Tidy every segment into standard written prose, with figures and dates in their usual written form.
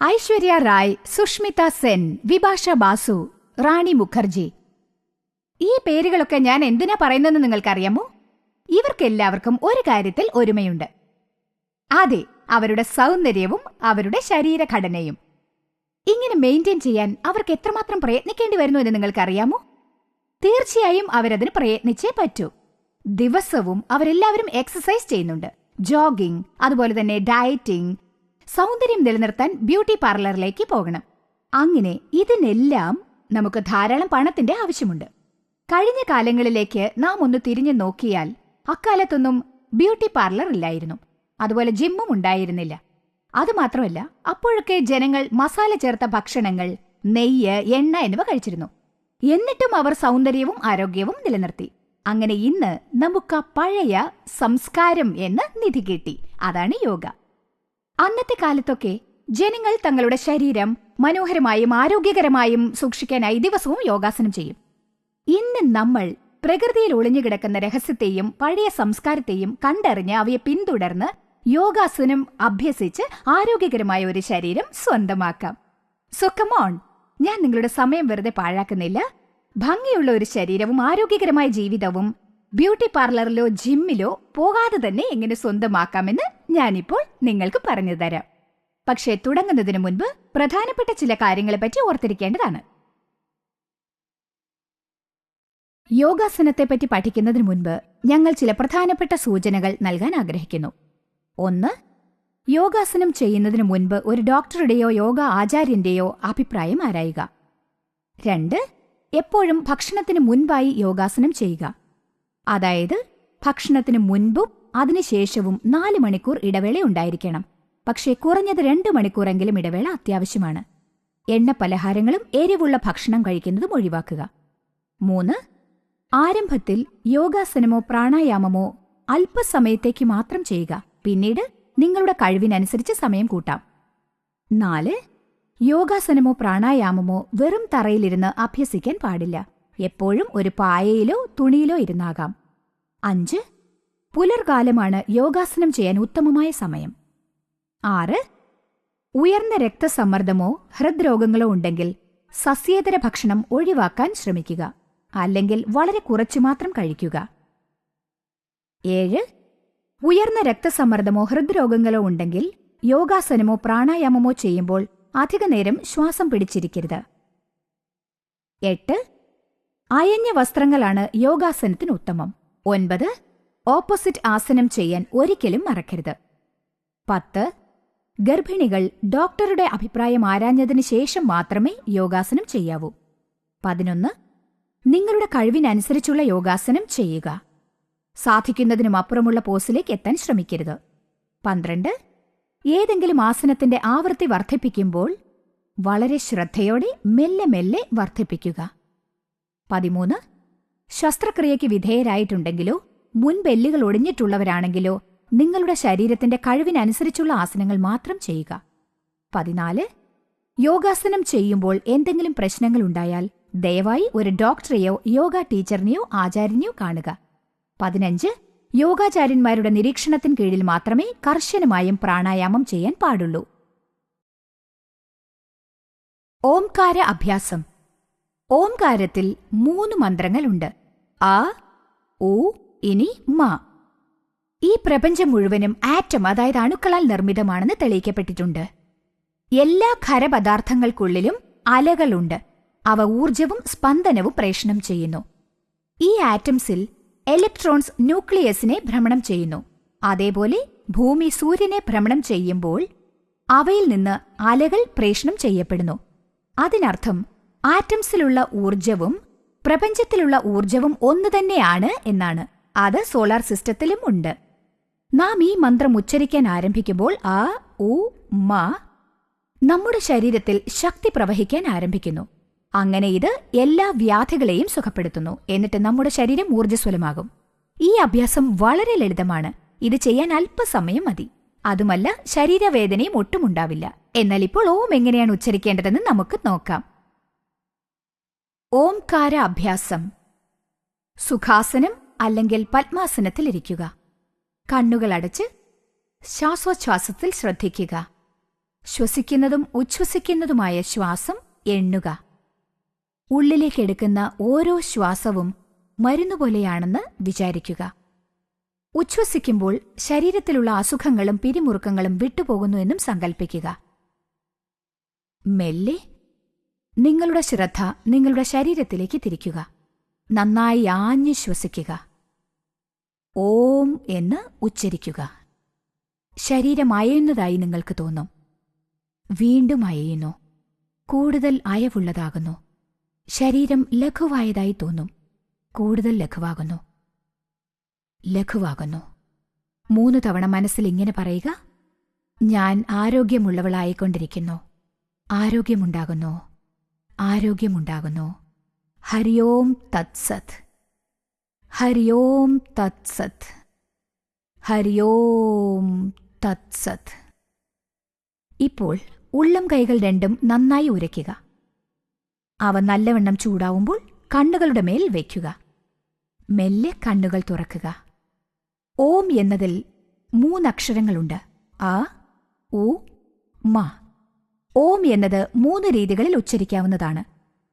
ഐശ്വര്യ റായ്, സുഷ്മിത സെൻ, വിഭാഷ ബാസു, റാണി മുഖർജി. ഈ പേരുകളൊക്കെ ഞാൻ എന്തിനാ പറയുന്നതെന്ന് നിങ്ങൾക്കറിയാമോ? ഇവർക്കെല്ലാവർക്കും ഒരു കാര്യത്തിൽ ഒരുമയുണ്ട്. അതെ, അവരുടെ സൗന്ദര്യവും അവരുടെ ശരീരഘടനയും. ഇങ്ങനെ മെയിൻറ്റെയിൻ ചെയ്യാൻ അവർക്ക് എത്രമാത്രം പ്രയത്നിക്കേണ്ടി വരുന്നു എന്ന് നിങ്ങൾക്കറിയാമോ? തീർച്ചയായും അവരതിന് പ്രയത്നിച്ചേ പറ്റൂ. ദിവസവും അവരെല്ലാവരും എക്സസൈസ് ചെയ്യുന്നുണ്ട്. ജോഗിംഗ്, അതുപോലെ തന്നെ ഡയറ്റിംഗ്, സൗന്ദര്യം നിലനിർത്താൻ ബ്യൂട്ടി പാർലറിലേക്ക് പോകണം. അങ്ങനെ ഇതിനെല്ലാം നമുക്ക് ധാരാളം പണത്തിന്റെ ആവശ്യമുണ്ട്. കഴിഞ്ഞ കാലങ്ങളിലേക്ക് നാം ഒന്ന് തിരിഞ്ഞു നോക്കിയാൽ അക്കാലത്തൊന്നും ബ്യൂട്ടി പാർലർ ഇല്ലായിരുന്നു. അതുപോലെ ജിമ്മും ഉണ്ടായിരുന്നില്ല. അതുമാത്രമല്ല, അപ്പോഴൊക്കെ ജനങ്ങൾ മസാല ചേർത്ത ഭക്ഷണങ്ങൾ, നെയ്യ്, എണ്ണ എന്നിവ കഴിച്ചിരുന്നു. എന്നിട്ടും അവർ സൗന്ദര്യവും ആരോഗ്യവും നിലനിർത്തി. അങ്ങനെ ഇന്ന് നമുക്ക് പഴയ സംസ്കാരം എന്ന് നിധി കിട്ടി. അതാണ് യോഗ. അന്നത്തെ കാലത്തൊക്കെ ജനങ്ങൾ തങ്ങളുടെ ശരീരം മനോഹരമായും ആരോഗ്യകരമായും സൂക്ഷിക്കാനായി ദിവസവും യോഗാസനം ചെയ്യും. ഇന്ന് നമ്മൾ പ്രകൃതിയിൽ ഒളിഞ്ഞുകിടക്കുന്ന രഹസ്യത്തെയും പഴയ സംസ്കാരത്തെയും കണ്ടറിഞ്ഞ് അവയെ പിന്തുടർന്ന് യോഗാസനം അഭ്യസിച്ച് ആരോഗ്യകരമായ ഒരു ശരീരം സ്വന്തമാക്കാം. സോ കം ഓൺ, ഞാൻ നിങ്ങളുടെ സമയം വെറുതെ പാഴാക്കുന്നില്ല. ഭംഗിയുള്ള ഒരു ശരീരവും ആരോഗ്യകരമായ ജീവിതവും ബ്യൂട്ടി പാർലറിലോ ജിമ്മിലോ പോകാതെ തന്നെ എങ്ങനെ സ്വന്തമാക്കാമെന്ന് ഞാനിപ്പോൾ നിങ്ങൾക്ക് പറഞ്ഞു തരാം. പക്ഷേ തുടങ്ങുന്നതിന് മുൻപ് പ്രധാനപ്പെട്ട ചില കാര്യങ്ങളെപ്പറ്റി ഓർത്തിരിക്കേണ്ടതാണ്. യോഗാസനത്തെപ്പറ്റി പഠിക്കുന്നതിന് മുൻപ് ഞങ്ങൾ ചില പ്രധാനപ്പെട്ട സൂചനകൾ നൽകാൻ ആഗ്രഹിക്കുന്നു. 1. യോഗാസനം ചെയ്യുന്നതിന് മുൻപ് ഒരു ഡോക്ടറുടെയോ യോഗ ആചാര്യന്റെയോ അഭിപ്രായം ആരായുക. 2. എപ്പോഴും ഭക്ഷണത്തിന് മുൻപായി യോഗാസനം ചെയ്യുക. അതായത് ഭക്ഷണത്തിന് മുൻപും അതിനുശേഷവും 4 മണിക്കൂർ ഇടവേള ഉണ്ടായിരിക്കണം. പക്ഷേ കുറഞ്ഞത് 2 മണിക്കൂറെങ്കിലും ഇടവേള അത്യാവശ്യമാണ്. എണ്ണ പലഹാരങ്ങളും എരിവുള്ള ഭക്ഷണം കഴിക്കുന്നതും ഒഴിവാക്കുക. 3. ആരംഭത്തിൽ യോഗാസനമോ പ്രാണായാമമോ അല്പസമയത്തേക്ക് മാത്രം ചെയ്യുക. പിന്നീട് നിങ്ങളുടെ കഴിവിനനുസരിച്ച് സമയം കൂട്ടാം. 4. യോഗാസനമോ പ്രാണായാമമോ വെറും തറയിലിരുന്ന് അഭ്യസിക്കാൻ പാടില്ല. എപ്പോഴും ഒരു പായയിലോ തുണിയിലോ ഇരുന്നാകാം. 5. പുലർകാലമാണ് യോഗാസനം ചെയ്യാൻ ഉത്തമമായ സമയം. 6. ഉയർന്ന രക്തസമ്മർദ്ദമോ ഹൃദ്രോഗങ്ങളോ ഉണ്ടെങ്കിൽ സസ്യേതര ഭക്ഷണം ഒഴിവാക്കാൻ ശ്രമിക്കുക, അല്ലെങ്കിൽ വളരെ കുറച്ചു മാത്രം കഴിക്കുക. 7. ഉയർന്ന രക്തസമ്മർദ്ദമോ ഹൃദ്രോഗങ്ങളോ ഉണ്ടെങ്കിൽ യോഗാസനമോ പ്രാണായാമമോ ചെയ്യുമ്പോൾ അധികനേരം ശ്വാസം പിടിച്ചിരിക്കരുത്. 8. അയഞ്ഞ വസ്ത്രങ്ങളാണ് യോഗാസനത്തിന് ഉത്തമം. 9. ഓപ്പോസിറ്റ് ആസനം ചെയ്യാൻ ഒരിക്കലും മറക്കരുത്. 10. ഗർഭിണികൾ ഡോക്ടറുടെ അഭിപ്രായം ആരാഞ്ഞതിനു ശേഷം മാത്രമേ യോഗാസനം ചെയ്യാവൂ. 11. നിങ്ങളുടെ കഴിവിനനുസരിച്ചുള്ള യോഗാസനം ചെയ്യുക. സാധിക്കുന്നതിനുമപ്പുറമുള്ള പോസിലേക്ക് എത്താൻ ശ്രമിക്കരുത്. 12. ഏതെങ്കിലും ആസനത്തിന്റെ ആവൃത്തി വർദ്ധിപ്പിക്കുമ്പോൾ വളരെ ശ്രദ്ധയോടെ മെല്ലെ മെല്ലെ വർദ്ധിപ്പിക്കുക. 13. ശസ്ത്രക്രിയയ്ക്ക് വിധേയരായിട്ടുണ്ടെങ്കിലോ മുൻപെല്ലുകൾ ഒടിഞ്ഞിട്ടുള്ളവരാണെങ്കിലോ നിങ്ങളുടെ ശരീരത്തിന്റെ കഴിവിനനുസരിച്ചുള്ള ആസനങ്ങൾ മാത്രം ചെയ്യുക. 14. യോഗാസനം ചെയ്യുമ്പോൾ എന്തെങ്കിലും പ്രശ്നങ്ങളുണ്ടായാൽ ദയവായി ഒരു ഡോക്ടറെയോ യോഗ ടീച്ചറിനെയോ ആചാര്യനെയോ കാണുക. 15. യോഗാചാര്യന്മാരുടെ നിരീക്ഷണത്തിന് കീഴിൽ മാത്രമേ കർശനമായും പ്രാണായാമം ചെയ്യാൻ പാടുള്ളൂ. ഓംകാര അഭ്യാസം. ഓംകാരത്തിൽ 3 മന്ത്രങ്ങളുണ്ട്: ആ, ഉ, ഇനി മ. ഈ പ്രപഞ്ചം മുഴുവനും ആറ്റം, അതായത് അണുക്കളാൽ നിർമ്മിതമാണെന്ന് തെളിയിക്കപ്പെട്ടിട്ടുണ്ട്. എല്ലാ ഖരപദാർത്ഥങ്ങൾക്കുള്ളിലും അലകളുണ്ട്. അവ ഊർജവും സ്പന്ദനവും പ്രേഷണം ചെയ്യുന്നു. ഈ ആറ്റംസിൽ ഇലക്ട്രോൺസ് ന്യൂക്ലിയസിനെ ഭ്രമണം ചെയ്യുന്നു. അതേപോലെ ഭൂമി സൂര്യനെ ഭ്രമണം ചെയ്യുമ്പോൾ അവയിൽ നിന്ന് അലകൾ പ്രേഷണം ചെയ്യപ്പെടുന്നു. അതിനർത്ഥം ആറ്റംസിലുള്ള ഊർജവും പ്രപഞ്ചത്തിലുള്ള ഊർജവും ഒന്നുതന്നെയാണ് എന്നാണ്. അത് സോളാർ സിസ്റ്റത്തിലും ഉണ്ട്. നാം ഈ മന്ത്രം ഉച്ചരിക്കാൻ ആരംഭിക്കുമ്പോൾ ആ, ഉ, മ നമ്മുടെ ശരീരത്തിൽ ശക്തി പ്രവഹിക്കാൻ ആരംഭിക്കുന്നു. അങ്ങനെ ഇത് എല്ലാ വ്യാധികളെയും സുഖപ്പെടുത്തുന്നു. എന്നിട്ട് നമ്മുടെ ശരീരം ഊർജ്ജസ്വലമാകും. ഈ അഭ്യാസം വളരെ ലളിതമാണ്. ഇത് ചെയ്യാൻ അല്പസമയം മതി. അതുമല്ല, ശരീരവേദനയും ഒട്ടുമുണ്ടാവില്ല. എന്നാൽ ഇപ്പോൾ ഓം എങ്ങനെയാണ് ഉച്ചരിക്കേണ്ടതെന്ന് നമുക്ക് നോക്കാം. ഓംകാര അഭ്യാസം. സുഖാസനം അല്ലെങ്കിൽ പത്മാസനത്തിലിരിക്കുക. കണ്ണുകൾ അടച്ച് ശ്വാസോച്ഛ്വാസത്തിൽ ശ്രദ്ധിക്കുക. ശ്വസിക്കുന്നതും ഉച്ഛ്വസിക്കുന്നതുമായ ശ്വാസം എണ്ണുക. ഉള്ളിലേക്കെടുക്കുന്ന ഓരോ ശ്വാസവും മരുന്നുപോലെയാണെന്ന് വിചാരിക്കുക. ഉച്ഛ്വസിക്കുമ്പോൾ ശരീരത്തിലുള്ള അസുഖങ്ങളും പിരിമുറുക്കങ്ങളും വിട്ടുപോകുന്നു എന്നും സങ്കൽപ്പിക്കുക. മെല്ലെ നിങ്ങളുടെ ശ്രദ്ധ നിങ്ങളുടെ ശരീരത്തിലേക്ക് തിരിക്കുക. നന്നായി ആഞ്ഞു ശ്വസിക്കുക. ഓം എന്ന് ഉച്ചരിക്കുക. ശരീരം അയയുന്നതായി നിങ്ങൾക്ക് തോന്നും. വീണ്ടും അയയുന്നു. കൂടുതൽ അയവുള്ളതാകുന്നു. ശരീരം ലഘുവായതായി തോന്നും. കൂടുതൽ ലഘുവാകുന്നു. ലഘുവാകുന്നു. 3 തവണ മനസ്സിൽ ഇങ്ങനെ പറയുക: ഞാൻ ആരോഗ്യമുള്ളവളായിക്കൊണ്ടിരിക്കുന്നു. ആരോഗ്യമുണ്ടാകുന്നു. ആരോഗ്യമുണ്ടാകുന്നു. ഹരി ഓം തത്സത്. ഹരി ഓം തത്സത്. ഹരി ഓം തത്സത്. ഇപ്പോൾ ഉള്ളം കൈകൾ രണ്ടും നന്നായി ഉരയ്ക്കുക. അവ നല്ലവണ്ണം ചൂടാവുമ്പോൾ കണ്ണുകളുടെ മേൽ വയ്ക്കുക. മെല്ലെ കണ്ണുകൾ തുറക്കുക. ഓം എന്നതിൽ 3 അക്ഷരങ്ങളുണ്ട്: അ, ഉ, മ. ഓം എന്നത് 3 രീതികളിൽ ഉച്ചരിക്കാവുന്നതാണ്.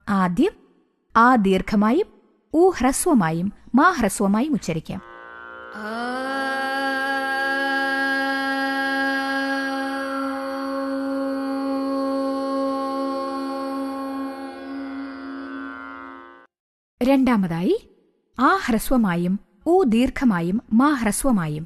ആദ്യം ആ ദീർഘമായും ഉ ഹ്രസ്വമായും മാ ഹ്രസ്വമായും ഉച്ചരിക്കാം. രണ്ടാമതായി ആ ഹ്രസ്വമായും ഊ ദീർഘമായും മാ ഹ്രസ്വമായും.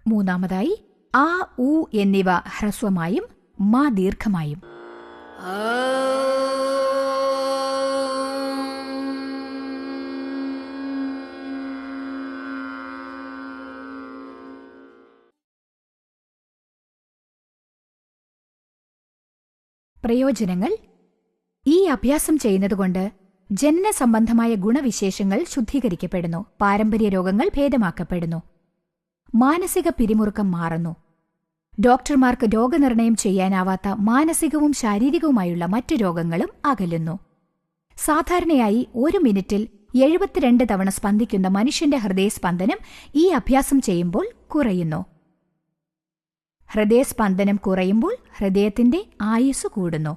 മൂന്നാമതായി ആ ഊ എന്നിവ ഹ്രസ്വമായും മാ ദീർഘമായും. പ്രയോജനങ്ങൾ: ഈ അഭ്യാസം ചെയ്യുന്നതുകൊണ്ട് ജനന സംബന്ധമായ ഗുണവിശേഷങ്ങൾ ശുദ്ധീകരിക്കപ്പെടുന്നു. പാരമ്പര്യ രോഗങ്ങൾ ഭേദമാക്കപ്പെടുന്നു. മാനസിക പിരിമുറുക്കം മാറുന്നു. ഡോക്ടർമാർക്ക് രോഗനിർണയം ചെയ്യാനാവാത്ത മാനസികവും ശാരീരികവുമായുള്ള മറ്റു രോഗങ്ങളും അകലുന്നു. സാധാരണയായി 1 മിനിറ്റിൽ 72 തവണ സ്പന്ദിക്കുന്ന മനുഷ്യന്റെ ഹൃദയസ്പന്ദനം ഈ അഭ്യാസം ചെയ്യുമ്പോൾ കുറയുന്നു. ഹൃദയസ്പന്ദനം കുറയുമ്പോൾ ഹൃദയത്തിന്റെ ആയുസ് കൂടുന്നു.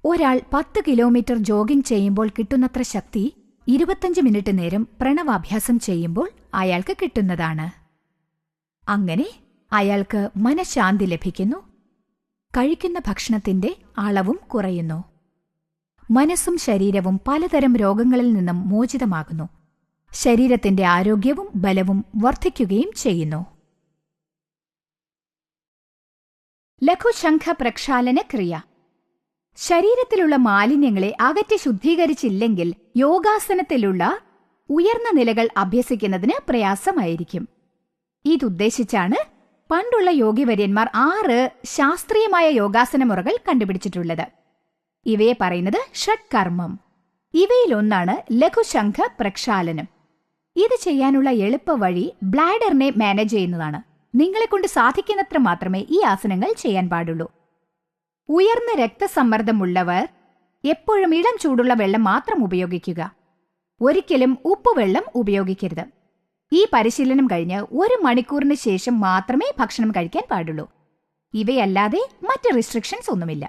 ഒരാൾ 10 കിലോമീറ്റർ ജോഗിംഗ് ചെയ്യുമ്പോൾ കിട്ടുന്നത്ര ശക്തി 25 മിനിറ്റ് നേരം പ്രണവാഭ്യാസം ചെയ്യുമ്പോൾ അയാൾക്ക് കിട്ടുന്നതാണ്. അങ്ങനെ അയാൾക്ക് മനഃശാന്തി ലഭിക്കുന്നു. കഴിക്കുന്ന ഭക്ഷണത്തിന്റെ അളവും കുറയുന്നു. മനസ്സും ശരീരവും പലതരം രോഗങ്ങളിൽ നിന്നും മോചിതമാകുന്നു. ശരീരത്തിന്റെ ആരോഗ്യവും ബലവും വർദ്ധിക്കുകയും ചെയ്യുന്നു. ലഘുശംഖ പ്രക്ഷാലന ക്രിയ. ശരീരത്തിലുള്ള മാലിന്യങ്ങളെ അകറ്റി ശുദ്ധീകരിച്ചില്ലെങ്കിൽ യോഗാസനത്തിലുള്ള ഉയർന്ന നിലകൾ അഭ്യസിക്കുന്നതിന് പ്രയാസമായിരിക്കും. ഇതുദ്ദേശിച്ചാണ് പണ്ടുള്ള യോഗിവര്യന്മാർ 6 ശാസ്ത്രീയമായ യോഗാസന മുറകൾ കണ്ടുപിടിച്ചിട്ടുള്ളത്. ഇവയെ പറയുന്നത് ഷഡ്കർമ്മം. ഇവയിലൊന്നാണ് ലഘുശംഖ പ്രക്ഷാലനം. ഇത് ചെയ്യാനുള്ള എളുപ്പവഴി ബ്ലാഡറിനെ മാനേജ് ചെയ്യുന്നതാണ്. നിങ്ങളെക്കൊണ്ട് സാധിക്കുന്നത്ര മാത്രമേ ഈ ആസനങ്ങൾ ചെയ്യാൻ പാടുള്ളൂ. ഉയർന്ന രക്തസമ്മർദ്ദമുള്ളവർ എപ്പോഴും ഇളം ചൂടുള്ള വെള്ളം മാത്രം ഉപയോഗിക്കുക. ഒരിക്കലും ഉപ്പുവെള്ളം ഉപയോഗിക്കരുത്. ഈ പരിശീലനം കഴിഞ്ഞ് 1 മണിക്കൂറിന് ശേഷം മാത്രമേ ഭക്ഷണം കഴിക്കാൻ പാടുള്ളൂ. ഇവയല്ലാതെ മറ്റ് റെസ്ട്രിക്ഷൻസ് ഒന്നുമില്ല.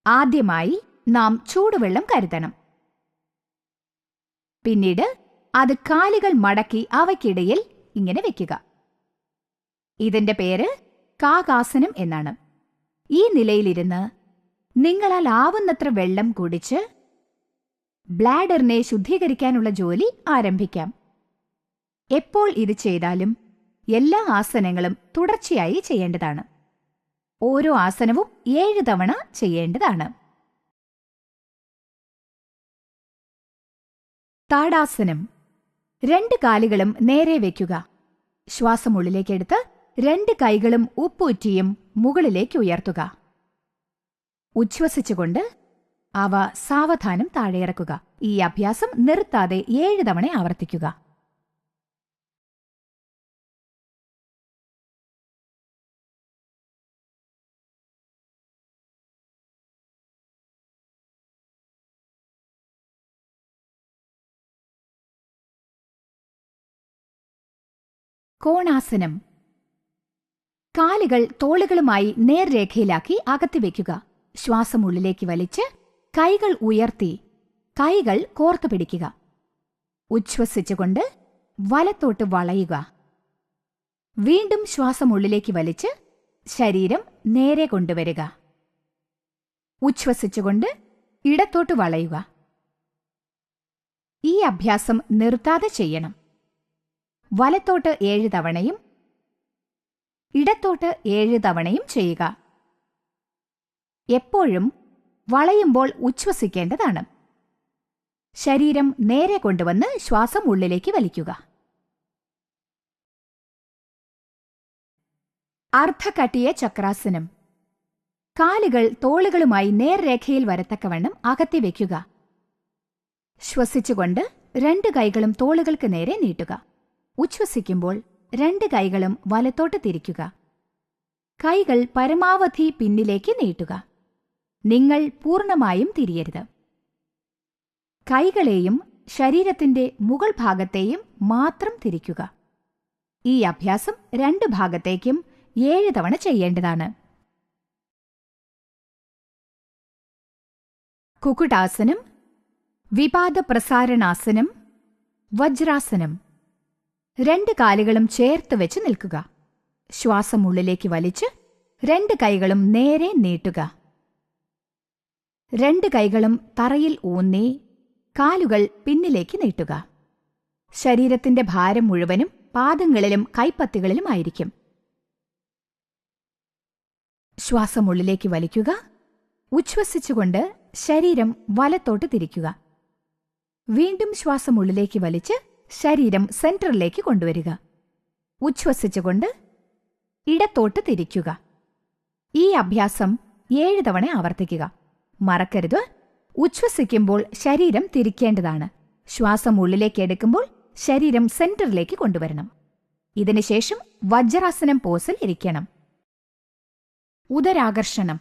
ആദ്യമായി നാം ചൂടുവെള്ളം കരുതണം. പിന്നീട് അത് കാലുകൾ മടക്കി അവയ്ക്കിടയിൽ ഇങ്ങനെ വെക്കുക. ഇതിന്റെ പേര് കാകാസനം എന്നാണ്. ഈ നിലയിലിരുന്ന് നിങ്ങളാൽ ആവുന്നത്ര വെള്ളം കുടിച്ച് ബ്ലാഡറിനെ ശുദ്ധീകരിക്കാനുള്ള ജോലി ആരംഭിക്കാം. എപ്പോൾ ഇത് ചെയ്താലും എല്ലാ ആസനങ്ങളും തുടർച്ചയായി ചെയ്യേണ്ടതാണ്. ഓരോ ആസനവും 7 തവണ ചെയ്യേണ്ടതാണ്. താടാസനം. 2 കാലുകളും നേരെ വയ്ക്കുക. ശ്വാസം ഉള്ളിലേക്കെടുത്ത് 2 കൈകളും ഉപ്പൂറ്റിയും മുകളിലേക്ക് ഉയർത്തുക. ഉച്ഛ്വസിച്ചുകൊണ്ട് അവ സാവധാനം താഴെയിറക്കുക. ഈ അഭ്യാസം നിർത്താതെ 7 തവണ ആവർത്തിക്കുക. കോണാസനം. കാലുകൾ തോളുകളുമായി നേർരേഖയിലാക്കി അകത്തി വയ്ക്കുക. ശ്വാസം ഉള്ളിലേക്ക് വലിച്ച് കൈകൾ ഉയർത്തി കൈകൾ കോർത്തു പിടിക്കുക. ഉച്ഛ്വസിച്ചുകൊണ്ട് വലത്തോട്ട് വളയുക. വീണ്ടും ശ്വാസം ഉള്ളിലേക്ക് വലിച്ച് ശരീരം നേരെ കൊണ്ടുവരിക. ഉച്ഛ്വസിച്ചുകൊണ്ട് ഇടത്തോട്ട് വളയുക. ഈ അഭ്യാസം നിർത്താതെ ചെയ്യണം. വലത്തോട്ട് 7 തവണയും ഇടത്തോട്ട് 7 തവണയും ചെയ്യുക. എപ്പോഴും വളയുമ്പോൾ ഉച്ഛ്വസിക്കേണ്ടതാണ്. ശരീരം നേരെ കൊണ്ടുവന്ന് ശ്വാസം ഉള്ളിലേക്ക് വലിക്കുക. അർദ്ധകട്ടിയ ചക്രാസനം. കാലുകൾ തോളുകളുമായി നേർരേഖയിൽ വരത്തക്കവണ്ണം അകത്തി വയ്ക്കുക. ശ്വസിച്ചുകൊണ്ട് 2 കൈകളും തോളുകൾക്ക് നേരെ നീട്ടുക. ഉച്ഛ്വസിക്കുമ്പോൾ 2 കൈകളും വലത്തോട്ട് തിരിക്കുക. കൈകൾ പരമാവധി പിന്നിലേക്ക് നീട്ടുക. നിങ്ങൾ പൂർണ്ണമായും തിരിയരുത്. കൈകളെയും ശരീരത്തിന്റെ മുകൾ ഭാഗത്തെയും മാത്രം തിരിക്കുക. ഈ അഭ്യാസം 2 ഭാഗത്തേക്കും 7 തവണ ചെയ്യേണ്ടതാണ്. കുക്കുടാസനം, വിപാദ പ്രസാരണാസനം, വജ്രാസനം. 2 കാലുകളും ചേർത്ത് വെച്ച് നിൽക്കുക. ശ്വാസം ഉള്ളിലേക്ക് വലിച്ച് 2 കൈകളും നേരെ നീട്ടുക. 2 കൈകളും തറയിൽ ഊന്നി കാലുകൾ പിന്നിലേക്ക് നീട്ടുക. ശരീരത്തിന്റെ ഭാരം മുഴുവനും പാദങ്ങളിലും കൈപ്പത്തികളിലുമായിരിക്കും. ശ്വാസം ഉള്ളിലേക്ക് വലിക്കുക. ഉച്ഛ്വസിച്ചുകൊണ്ട് ശരീരം വലത്തോട്ട് തിരിക്കുക. വീണ്ടും ശ്വാസം ഉള്ളിലേക്ക് വലിച്ച് ശരീരം സെന്ററിലേക്ക് കൊണ്ടുവരിക. ഉച്ഛ്വസിച്ചുകൊണ്ട് ഇടത്തോട്ട് തിരിക്കുക. ഈ അഭ്യാസം 7 തവണ ആവർത്തിക്കുക. മറക്കരുത്, ഉച്ഛ്വസിക്കുമ്പോൾ ശരീരം തിരിക്കേണ്ടതാണ്. ശ്വാസം ഉള്ളിലേക്ക് എടുക്കുമ്പോൾ ശരീരം സെന്ററിലേക്ക് കൊണ്ടുവരണം. ഇതിനുശേഷം വജ്രാസനം പോസിൽ ഇരിക്കണം. ഉദരാകർഷണം.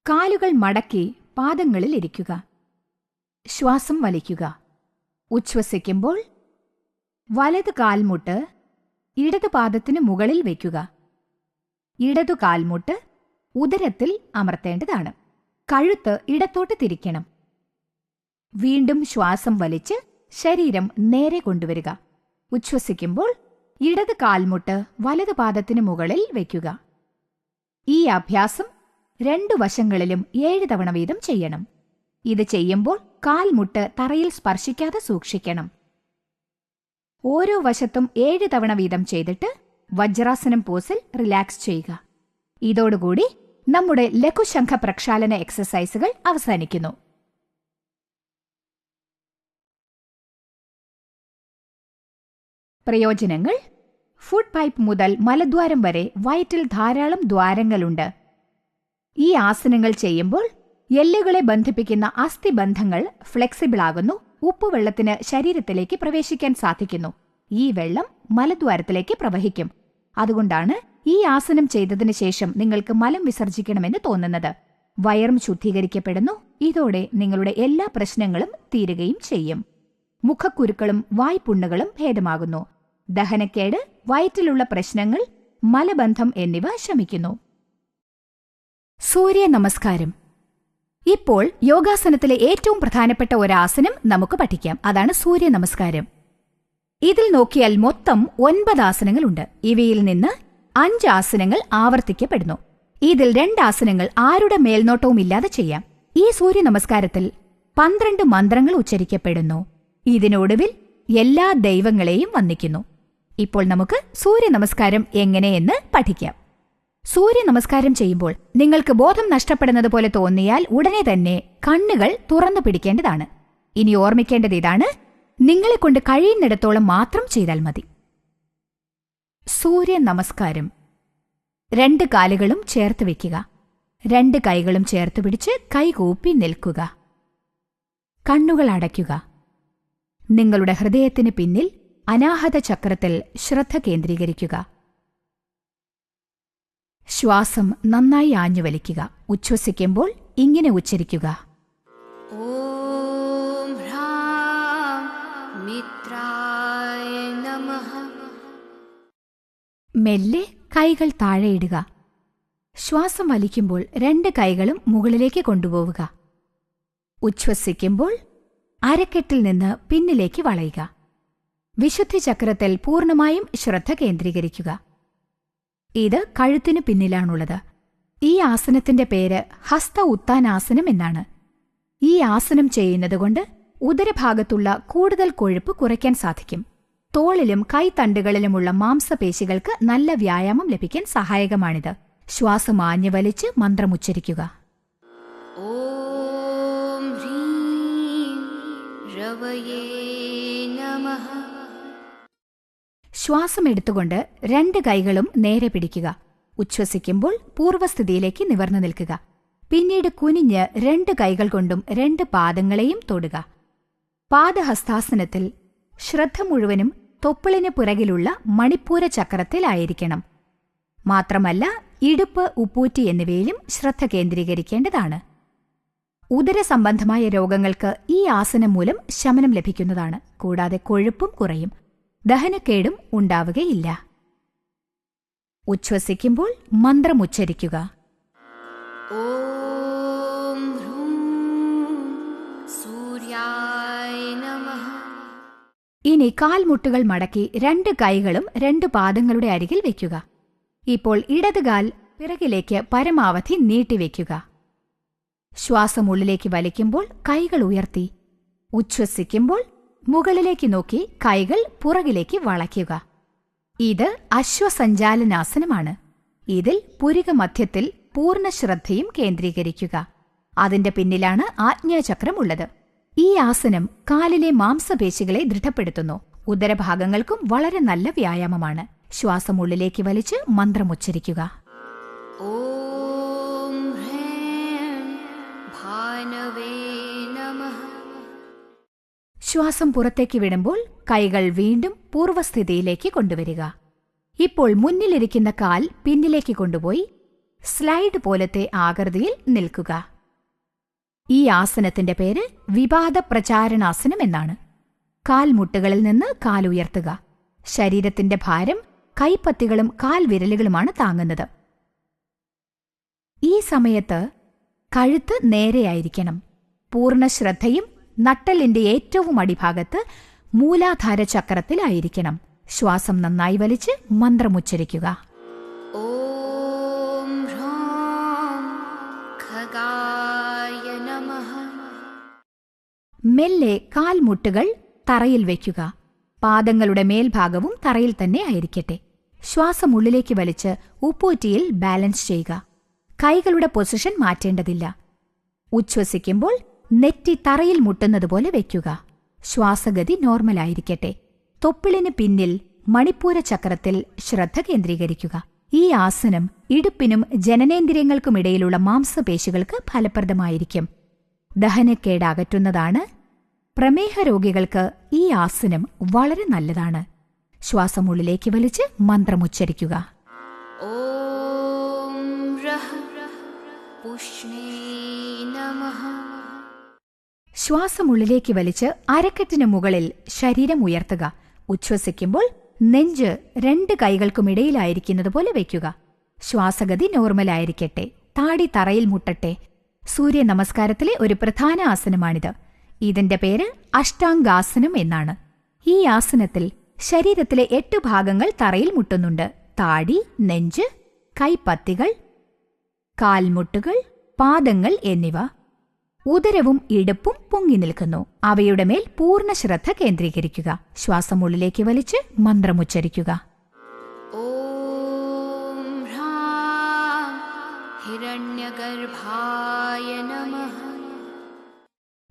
കാലുകൾ മടക്കി പാദങ്ങളിൽ ഇരിക്കുക. ശ്വാസം വലിക്കുക. ഉച്ഛ്വസിക്കുമ്പോൾ വലതു കാൽമുട്ട് ഇടതു പാദത്തിന് മുകളിൽ വയ്ക്കുക. ഇടതു കാൽമുട്ട് ഉദരത്തിൽ അമർത്തേണ്ടതാണ്. കഴുത്ത് ഇടത്തോട്ട് തിരിക്കണം. വീണ്ടും ശ്വാസം വലിച്ച് ശരീരം നേരെ കൊണ്ടുവരിക. ഉച്ഛ്വസിക്കുമ്പോൾ ഇടത് കാൽമുട്ട് വലതു പാദത്തിന് മുകളിൽ വയ്ക്കുക. ഈ അഭ്യാസം 2 വശങ്ങളിലും 7 തവണ വീതം ചെയ്യണം. ഇത് ചെയ്യുമ്പോൾ കാൽമുട്ട് തറയിൽ സ്പർശിക്കാതെ സൂക്ഷിക്കണം. ഓരോ വശത്തും 7 തവണ വീതം ചെയ്തിട്ട് വജ്രാസനം പോസിൽ റിലാക്സ് ചെയ്യുക. ഇതോടുകൂടി നമ്മുടെ ലഘുശംഖ പ്രക്ഷാളന എക്സസൈസുകൾ അവസാനിക്കുന്നു. പ്രയോജനങ്ങൾ. ഫുഡ് പൈപ്പ് മുതൽ മലദ്വാരം വരെ വയറ്റിൽ ധാരാളം ദ്വാരങ്ങളുണ്ട്. ഈ ആസനങ്ങൾ ചെയ്യുമ്പോൾ എല്ലുകളെ ബന്ധിപ്പിക്കുന്ന അസ്ഥിബന്ധങ്ങൾ ഫ്ലെക്സിബിളാകുന്നു. ഉപ്പുവെള്ളത്തിന് ശരീരത്തിലേക്ക് പ്രവേശിക്കാൻ സാധിക്കുന്നു. ഈ വെള്ളം മലദ്വാരത്തിലേക്ക് പ്രവഹിക്കും. അതുകൊണ്ടാണ് ഈ ആസനം ചെയ്തതിനു ശേഷം നിങ്ങൾക്ക് മലം വിസർജിക്കണമെന്ന് തോന്നുന്നത്. വയറും ശുദ്ധീകരിക്കപ്പെടുന്നു. ഇതോടെ നിങ്ങളുടെ എല്ലാ പ്രശ്നങ്ങളും തീരുകയും ചെയ്യും. മുഖക്കുരുക്കളും വായ്പുണ്ണുകളും ഭേദമാകുന്നു. ദഹനക്കേട്, വയറ്റിലുള്ള പ്രശ്നങ്ങൾ, മലബന്ധം എന്നിവ ശമിക്കുന്നു. സൂര്യ നമസ്കാരം. ഇപ്പോൾ യോഗാസനത്തിലെ ഏറ്റവും പ്രധാനപ്പെട്ട ഒരാസനം നമുക്ക് പഠിക്കാം. അതാണ് സൂര്യ നമസ്കാരം. ഇതിൽ നോക്കിയാൽ മൊത്തം 9 ആസനങ്ങളുണ്ട്. ഇവയിൽ നിന്ന് 5 ആസനങ്ങൾ ആവർത്തിക്കപ്പെടുന്നു. ഇതിൽ 2 ആസനങ്ങൾ ആരുടെ മേൽനോട്ടവുമില്ലാതെ ചെയ്യാം. ഈ സൂര്യ നമസ്കാരത്തിൽ 12 മന്ത്രങ്ങൾ ഉച്ചരിക്കപ്പെടുന്നു. ഇതിനൊടുവിൽ എല്ലാ ദൈവങ്ങളെയും വന്ദിക്കുന്നു. ഇപ്പോൾ നമുക്ക് സൂര്യ നമസ്കാരം എങ്ങനെയെന്ന് പഠിക്കാം. സൂര്യ നമസ്കാരം ചെയ്യുമ്പോൾ നിങ്ങൾക്ക് ബോധം നഷ്ടപ്പെടുന്നത് പോലെ തോന്നിയാൽ ഉടനെ തന്നെ കണ്ണുകൾ തുറന്നു പിടിക്കേണ്ടതാണ്. ഇനി ഓർമ്മിക്കേണ്ടത് ഇതാണ്: നിങ്ങളെക്കൊണ്ട് കഴിയുന്നിടത്തോളം മാത്രം ചെയ്താൽ മതി. സൂര്യ നമസ്കാരം. 2 കാലുകളും ചേർത്ത് വയ്ക്കുക. 2 കൈകളും ചേർത്ത് പിടിച്ച് കൈകൂപ്പി നിൽക്കുക. കണ്ണുകൾ അടയ്ക്കുക. നിങ്ങളുടെ ഹൃദയത്തിന് പിന്നിൽ അനാഹത ചക്രത്തിൽ ശ്രദ്ധ കേന്ദ്രീകരിക്കുക. ശ്വാസം നന്നായി ആഞ്ഞു വലിക്കുക. ഉച്ഛ്വസിക്കുമ്പോൾ ഇങ്ങനെ ഉച്ചരിക്കുക: ഓം ഹ്രാം മിത്രായ നമഃ മെല്ലെ കൈകൾ താഴെയിടുക. ശ്വാസം വലിക്കുമ്പോൾ 2 കൈകളും മുകളിലേക്ക് കൊണ്ടുപോവുക. ഉച്ഛ്വസിക്കുമ്പോൾ അരക്കെട്ടിൽ നിന്ന് പിന്നിലേക്ക് വളയുക. വിശുദ്ധി ചക്രത്തിൽ പൂർണ്ണമായും ശ്രദ്ധ കേന്ദ്രീകരിക്കുക. ഇത് കഴുത്തിനു പിന്നിലാണുള്ളത്. ഈ ആസനത്തിന്റെ പേര് ഹസ്ത ഉത്താനാസനം എന്നാണ്. ഈ ആസനം ചെയ്യുന്നതുകൊണ്ട് ഉദരഭാഗത്തുള്ള കൂടുതൽ കൊഴുപ്പ് കുറയ്ക്കാൻ സാധിക്കും. തോളിലും കൈത്തണ്ടുകളിലുമുള്ള മാംസപേശികൾക്ക് നല്ല വ്യായാമം ലഭിക്കാൻ സഹായകമാണിത്. ശ്വാസം ആഞ്ഞു വലിച്ച് മന്ത്രമുച്ചരിക്കുക. ഓം ഹ്രീം രവയേ നമഃ. ശ്വാസം എടുത്തുകൊണ്ട് 2 കൈകളും നേരെ പിടിക്കുക. ഉച്ഛ്വസിക്കുമ്പോൾ പൂർവ്വസ്ഥിതിയിലേക്ക് നിവർന്നു നിൽക്കുക. പിന്നീട് കുനിഞ്ഞ് 2 കൈകൾ കൊണ്ടും 2 പാദങ്ങളെയും തൊടുക. പാദഹസ്താസനത്തിൽ ശ്രദ്ധ മുഴുവനും തൊപ്പിളിന് പുറകിലുള്ള മണിപ്പൂര ചക്രത്തിലായിരിക്കണം. മാത്രമല്ല ഇടുപ്പ്, ഉപ്പൂറ്റി എന്നിവയിലും ശ്രദ്ധ കേന്ദ്രീകരിക്കേണ്ടതാണ്. ഉദരസംബന്ധമായ രോഗങ്ങൾക്ക് ഈ ആസനം മൂലം ശമനം ലഭിക്കുന്നതാണ്. കൂടാതെ കൊഴുപ്പും കുറയും, ദഹനക്കേടും ഉണ്ടാവുകയില്ല. ഉച്ഛ്വസിക്കുമ്പോൾ മന്ത്രമുച്ചരിക്കുക. ഓം ഹ്രൂം സൂര്യായ നമഃ. ഇനി കാൽമുട്ടുകൾ മടക്കി 2 കൈകളും 2 പാദങ്ങളുടെ അരികിൽ വയ്ക്കുക. ഇപ്പോൾ ഇടതുകാൽ പിറകിലേക്ക് പരമാവധി നീട്ടിവെക്കുക. ശ്വാസം ഉള്ളിലേക്ക് വലിക്കുമ്പോൾ കൈകൾ ഉയർത്തി, ഉച്ഛ്വസിക്കുമ്പോൾ മുകളിലേക്ക് നോക്കി കൈകൾ പുറകിലേക്ക് വളയ്ക്കുക. ഇത് അശ്വസഞ്ചാലനാസനമാണ്. ഇതിൽ പുരികമധ്യത്തിൽ പൂർണ്ണ ശ്രദ്ധയും കേന്ദ്രീകരിക്കുക. അതിന്റെ പിന്നിലാണ് ആജ്ഞാചക്രം ഉള്ളത്. ഈ ആസനം കാലിലെ മാംസപേശികളെ ദൃഢപ്പെടുത്തുന്നു. ഉദരഭാഗങ്ങൾക്കും വളരെ നല്ല വ്യായാമമാണ്. ശ്വാസം ഉള്ളിലേക്ക് വലിച്ച് മന്ത്രമുച്ചരിക്കുക. ഓം ഹ്രീം ഭാനവേ നമഃ. ശ്വാസം പുറത്തേക്ക് വിടുമ്പോൾ കൈകൾ വീണ്ടും പൂർവ്വസ്ഥിതിയിലേക്ക് കൊണ്ടുവരിക. ഇപ്പോൾ മുന്നിലിരിക്കുന്ന കാൽ പിന്നിലേക്ക് കൊണ്ടുപോയി സ്ലൈഡ് പോലത്തെ ആകൃതിയിൽ നിൽക്കുക. ഈ ആസനത്തിന്റെ പേര് വിവാദ പ്രചാരണാസനം എന്നാണ്. കാൽമുട്ടുകളിൽ നിന്ന് കാലുയർത്തുക. ശരീരത്തിന്റെ ഭാരം കൈപ്പത്തികളും കാൽവിരലുകളുമാണ് താങ്ങുന്നത്. ഈ സമയത്ത് കഴുത്ത് നേരെയായിരിക്കണം. പൂർണ്ണ ശ്രദ്ധയും നട്ടെല്ലിന്റെ ഏറ്റവും അടിഭാഗത്ത് മൂലാധാര ചക്രത്തിലായിരിക്കണം. ശ്വാസം നന്നായി വലിച്ച് മന്ത്രമുച്ചരിക്കുക. ഓം ഹ്രീം ഖഗായ നമഃ. മെല്ലെ കാൽമുട്ടുകൾ തറയിൽ വയ്ക്കുക. പാദങ്ങളുടെ മേൽഭാഗവും തറയിൽ തന്നെ ആയിരിക്കട്ടെ. ശ്വാസം ഉള്ളിലേക്ക് വലിച്ച് ഉപ്പൂറ്റിയിൽ ബാലൻസ് ചെയ്യുക. കൈകളുടെ പൊസിഷൻ മാറ്റേണ്ടതില്ല. ഉച്ഛ്വസിക്കുമ്പോൾ നെറ്റി തറയിൽ മുട്ടുന്നതുപോലെ വയ്ക്കുക. ശ്വാസഗതി നോർമലായിരിക്കട്ടെ. തൊപ്പിളിന് പിന്നിൽ മണിപ്പൂര ചക്രത്തിൽ ശ്രദ്ധ കേന്ദ്രീകരിക്കുക. ഈ ആസനം ഇടുപ്പിനും ജനനേന്ദ്രിയങ്ങൾക്കുമിടയിലുള്ള മാംസപേശികൾക്ക് ഫലപ്രദമായിരിക്കും. ദഹനക്കേട് അകറ്റുന്നതാണ്. പ്രമേഹ രോഗികൾക്ക് ഈ ആസനം വളരെ നല്ലതാണ്. ശ്വാസം ഉള്ളിലേക്ക് വലിച്ച് മന്ത്രമുച്ചരിക്കുക. ഓം രഹ് പുഷ്ണേ നമഃ. ശ്വാസം ഉള്ളിലേക്ക് വലിച്ച് അരക്കെട്ടിനു മുകളിൽ ശരീരം ഉയർത്തുക. ഉച്ഛ്വസിക്കുമ്പോൾ നെഞ്ച് 2 കൈകൾക്കുമിടയിലായിരിക്കുന്നതുപോലെ വയ്ക്കുക. ശ്വാസഗതി നോർമലായിരിക്കട്ടെ. താടി തറയിൽ മുട്ടട്ടെ. സൂര്യ നമസ്കാരത്തിലെ ഒരു പ്രധാന ആസനമാണിത്. ഇതിന്റെ പേര് അഷ്ടാംഗാസനം എന്നാണ്. ഈ ആസനത്തിൽ ശരീരത്തിലെ 8 ഭാഗങ്ങൾ തറയിൽ മുട്ടുന്നുണ്ട്. താടി, നെഞ്ച്, കൈപ്പത്തികൾ, കാൽമുട്ടുകൾ, പാദങ്ങൾ എന്നിവ. ഉദരവും ഇടുപ്പും പൊങ്ങി നിൽക്കുന്നു. അവയുടെ മേൽ പൂർണ്ണ ശ്രദ്ധ കേന്ദ്രീകരിക്കുക. ശ്വാസം ഉള്ളിലേക്ക് വലിച്ച് മന്ത്രമുച്ചരിക്കുക. ഓം ഹ്രീം ഹിരണ്യഗർഭായ നമഃ.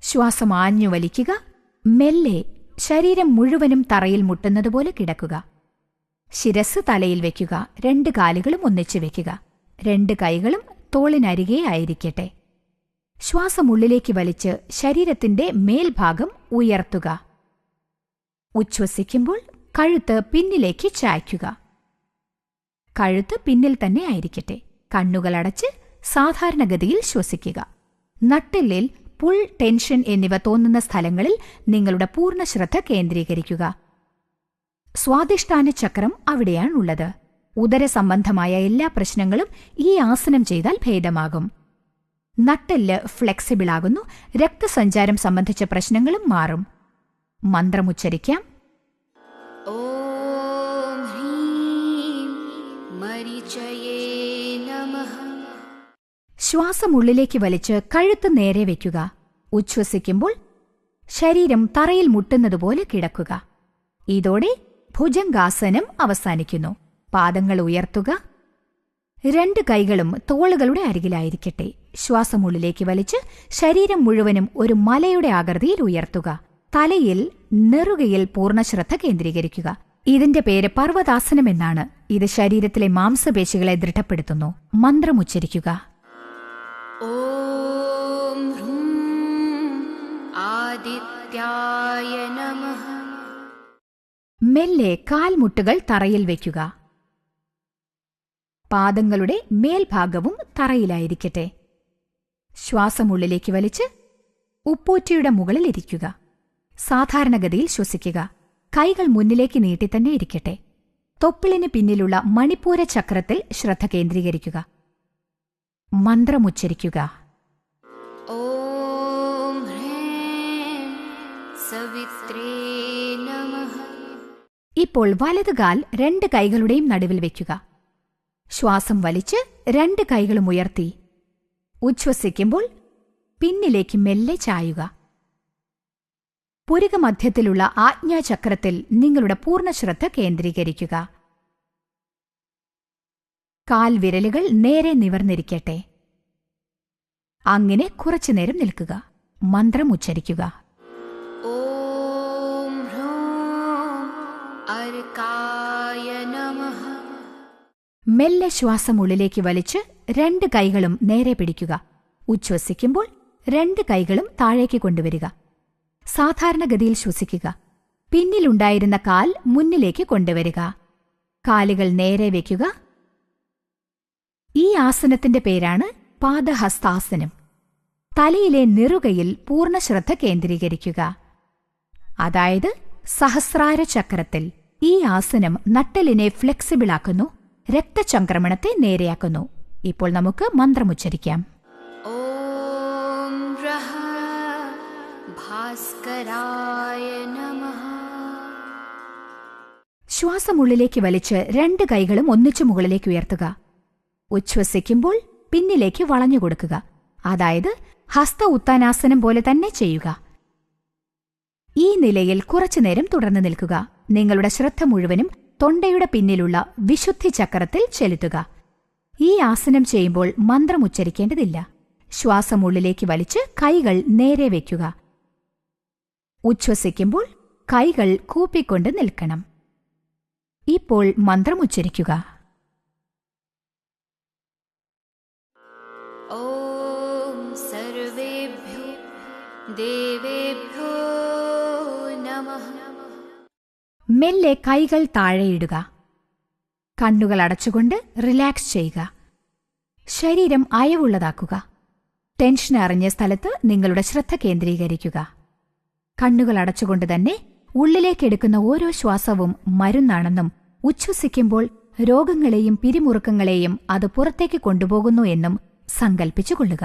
ശ്വാസം ആഞ്ഞു വലിക്കുക. മെല്ലെ ശരീരം മുഴുവനും തറയിൽ മുട്ടുന്നതുപോലെ കിടക്കുക. ശിരസ് തലയിൽ വയ്ക്കുക. 2 കാലുകളും ഒന്നിച്ചു വയ്ക്കുക. 2 കൈകളും തോളിനരികെ ആയിരിക്കട്ടെ. ശ്വാസം ഉള്ളിലേക്ക് വലിച്ച് ശരീരത്തിന്റെ മേൽഭാഗം ഉയർത്തുക. ഉച്ഛ്വസിക്കുമ്പോൾ കഴുത്ത് പിന്നിലേക്ക് ചായ്ക്കുക. കഴുത്ത് പിന്നിൽ തന്നെ ആയിരിക്കട്ടെ. കണ്ണുകൾ അടച്ച് സാധാരണഗതിയിൽ ശ്വസിക്കുക. നട്ടെല്ലിൽ പുൾ, ടെൻഷൻ എന്നിവ തോന്നുന്ന സ്ഥലങ്ങളിൽ നിങ്ങളുടെ പൂർണ്ണ ശ്രദ്ധ കേന്ദ്രീകരിക്കുക. സ്വാധിഷ്ഠാന ചക്രം അവിടെയാണുള്ളത്. ഉദരസംബന്ധമായ എല്ലാ പ്രശ്നങ്ങളും ഈ ആസനം ചെയ്താൽ ഭേദമാകും. നട്ടെല്ല് ഫ്ലെക്സിബിളാകുന്നു. രക്തസഞ്ചാരം സംബന്ധിച്ച പ്രശ്നങ്ങളും മാറും. മന്ത്രമുച്ചരിക്കാം. ഓം ഹ്രീം മരീചയേ നമഃ. ശ്വാസം ഉള്ളിലേക്ക് വലിച്ച് കഴുത്ത് നേരെ വയ്ക്കുക. ഉച്ഛ്വസിക്കുമ്പോൾ ശരീരം തറയിൽ മുട്ടുന്നതുപോലെ കിടക്കുക. ഇതോടെ ഭുജംഗാസനം അവസാനിക്കുന്നു. പാദങ്ങൾ ഉയർത്തുക. 2 കൈകളും തോളുകളുടെ അരികിലായിരിക്കട്ടെ. ശ്വാസം ഉള്ളിലേക്ക് വലിച്ച് ശരീരം മുഴുവനും ഒരു മലയുടെ ആകൃതിയിൽ ഉയർത്തുക. തലയിൽ നെറുകയിൽ പൂർണ്ണശ്രദ്ധ കേന്ദ്രീകരിക്കുക. ഇതിന്റെ പേര് പർവ്വതാസനം എന്നാണ്. ഇത് ശരീരത്തിലെ മാംസപേശികളെ ദൃഢപ്പെടുത്തുന്നു. മന്ത്രമുച്ചരിക്കുക. ഓം ഹ്രീം ആദിത്യായ നമഃ. മെല്ലെ കാൽമുട്ടുകൾ തറയിൽ വയ്ക്കുക. പാദങ്ങളുടെ മേൽഭാഗവും തറയിലായിരിക്കട്ടെ. ശ്വാസം ഉള്ളിലേക്ക് വലിച്ച് ഉപ്പൂറ്റിയുടെ മുകളിൽ ഇരിക്കുക. സാധാരണഗതിയിൽ ശ്വസിക്കുക. കൈകൾ മുന്നിലേക്ക് നീട്ടിത്തന്നെ ഇരിക്കട്ടെ. തൊപ്പിളിന് പിന്നിലുള്ള മണിപ്പൂര ചക്രത്തിൽ ശ്രദ്ധ കേന്ദ്രീകരിക്കുക. മന്ത്രമുച്ചരിക്കുക. ഓം ഹ്രീം സവിത്രേ നമഃ. ഇപ്പോൾ വലതുകാൽ 2 കൈകളുടെയും നടുവിൽ വയ്ക്കുക. ശ്വാസം വലിച്ച് 2 കൈകളും ഉയർത്തി ഉച്ഛ്വസിക്കുമ്പോൾ പിന്നിലേക്ക് മെല്ലെ ചായുക. പുരികമധ്യത്തിലുള്ള ആജ്ഞാചക്രത്തിൽ നിങ്ങളുടെ പൂർണ്ണശ്രദ്ധ കേന്ദ്രീകരിക്കുക. കാൽവിരലുകൾ നേരെ നിവർന്നിരിക്കട്ടെ. അങ്ങനെ കുറച്ചുനേരം നിൽക്കുക. മന്ത്രം ഉച്ചരിക്കുക. ഓം ഹ്രീം അർക്കായ നമഃ. മെല്ലെ ശ്വാസം ഉള്ളിലേക്ക് വലിച്ച് 2 കൈകളും നേരെ പിടിക്കുക. ഉച്ഛ്വസിക്കുമ്പോൾ 2 കൈകളും താഴേക്ക് കൊണ്ടുവരിക. സാധാരണഗതിയിൽ ശ്വസിക്കുക. പിന്നിലുണ്ടായിരുന്ന കാൽ മുന്നിലേക്ക് കൊണ്ടുവരിക. കാലുകൾ നേരെ വയ്ക്കുക. ഈ ആസനത്തിന്റെ പേരാണ് പാദഹസ്താസനം. തലയിലെ നെറുകയിൽ പൂർണ്ണശ്രദ്ധ കേന്ദ്രീകരിക്കുക. അതായത് സഹസ്രാര ചക്രത്തിൽ. ഈ ആസനം നട്ടെല്ലിനെ ഫ്ലെക്സിബിളാക്കുന്നു. രക്തചംക്രമണത്തെ നേരെയാക്കുന്നു. ഇപ്പോൾ നമുക്ക് മന്ത്രമുച്ചരിക്കാം. ഓം രഹ ഭാസ്കരായ നമഃ. ശ്വാസം ഉള്ളിലേക്ക് വലിച്ച് 2 കൈകളും ഒന്നിച്ചു മുകളിലേക്ക് ഉയർത്തുക. ഉച്ഛ്വസിക്കുമ്പോൾ പിന്നിലേക്ക് വളഞ്ഞുകൊടുക്കുക. അതായത് ഹസ്ത ഉത്താനാസനം പോലെ തന്നെ ചെയ്യുക. ഈ നിലയിൽ കുറച്ചുനേരം തുടർന്നു നിൽക്കുക. നിങ്ങളുടെ ശ്രദ്ധ മുഴുവനും തൊണ്ടയുടെ പിന്നിലുള്ള വിശുദ്ധി ചക്രത്തിൽ ചെലുത്തുക. ഈ ആസനം ചെയ്യുമ്പോൾ മന്ത്രം ഉച്ചരിക്കേണ്ടതില്ല. ശ്വാസം ഉള്ളിലേക്ക് വലിച്ച് കൈകൾ നേരെ വയ്ക്കുക. ഉച്ഛ്വസിക്കുമ്പോൾ കൈകൾ കൂപ്പിക്കൊണ്ട് നിൽക്കണം. ഇപ്പോൾ മന്ത്രം ഉച്ചരിക്കുക. ഓം സർവേഭ്യോ ദേവേഭ്യോ നമഃ. മെല്ലെ കൈകൾ താഴെയിടുക. കണ്ണുകൾ അടച്ചുകൊണ്ട് റിലാക്സ് ചെയ്യുക. ശരീരം അയവുള്ളതാക്കുക. ടെൻഷൻ അറിഞ്ഞ സ്ഥലത്ത് നിങ്ങളുടെ ശ്രദ്ധ കേന്ദ്രീകരിക്കുക. കണ്ണുകൾ അടച്ചുകൊണ്ട് തന്നെ ഉള്ളിലേക്കെടുക്കുന്ന ഓരോ ശ്വാസവും മരുന്നാണെന്നും ഉച്ഛ്വസിക്കുമ്പോൾ രോഗങ്ങളെയും പിരിമുറുക്കങ്ങളെയും അത് പുറത്തേക്ക് കൊണ്ടുപോകുന്നു എന്നും സങ്കൽപ്പിച്ചുകൊള്ളുക.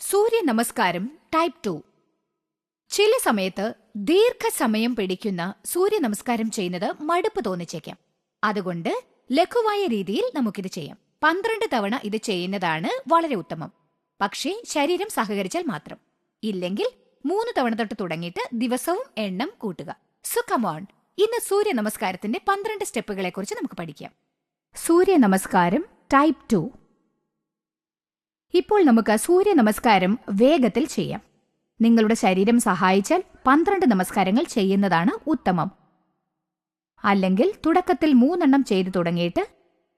സൂര്യ നമസ്കാരം ടൈപ്പ് 2. ചില സമയത്ത് ദീർഘസമയം പിടിക്കുന്ന സൂര്യ നമസ്കാരം ചെയ്യുന്നത് മടുപ്പ് തോന്നിച്ചേക്കാം. അതുകൊണ്ട് ലഘുവായ രീതിയിൽ നമുക്കിത് ചെയ്യാം. 12 തവണ ഇത് ചെയ്യുന്നതാണ് വളരെ ഉത്തമം. പക്ഷേ ശരീരം സഹകരിച്ചാൽ മാത്രം. ഇല്ലെങ്കിൽ 3 തവണ തൊട്ട് തുടങ്ങിയിട്ട് ദിവസവും എണ്ണം കൂട്ടുക. സോ കമോൺ, ഇന്ന് സൂര്യ നമസ്കാരത്തിന്റെ 12 സ്റ്റെപ്പുകളെക്കുറിച്ച് നമുക്ക് പഠിക്കാം. സൂര്യ നമസ്കാരം ടൈപ്പ് 2. ഇപ്പോൾ നമുക്ക് സൂര്യ നമസ്കാരം വേഗത്തിൽ ചെയ്യാം. നിങ്ങളുടെ ശരീരം സഹായിച്ചാൽ 12 നമസ്കാരങ്ങൾ ചെയ്യുന്നതാണ് ഉത്തമം. അല്ലെങ്കിൽ തുടക്കത്തിൽ 3 എണ്ണം ചെയ്തു തുടങ്ങിയിട്ട്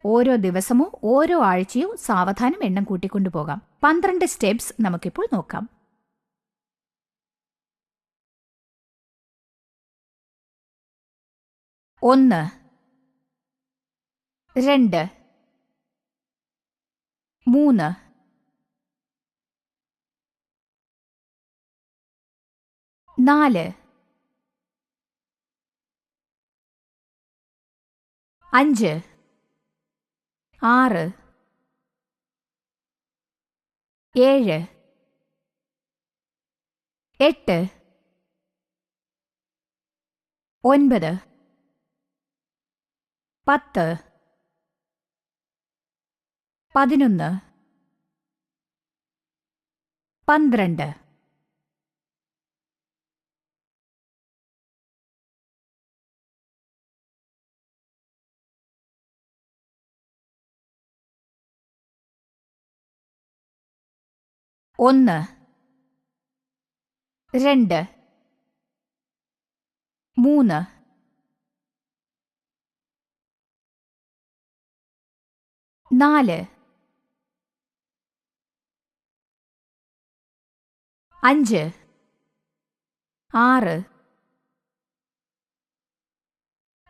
ഓരോ ദിവസമോ ഓരോ ആഴ്ചയോ സാവധാനം എണ്ണം കൂട്ടിക്കൊണ്ടുപോകാം. 12 സ്റ്റെപ്സ് നമുക്കിപ്പോൾ നോക്കാം. 1, 2, 3, 4, 5, 6, 7, 8, 9, 10, 11, 12. ഒന്ന്, 2, 3, 4, 5, 6,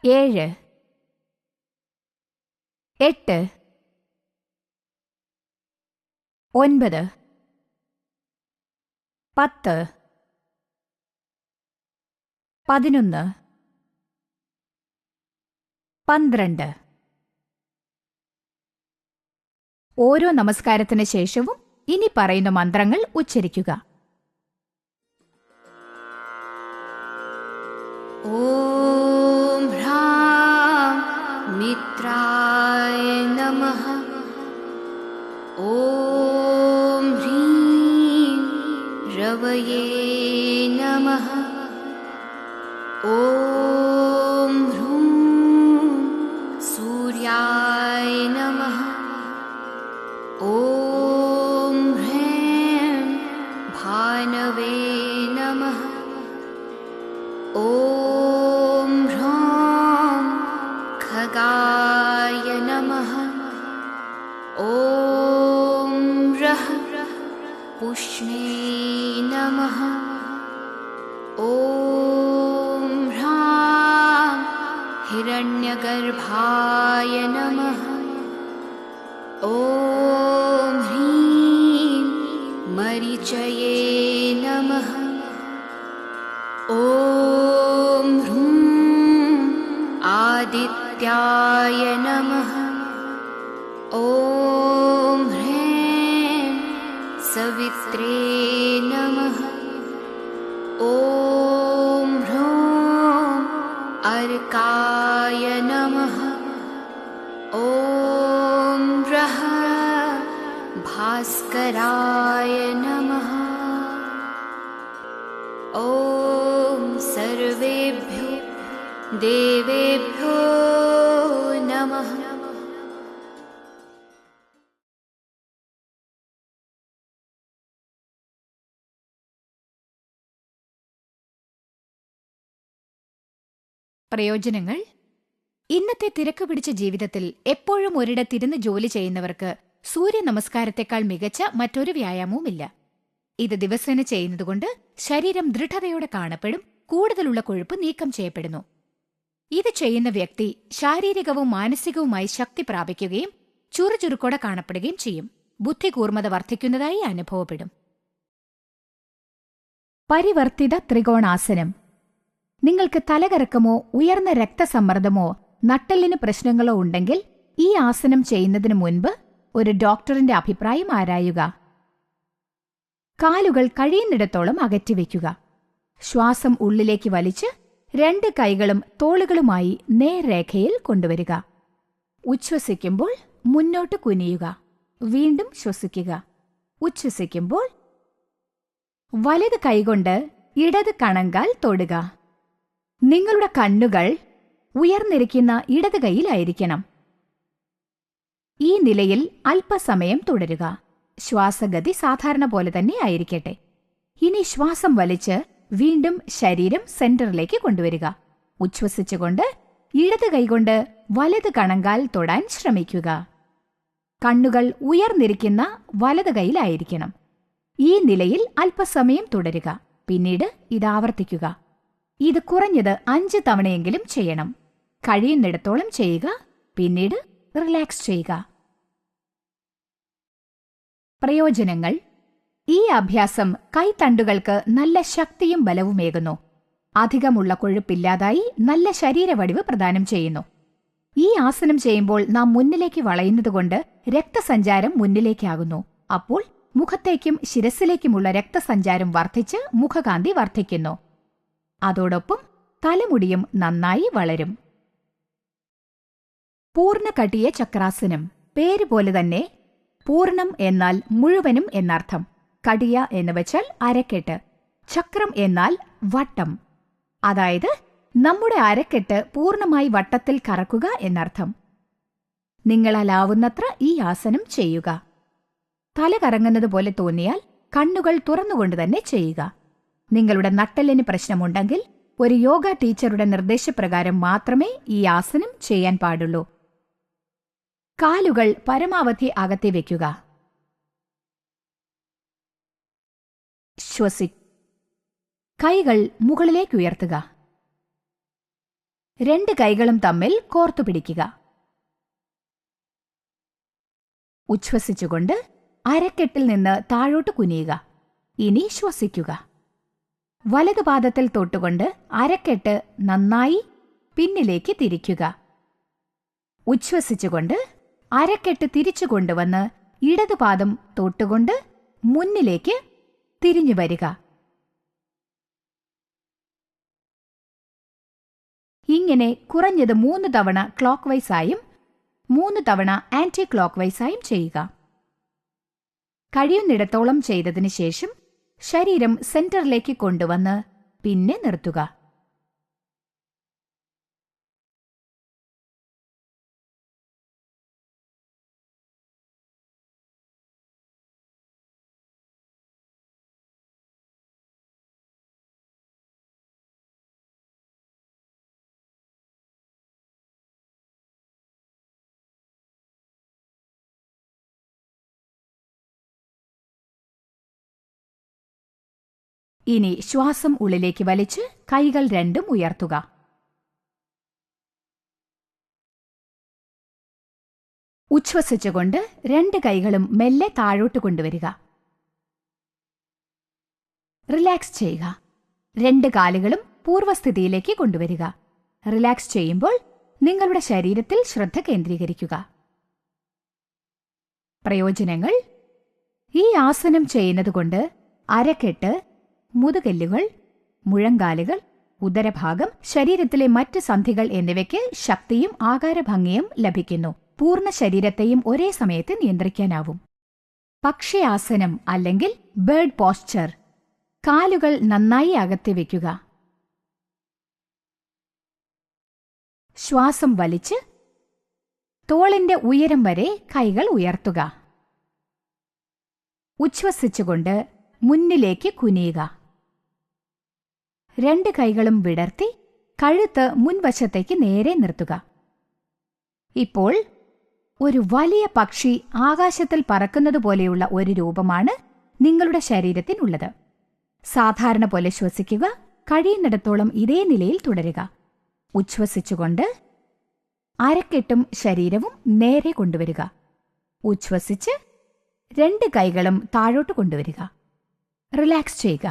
7, 8, 9, 10, 11, 12. ഓരോ നമസ്കാരത്തിന് ശേഷവും ഇനി പറയുന്ന മന്ത്രങ്ങൾ ഉച്ചരിക്കുക. ॐ ह्रां मित्राय नमः. ॐ ह्रीं रवये नमः. ॐ ह्रूं सूर्याय नमः. ॐ ह्रैं भानवे नमः. ॐ ह्रौं खगाय नमः. ॐ रः पुष्णे नमः. ॐ ह्रां हिरण्यगर्भाय नमः. ॐ ह्रीं मरीचये नमः. ॐ ह्रूं आदित्याय नमः. ॐ ह्रैं सवित्रे नमः. ॐ ह्रौं अर्काय नमः. ॐ रः भास्कराय नमः. ॐ सर्वेभ्यो देवेभ्यो नमः. പ്രയോജനങ്ങൾ. ഇന്നത്തെ തിരക്ക് പിടിച്ച ജീവിതത്തിൽ എപ്പോഴും ഒരിടത്തിരുന്ന് ജോലി ചെയ്യുന്നവർക്ക് സൂര്യ നമസ്കാരത്തെക്കാൾ മികച്ച മറ്റൊരു വ്യായാമവുമില്ല. ഇത് ദിവസേന ചെയ്യുന്നതുകൊണ്ട് ശരീരം ദൃഢതയോടെ കാണപ്പെടും, കൂടുതലുള്ള കൊഴുപ്പ് നീക്കം ചെയ്യപ്പെടുന്നു. ഇത് ചെയ്യുന്ന വ്യക്തി ശാരീരികവും മാനസികവുമായി ശക്തി പ്രാപിക്കുകയും ചുറുചുറുക്കോടെ കാണപ്പെടുകയും ചെയ്യും. ബുദ്ധികൂർമ്മത വർദ്ധിക്കുന്നതായി അനുഭവപ്പെടും. പരിവർത്തിത ത്രികോണാസനം. നിങ്ങൾക്ക് തലകറക്കമോ ഉയർന്ന രക്തസമ്മർദ്ദമോ നട്ടെല്ലിന് പ്രശ്നങ്ങളോ ഉണ്ടെങ്കിൽ ഈ ആസനം ചെയ്യുന്നതിന് മുൻപ് ഒരു ഡോക്ടറിന്റെ അഭിപ്രായം ആരായുക. കാലുകൾ കഴിയുന്നിടത്തോളം അകറ്റിവെക്കുക. ശ്വാസം ഉള്ളിലേക്ക് വലിച്ച് 2 കൈകളും തോളുകളുമായി നേർരേഖയിൽ കൊണ്ടുവരിക. ഉച്ഛ്വസിക്കുമ്പോൾ മുന്നോട്ട് കുനിയുക. വീണ്ടും ശ്വസിക്കുക. ഉച്ഛ്വസിക്കുമ്പോൾ വലത് കൈകൊണ്ട് ഇടത് കണങ്കാൽ തൊടുക. നിങ്ങളുടെ കണ്ണുകൾ ഉയർന്നിരിക്കുന്ന ഇടത് കൈയിലായിരിക്കണം. ഈ നിലയിൽ അല്പസമയം തുടരുക. ശ്വാസഗതി സാധാരണ പോലെ തന്നെ ആയിരിക്കട്ടെ. ഇനി ശ്വാസം വലിച്ച് വീണ്ടും ശരീരം സെന്ററിലേക്ക് കൊണ്ടുവരിക. ഉച്ഛ്വസിച്ചുകൊണ്ട് ഇടത് കൈകൊണ്ട് വലത് കണങ്കാൽ തൊടാൻ ശ്രമിക്കുക. കണ്ണുകൾ ഉയർന്നിരിക്കുന്ന വലത് കൈയിലായിരിക്കണം. ഈ നിലയിൽ അല്പസമയം തുടരുക. പിന്നീട് ഇത് ആവർത്തിക്കുക. ഇത് കുറഞ്ഞത് 5 തവണയെങ്കിലും ചെയ്യണം. കഴിയുന്നിടത്തോളം ചെയ്യുക. പിന്നീട് റിലാക്സ് ചെയ്യുക. പ്രയോജനങ്ങൾ: ഈ അഭ്യാസം കൈത്തണ്ടുകൾക്ക് നല്ല ശക്തിയും ബലവുമേകുന്നു. അധികമുള്ള കൊഴുപ്പില്ലാതായി നല്ല ശരീരവടിവ് പ്രദാനം ചെയ്യുന്നു. ഈ ആസനം ചെയ്യുമ്പോൾ നാം മുന്നിലേക്ക് വളയുന്നതുകൊണ്ട് രക്തസഞ്ചാരം മുന്നിലേക്കാകുന്നു. അപ്പോൾ മുഖത്തേക്കും ശിരസിലേക്കുമുള്ള രക്തസഞ്ചാരം വർദ്ധിച്ച് മുഖകാന്തി വർദ്ധിക്കുന്നു. അതോടൊപ്പം തലമുടിയും നന്നായി വളരും. പൂർണ്ണകടിയ ചക്രാസനം. പേര് പോലെ തന്നെ പൂർണ്ണം എന്നാൽ മുഴുവനും എന്നർത്ഥം. കടിയ എന്ന് വെച്ചാൽ അരക്കെട്ട്. ചക്രം എന്നാൽ വട്ടം. അതായത് നമ്മുടെ അരക്കെട്ട് പൂർണ്ണമായി വട്ടത്തിൽ കറക്കുക എന്നർത്ഥം. നിങ്ങളാലാവുന്നത്ര ഈ ആസനം ചെയ്യുക. തല കറങ്ങുന്നത് പോലെ തോന്നിയാൽ കണ്ണുകൾ തുറന്നുകൊണ്ട് തന്നെ ചെയ്യുക. നിങ്ങളുടെ നട്ടെല്ലിന് പ്രശ്നമുണ്ടെങ്കിൽ ഒരു യോഗ ടീച്ചറുടെ നിർദ്ദേശപ്രകാരം മാത്രമേ ഈ ആസനം ചെയ്യാൻ പാടുള്ളൂ. കാലുകൾ പരമാവധി അകത്തി വയ്ക്കുക. കൈകൾ മുകളിലേക്ക് ഉയർത്തുക. 2 കൈകളും തമ്മിൽ കോർത്തുപിടിക്കുക. ഉച്ഛ്വസിച്ചുകൊണ്ട് അരക്കെട്ടിൽ നിന്ന് താഴോട്ട് കുനിയുക. ഇനി ശ്വസിക്കുക. വലതുപാദത്തിൽ തൊട്ടുകൊണ്ട് അരക്കെട്ട് നന്നായി പിന്നിലേക്ക് തിരിക്കുക. ഉച്ഛ്വസിച്ചുകൊണ്ട് അരക്കെട്ട് തിരിച്ചു കൊണ്ടുവന്ന് ഇടതുപാദം തൊട്ടുകൊണ്ട് മുന്നിലേക്ക് തിരിഞ്ഞു വരിക. ഇങ്ങനെ കുറഞ്ഞത് 3 തവണ ക്ലോക്ക് വൈസായും 3 തവണ ആന്റി ക്ലോക്ക് വൈസായും ചെയ്യുക. കഴിയുന്നിടത്തോളം ചെയ്തതിനു ശേഷം ശരീരം സെന്ററിലേക്ക് കൊണ്ടുവന്ന് പിന്നെ നിർത്തുക. ഇനി ശ്വാസം ഉള്ളിലേക്ക് വലിച്ച് കൈകൾ രണ്ടും ഉയർത്തുക. ഉച്ഛ്വസിച്ചുകൊണ്ട് 2 കൈകളും മെല്ലെ താഴോട്ട് കൊണ്ടുവരിക. റിലാക്സ് ചെയ്യുക. 2 കാലുകളും പൂർവ്വസ്ഥിതിയിലേക്ക് കൊണ്ടുവരിക. റിലാക്സ് ചെയ്യുമ്പോൾ നിങ്ങളുടെ ശരീരത്തിൽ ശ്രദ്ധ കേന്ദ്രീകരിക്കുക. പ്രയോജനങ്ങൾ: ഈ ആസനം ചെയ്യുന്നതുകൊണ്ട് അരക്കെട്ട്, മുതുകല്ലുകൾ, മുഴങ്കാലുകൾ, ഉദരഭാഗം, ശരീരത്തിലെ മറ്റ് സന്ധികൾ എന്നിവയ്ക്ക് ശക്തിയും ആകാരഭംഗിയും ലഭിക്കുന്നു. പൂർണ്ണ ശരീരത്തെയും ഒരേ സമയത്ത് നിയന്ത്രിക്കാനാവും. പക്ഷി ആസനം അല്ലെങ്കിൽ ബേർഡ് പോസ്ചർ. കാലുകൾ നന്നായി അകത്തി വയ്ക്കുക. ശ്വാസം വലിച്ച് തോളിന്റെ ഉയരം വരെ കൈകൾ ഉയർത്തുക. ഉച്ഛ്വസിച്ചുകൊണ്ട് മുന്നിലേക്ക് കുനിയുക. 2 കൈകളും വിടർത്തി കഴുത്ത് മുൻവശത്തേക്ക് നേരെ നിർത്തുക. ഇപ്പോൾ ഒരു വലിയ പക്ഷി ആകാശത്തിൽ പറക്കുന്നതുപോലെയുള്ള ഒരു രൂപമാണ് നിങ്ങളുടെ ശരീരത്തിനുള്ളത്. സാധാരണ പോലെ ശ്വസിക്കുക. കഴിയുന്നിടത്തോളം ഇതേ നിലയിൽ തുടരുക. ഉച്ഛ്വസിച്ചുകൊണ്ട് അരക്കെട്ടും ശരീരവും നേരെ കൊണ്ടുവരിക. ഉച്ഛ്വസിച്ച് 2 കൈകളും താഴോട്ട് കൊണ്ടുവരിക. റിലാക്സ് ചെയ്യുക.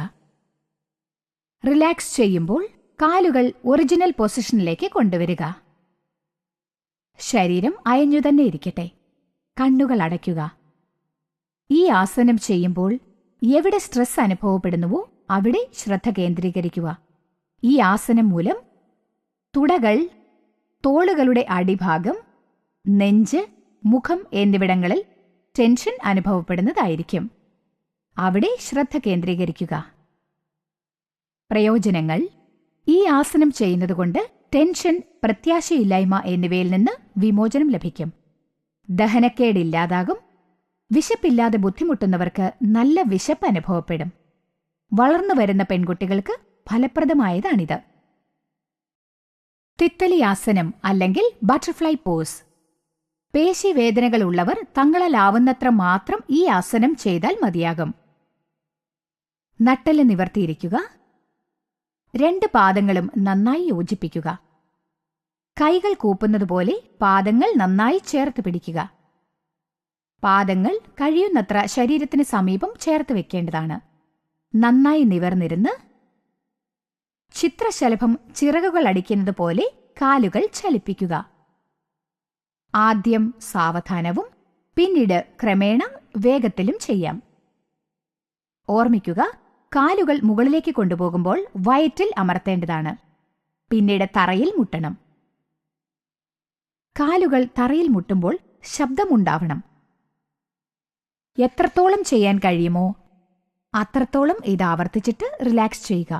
റിലാക്സ് ചെയ്യുമ്പോൾ കാലുകൾ ഒറിജിനൽ പൊസിഷനിലേക്ക് കൊണ്ടുവരിക. ശരീരം അയഞ്ഞു തന്നെ ഇരിക്കട്ടെ. കണ്ണുകൾ അടയ്ക്കുക. ഈ ആസനം ചെയ്യുമ്പോൾ എവിടെ സ്ട്രെസ് അനുഭവപ്പെടുന്നുവോ അവിടെ ശ്രദ്ധ കേന്ദ്രീകരിക്കുക. ഈ ആസനം മൂലം തുടകൾ, തോളുകളുടെ അടിഭാഗം, നെഞ്ച്, മുഖം എന്നിവിടങ്ങളിൽ ടെൻഷൻ അനുഭവപ്പെടുന്നതായിരിക്കും. അവിടെ ശ്രദ്ധ കേന്ദ്രീകരിക്കുക. പ്രയോജനങ്ങൾ: ഈ ആസനം ചെയ്യുന്നതുകൊണ്ട് ടെൻഷൻ, പ്രത്യാശയില്ലായ്മ എന്നിവയിൽ നിന്ന് വിമോചനം ലഭിക്കും. ദഹനക്കേടില്ലാതാകും. വിശപ്പില്ലാതെ ബുദ്ധിമുട്ടുന്നവർക്ക് നല്ല വിശപ്പ് അനുഭവപ്പെടും. വളർന്നുവരുന്ന പെൺകുട്ടികൾക്ക് ഫലപ്രദമായതാണിത്. തിത്തലിയാസനം അല്ലെങ്കിൽ ബട്ടർഫ്ലൈ പോസ്. പേശിവേദനകളുള്ളവർ തങ്ങളാലാവുന്നത്ര മാത്രം ഈ ആസനം ചെയ്താൽ മതിയാകും. നട്ടെല്ല് നിവർത്തിയിരിക്കുക. 2 പാദങ്ങളും നന്നായി യോജിപ്പിക്കുക. കൈകൾ കൂപ്പുന്നതുപോലെ പാദങ്ങൾ നന്നായി ചേർത്ത് പിടിക്കുക. പാദങ്ങൾ കഴിയുന്നത്ര ശരീരത്തിന് സമീപം ചേർത്ത് വെക്കേണ്ടതാണ്. നന്നായി നിവർന്നിരുന്ന് ചിത്രശലഭം ചിറകുകൾ അടിക്കുന്നത് പോലെ കാലുകൾ ചലിപ്പിക്കുക. ആദ്യം സാവധാനവും പിന്നീട് ക്രമേണ വേഗത്തിലും ചെയ്യാം. ഓർമ്മിക്കുക, കാലുകൾ മുകളിലേക്ക് കൊണ്ടുപോകുമ്പോൾ വയറ്റിൽ അമർത്തേണ്ടതാണ്. പിന്നീട് തറയിൽ മുട്ടണം. കാലുകൾ തറയിൽ മുട്ടുമ്പോൾ ശബ്ദമുണ്ടാവണം. എത്രത്തോളം ചെയ്യാൻ കഴിയുമോ അത്രത്തോളം ഇത് ആവർത്തിച്ചിട്ട് റിലാക്സ് ചെയ്യുക.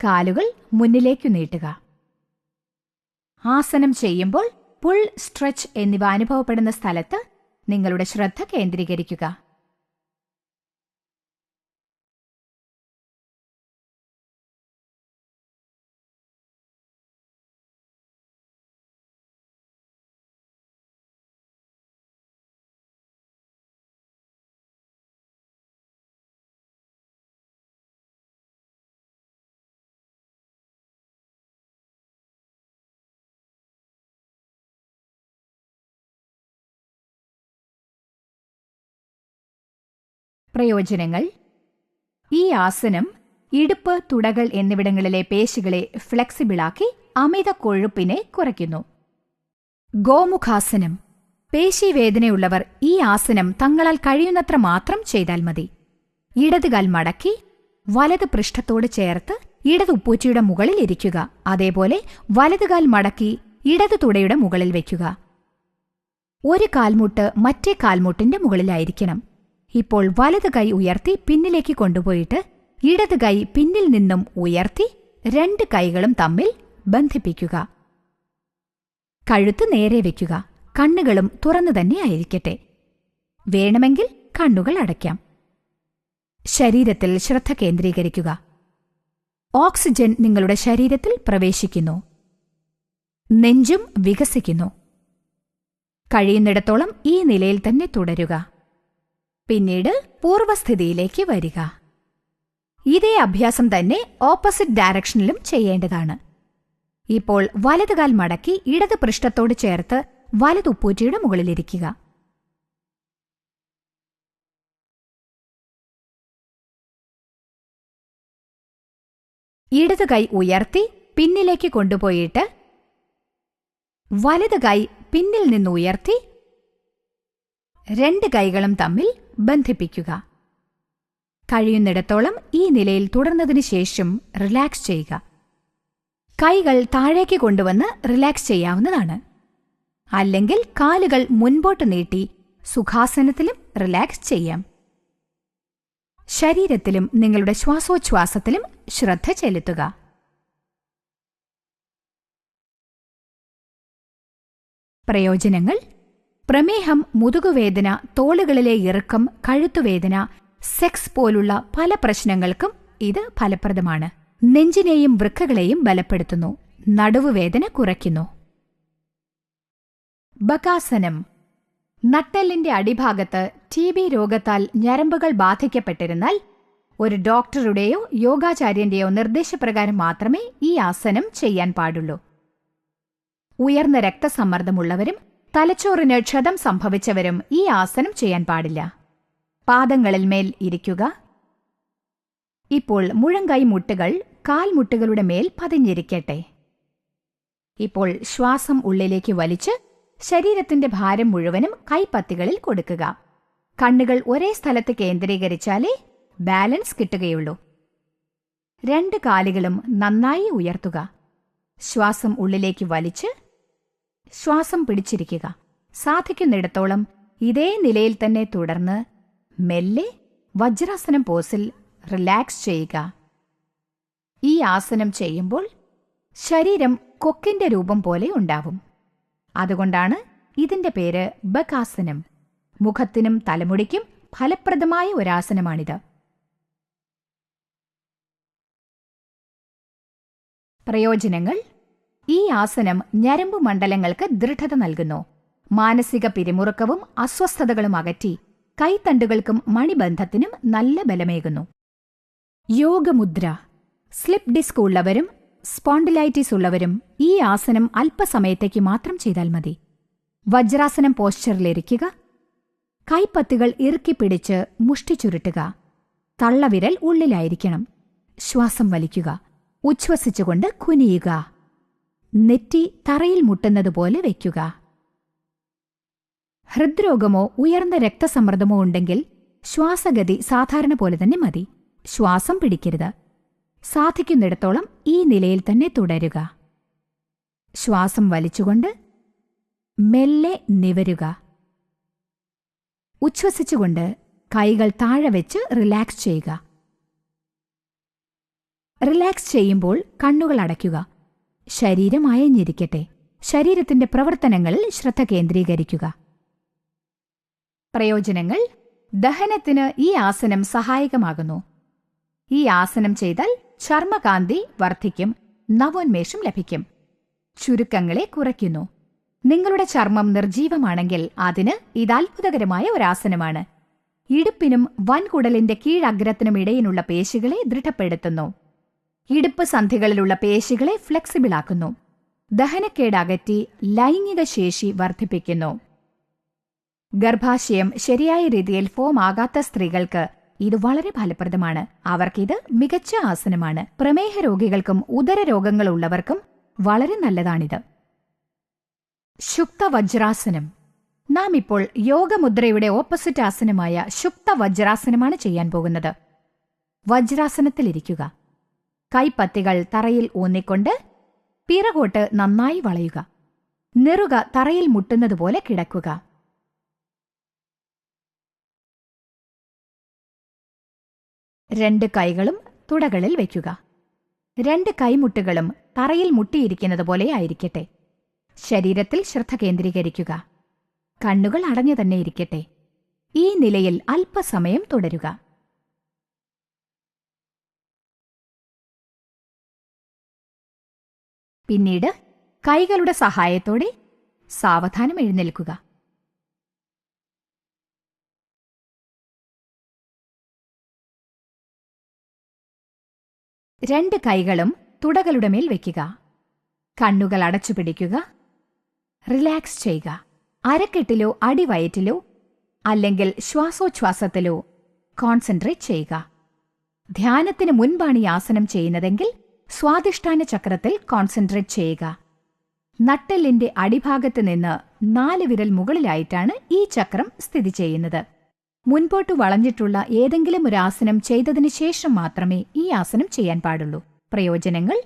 കാലുകൾ മുന്നിലേക്കു നീട്ടുക. ആസനം ചെയ്യുമ്പോൾ പുൾ, സ്ട്രെച്ച് എന്നിവ അനുഭവപ്പെടുന്ന സ്ഥലത്ത് നിങ്ങളുടെ ശ്രദ്ധ കേന്ദ്രീകരിക്കുക. പ്രയോജനങ്ങൾ: ഈ ആസനം ഇടുപ്പ്, തുടകൾ എന്നിവിടങ്ങളിലെ പേശികളെ ഫ്ലെക്സിബിളാക്കി അമിത കൊഴുപ്പിനെ കുറയ്ക്കുന്നു. ഗോമുഖാസനം. പേശിവേദനയുള്ളവർ ഈ ആസനം തങ്ങളാൽ കഴിയുന്നത്ര മാത്രം ചെയ്താൽ മതി. ഇടതുകാൽ മടക്കി വലത് പൃഷ്ഠത്തോട് ചേർത്ത് ഇടത് ഉപ്പൂറ്റിയുടെ മുകളിൽ ഇരിക്കുക. അതേപോലെ വലതുകാൽ മടക്കി ഇടത് തുടയുടെ മുകളിൽ വയ്ക്കുക. ഒരു കാൽമുട്ട് മറ്റേ കാൽമുട്ടിന്റെ മുകളിലായിരിക്കണം. ഇപ്പോൾ വലത് കൈ ഉയർത്തി പിന്നിലേക്ക് കൊണ്ടുപോയിട്ട് ഇടത് കൈ പിന്നിൽ നിന്നും ഉയർത്തി 2 കൈകളും തമ്മിൽ ബന്ധിപ്പിക്കുക. കഴുത്ത് നേരെ വയ്ക്കുക. കണ്ണുകളും തുറന്നു തന്നെ ആയിരിക്കട്ടെ. വേണമെങ്കിൽ കണ്ണുകൾ അടയ്ക്കാം. ശരീരത്തിൽ ശ്രദ്ധ കേന്ദ്രീകരിക്കുക. ഓക്സിജൻ നിങ്ങളുടെ ശരീരത്തിൽ പ്രവേശിക്കുന്നു. നെഞ്ചും വികസിക്കുന്നു. കഴിയുന്നിടത്തോളം ഈ നിലയിൽ തന്നെ തുടരുക. പിന്നീട് പൂർവ്വസ്ഥിതിയിലേക്ക് വരിക. ഇതേ അഭ്യാസം തന്നെ ഓപ്പോസിറ്റ് ഡയറക്ഷനിലും ചെയ്യേണ്ടതാണ്. ഇപ്പോൾ വലതുകാൽ മടക്കി ഇടത് പൃഷ്ഠത്തോട് ചേർത്ത് വലത് ഉപ്പൂറ്റിയുടെ മുകളിലിരിക്കുക. ഇടത് കൈ ഉയർത്തി പിന്നിലേക്ക് കൊണ്ടുപോയിട്ട് വലത് കൈ പിന്നിൽ നിന്ന് ഉയർത്തി 2 കൈകളും തമ്മിൽ ബന്ധിപ്പിക്കുക. കഴിയുന്നിടത്തോളം ഈ നിലയിൽ തുടർന്നതിനു ശേഷം റിലാക്സ് ചെയ്യുക. കൈകൾ താഴേക്ക് കൊണ്ടുവന്ന് റിലാക്സ് ചെയ്യാവുന്നതാണ്. അല്ലെങ്കിൽ കാലുകൾ മുൻപോട്ട് നീട്ടി സുഖാസനത്തിലും റിലാക്സ് ചെയ്യാം. ശരീരത്തിലും നിങ്ങളുടെ ശ്വാസോച്ഛ്വാസത്തിലും ശ്രദ്ധ ചെലുത്തുക. പ്രയോജനങ്ങൾ: പ്രമേഹം, മുതുകുവേദന, തോളുകളിലെ ഇറുക്കം, കഴുത്തുവേദന, സെക്സ് പോലുള്ള പല പ്രശ്നങ്ങൾക്കും ഇത് ഫലപ്രദമാണ്. നെഞ്ചിനെയും വൃക്കകളെയും ബലപ്പെടുത്തുന്നു. നടുവുവേദന കുറയ്ക്കുന്നു. ബകാസനം. നട്ടെല്ലിന്റെ അടിഭാഗത്ത് TB രോഗത്താൽ ഞരമ്പുകൾ ബാധിക്കപ്പെട്ടിരുന്നാൽ ഒരു ഡോക്ടറുടെയോ യോഗാചാര്യന്റെയോ നിർദ്ദേശപ്രകാരം മാത്രമേ ഈ ആസനം ചെയ്യാൻ പാടുള്ളൂ. ഉയർന്ന രക്തസമ്മർദ്ദമുള്ളവരും തലച്ചോറിന് ക്ഷതം സംഭവിച്ചവരും ഈ ആസനം ചെയ്യാൻ പാടില്ല. പാദങ്ങളിൽ മേൽ ഇരിക്കുക. ഇപ്പോൾ മുഴങ്കൈ മുട്ടുകൾ കാൽമുട്ടുകളുടെ മേൽ പതിഞ്ഞിരിക്കട്ടെ. ഇപ്പോൾ ശ്വാസം ഉള്ളിലേക്ക് വലിച്ച് ശരീരത്തിന്റെ ഭാരം മുഴുവനും കൈപ്പത്തികളിൽ കൊടുക്കുക. കണ്ണുകൾ ഒരേ സ്ഥലത്ത് കേന്ദ്രീകരിച്ചാലേ ബാലൻസ് കിട്ടുകയുള്ളൂ. 2 കാലുകളും നന്നായി ഉയർത്തുക. ശ്വാസം ഉള്ളിലേക്ക് വലിച്ച് ശ്വാസം പിടിച്ചിരിക്കുക. സാധിക്കുന്നിടത്തോളം ഇതേ നിലയിൽ തന്നെ തുടർന്ന് മെല്ലെ വജ്രാസനം പോസിൽ റിലാക്സ് ചെയ്യുക. ഈ ആസനം ചെയ്യുമ്പോൾ ശരീരം കൊക്കിന്റെ രൂപം പോലെ ഉണ്ടാവും. അതുകൊണ്ടാണ് ഇതിന്റെ പേര് ബകാസനം. മുഖത്തിനും തലമുടിക്കും ഫലപ്രദമായ ഒരാസനമാണിത്. പ്രയോജനങ്ങൾ: ഈ ആസനം ഞരമ്പു മണ്ഡലങ്ങൾക്ക് ദൃഢത നൽകുന്നു. മാനസിക പിരിമുറുക്കവും അസ്വസ്ഥതകളും അകറ്റി കൈത്തണ്ടുകൾക്കും മണിബന്ധത്തിനും നല്ല ബലമേകുന്നു. യോഗമുദ്ര. സ്ലിപ്പ് ഡിസ്ക് ഉള്ളവരും സ്പോണ്ടിലൈറ്റിസ് ഉള്ളവരും ഈ ആസനം അല്പസമയത്തേക്ക് മാത്രം ചെയ്താൽ മതി. വജ്രാസനം പോസ്ചറിലിരിക്കുക. കൈപ്പത്തികൾ ഇറുക്കിപ്പിടിച്ച് മുഷ്ടി ചുരുട്ടുക. തള്ളവിരൽ ഉള്ളിലായിരിക്കണം. ശ്വാസം വലിക്കുക. ഉച്ഛ്വസിച്ചുകൊണ്ട് കുനിയുക. നെറ്റി തറയിൽ മുട്ടുന്നതുപോലെ വയ്ക്കുക. ഹൃദ്രോഗമോ ഉയർന്ന രക്തസമ്മർദ്ദമോ ഉണ്ടെങ്കിൽ ശ്വാസഗതി സാധാരണ പോലെ തന്നെ മതി. ശ്വാസം പിടിക്കരുത്. സാധിക്കുന്നിടത്തോളം ഈ നിലയിൽ തന്നെ തുടരുക. ശ്വാസം വലിച്ചുകൊണ്ട് മെല്ലെ നിവരുക. ഉച്ഛ്വസിച്ചുകൊണ്ട് കൈകൾ താഴെ വെച്ച് റിലാക്സ് ചെയ്യുക. റിലാക്സ് ചെയ്യുമ്പോൾ കണ്ണുകൾ അടയ്ക്കുക. ശരീരം അയഞ്ഞിരിക്കട്ടെ. ശരീരത്തിന്റെ പ്രവർത്തനങ്ങളിൽ ശ്രദ്ധ കേന്ദ്രീകരിക്കുക. പ്രയോജനങ്ങൾ: ദഹനത്തിന് ഈ ആസനം സഹായകമാകുന്നു. ഈ ആസനം ചെയ്താൽ ചർമ്മകാന്തി വർദ്ധിക്കും. നവോന്മേഷം ലഭിക്കും. ചുരുക്കങ്ങളെ കുറയ്ക്കുന്നു. നിങ്ങളുടെ ചർമ്മം നിർജീവമാണെങ്കിൽ അതിന് ഇത് അത്ഭുതകരമായ ഒരാസനമാണ്. ഇടുപ്പിനും വൻകുടലിന്റെ കീഴഗ്രത്തിനും ഇടയിലുള്ള പേശികളെ ദൃഢപ്പെടുത്തുന്നു. ഇടുപ്പ് സന്ധികളിലുള്ള പേശികളെ ഫ്ലെക്സിബിളാക്കുന്നു. ദഹനക്കേട് അകറ്റി ലൈംഗിക ശേഷി വർദ്ധിപ്പിക്കുന്നു. ഗർഭാശയം ശരിയായ രീതിയിൽ ഫോം ആകാത്ത സ്ത്രീകൾക്ക് ഇത് വളരെ ഫലപ്രദമാണ്. അവർക്കിത് മികച്ച ആസനമാണ്. പ്രമേഹ രോഗികൾക്കും ഉദരരോഗങ്ങളുള്ളവർക്കും വളരെ നല്ലതാണിത്. ശുക്ത വജ്രാസനം. നാം ഇപ്പോൾ യോഗമുദ്രയുടെ ഓപ്പോസിറ്റ് ആസനമായ ശുക്ത വജ്രാസനമാണ് ചെയ്യാൻ പോകുന്നത്. വജ്രാസനത്തിലിരിക്കുക. കൈപ്പത്തികൾ തറയിൽ ഊന്നിക്കൊണ്ട് പിറകോട്ട് നന്നായി വളയുക. നെറുക തറയിൽ മുട്ടുന്നതുപോലെ കിടക്കുക. രണ്ട് കൈകളും തുടകളിൽ വയ്ക്കുക. 2 കൈമുട്ടുകളും തറയിൽ മുട്ടിയിരിക്കുന്നതുപോലെ ആയിരിക്കട്ടെ. ശരീരത്തിൽ ശ്രദ്ധ കേന്ദ്രീകരിക്കുക. കണ്ണുകൾ അടഞ്ഞു തന്നെ ഇരിക്കട്ടെ. ഈ നിലയിൽ അല്പസമയം തുടരുക. പിന്നീട് കൈകളുടെ സഹായത്തോടെ സാവധാനം എഴുന്നേൽക്കുക. രണ്ട് കൈകളും തുടകളുടെ മേൽ വയ്ക്കുക. കണ്ണുകൾ അടച്ചുപിടിക്കുക. റിലാക്സ് ചെയ്യുക. അരക്കെട്ടിലോ അടിവയറ്റിലോ അല്ലെങ്കിൽ ശ്വാസോച്ഛ്വാസത്തിലോ കോൺസെൻട്രേറ്റ് ചെയ്യുക. ധ്യാനത്തിന് മുൻപാണ് ഈ ആസനം ചെയ്യുന്നതെങ്കിൽ സ്വാധിഷ്ഠാന ചക്രത്തിൽ കോൺസെൻട്രേറ്റ് ചെയ്യുക. നട്ടെല്ലിന്റെ അടിഭാഗത്ത് നിന്ന് 4 വിരൽ മുകളിലായിട്ടാണ് ഈ ചക്രം സ്ഥിതി ചെയ്യുന്നത്. മുൻപോട്ട് വളഞ്ഞിട്ടുള്ള ഏതെങ്കിലും ഒരു ആസനം ചെയ്തതിനു ശേഷം മാത്രമേ ഈ ആസനം ചെയ്യാൻ പാടുള്ളൂ. പ്രയോജനങ്ങൾ: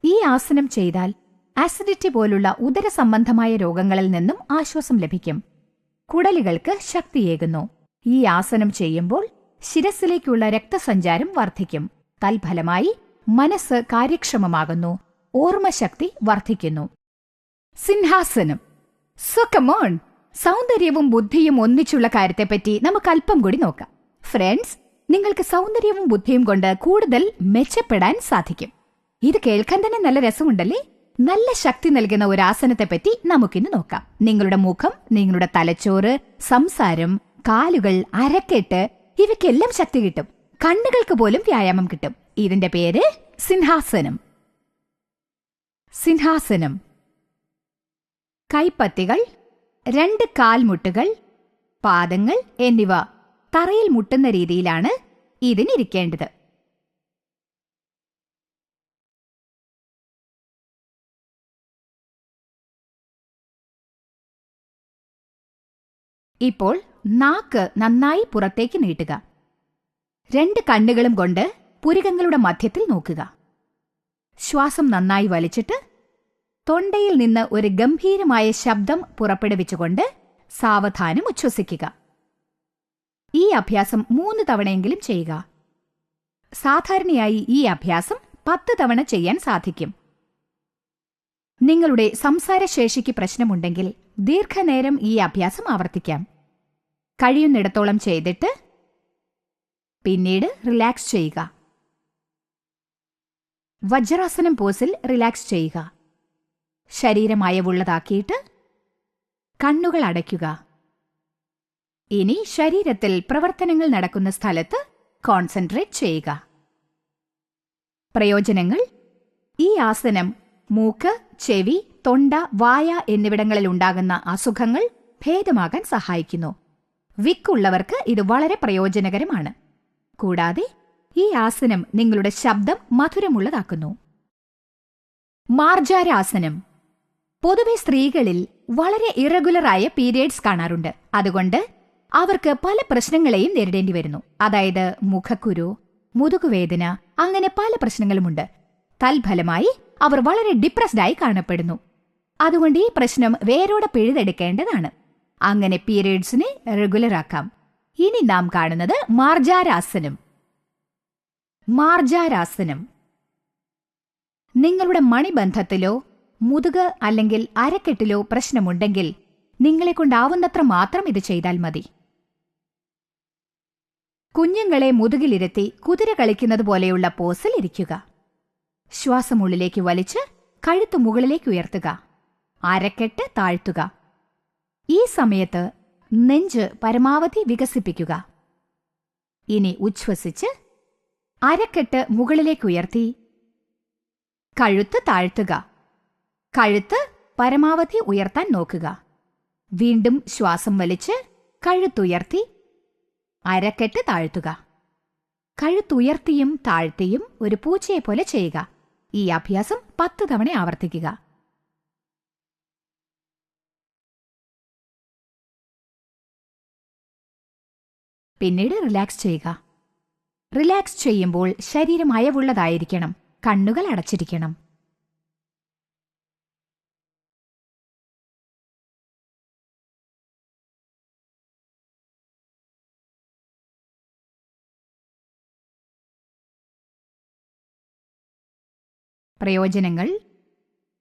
ഈ ആസനം ചെയ്താൽ ആസിഡിറ്റി പോലുള്ള ഉദരസംബന്ധമായ രോഗങ്ങളിൽ നിന്നും ആശ്വാസം ലഭിക്കും. കുടലുകൾക്ക് ശക്തിയേകുന്നു. ഈ ആസനം ചെയ്യുമ്പോൾ ശിരസിലേക്കുള്ള രക്തസഞ്ചാരം വർദ്ധിക്കും. തൽഫലമായി മനസ്സ് കാര്യക്ഷമമാകുന്നു. ഓർമ്മശക്തി വർദ്ധിക്കുന്നു. സിംഹാസനം. സോ കമോൺ, സൗന്ദര്യവും ബുദ്ധിയും ഒന്നിച്ചുള്ള കാര്യത്തെപ്പറ്റി നമുക്ക് അല്പം കൂടി നോക്കാം. ഫ്രണ്ട്സ്, നിങ്ങൾക്ക് സൗന്ദര്യവും ബുദ്ധിയും കൊണ്ട് കൂടുതൽ മെച്ചപ്പെടാൻ സാധിക്കും. ഇത് കേൾക്കാൻ തന്നെ നല്ല രസമുണ്ടല്ലേ? നല്ല ശക്തി നൽകുന്ന ഒരു ആസനത്തെപ്പറ്റി നമുക്കിന്ന് നോക്കാം. നിങ്ങളുടെ മുഖം, നിങ്ങളുടെ തലച്ചോറ്, സംസാരം, കാലുകൾ, അരക്കെട്ട് ഇവയ്ക്കെല്ലാം ശക്തി കിട്ടും. കണ്ണുകൾക്ക് പോലും വ്യായാമം കിട്ടും. ഇതിന്റെ പേര് സിംഹാസനം. സിംഹാസനം. കൈപ്പത്തികൾ, 2 കാൽമുട്ടുകൾ, പാദങ്ങൾ എന്നിവ തറയിൽ മുട്ടുന്ന രീതിയിലാണ് ഇതിനിരിക്കേണ്ടത്. ഇപ്പോൾ നാക്ക് നന്നായി പുറത്തേക്ക് നീട്ടുക. 2 കണ്ണുകളും കൊണ്ട് പുരികങ്ങളുടെ മധ്യത്തിൽ നോക്കുക. ശ്വാസം നന്നായി വലിച്ചിട്ട് തൊണ്ടയിൽ നിന്ന് ഒരു ഗംഭീരമായ ശബ്ദം പുറപ്പെടുവിച്ചുകൊണ്ട് സാവധാനം ഉച്ഛ്വസിക്കുക. ഈ അഭ്യാസം 3 തവണയെങ്കിലും ചെയ്യുക. സാധാരണയായി ഈ അഭ്യാസം 10 തവണ ചെയ്യാൻ സാധിക്കും. നിങ്ങളുടെ സംസാരശേഷിക്ക് പ്രശ്നമുണ്ടെങ്കിൽ ദീർഘനേരം ഈ അഭ്യാസം ആവർത്തിക്കാം. കഴിയുന്നിടത്തോളം ചെയ്തിട്ട് പിന്നീട് റിലാക്സ് ചെയ്യുക. വജ്രാസനം പോസിൽ റിലാക്സ് ചെയ്യുക. ശരീരം അയവുള്ളതാക്കിയിട്ട് കണ്ണുകൾ അടയ്ക്കുക. ഇനി ശരീരത്തിൽ പ്രവർത്തനങ്ങൾ നടക്കുന്ന സ്ഥലത്ത് കോൺസെൻട്രേറ്റ് ചെയ്യുക. പ്രയോജനങ്ങൾ: ഈ ആസനം മൂക്ക്, ചെവി, തൊണ്ട, വായ എന്നിവിടങ്ങളിൽ ഉണ്ടാകുന്ന അസുഖങ്ങൾ ഭേദമാകാൻ സഹായിക്കുന്നു. വിക്കുള്ളവർക്ക് ഇത് വളരെ പ്രയോജനകരമാണ്. കൂടാതെ ഈ ആസനം നിങ്ങളുടെ ശബ്ദം മധുരമുള്ളതാക്കുന്നു. മാർജാരാസനം. പൊതുവെ സ്ത്രീകളിൽ വളരെ ഇറഗുലറായ പീരിയഡ്സ് കാണാറുണ്ട്. അതുകൊണ്ട് അവർക്ക് പല പ്രശ്നങ്ങളെയും നേരിടേണ്ടി വരുന്നു. അതായത് മുഖക്കുരു, മുതുകുവേദന, അങ്ങനെ പല പ്രശ്നങ്ങളുമുണ്ട്. തൽഫലമായി അവർ വളരെ ഡിപ്രസ്ഡായി കാണപ്പെടുന്നു. അതുകൊണ്ട് ഈ പ്രശ്നം വേരോടെ പിഴുതെടുക്കേണ്ടതാണ്. അങ്ങനെ പീരിയഡ്സിനെ റെഗുലറാക്കാം. ഇനി നാം കാണുന്നത് മാർജാരാസനം. മാർജാരാസനം നിങ്ങളുടെ മണിബന്ധത്തിലോ മുതുക് അല്ലെങ്കിൽ അരക്കെട്ടിലോ പ്രശ്നമുണ്ടെങ്കിൽ നിങ്ങളെക്കൊണ്ടാവുന്നത്ര മാത്രം ഇത് ചെയ്താൽ മതി. കുഞ്ഞുങ്ങളെ മുതുകിലിരുത്തി കുതിര കളിക്കുന്നത് പോലെയുള്ള പോസിൽ ഇരിക്കുക. ശ്വാസം ഉള്ളിലേക്ക് വലിച്ച് കഴുത്ത് മുകളിലേക്ക് ഉയർത്തുക. അരക്കെട്ട് താഴ്ത്തുക. ഈ സമയത്ത് നെഞ്ച് പരമാവധി വികസിപ്പിക്കുക. ഇനി ഉച്ഛ്വസിച്ച് അരക്കെട്ട് മുകളിലേക്ക് ഉയർത്തി കഴുത്ത് താഴ്ത്തുക. കഴുത്ത് പരമാവധി ഉയർത്താൻ നോക്കുക. വീണ്ടും ശ്വാസം വലിച്ച് കഴുത്തുയർത്തി അരക്കെട്ട് താഴ്ത്തുക. കഴുത്തുയർത്തിയും താഴ്ത്തിയും ഒരു പൂച്ചയെപ്പോലെ ചെയ്യുക. ഈ അഭ്യാസം 10 തവണ ആവർത്തിക്കുക. പിന്നീട് റിലാക്സ് ചെയ്യുക. റിലാക്സ് ചെയ്യുമ്പോൾ ശരീരം അയവുള്ളതായിരിക്കണം. കണ്ണുകൾ അടച്ചിരിക്കണം. പ്രയോജനങ്ങൾ: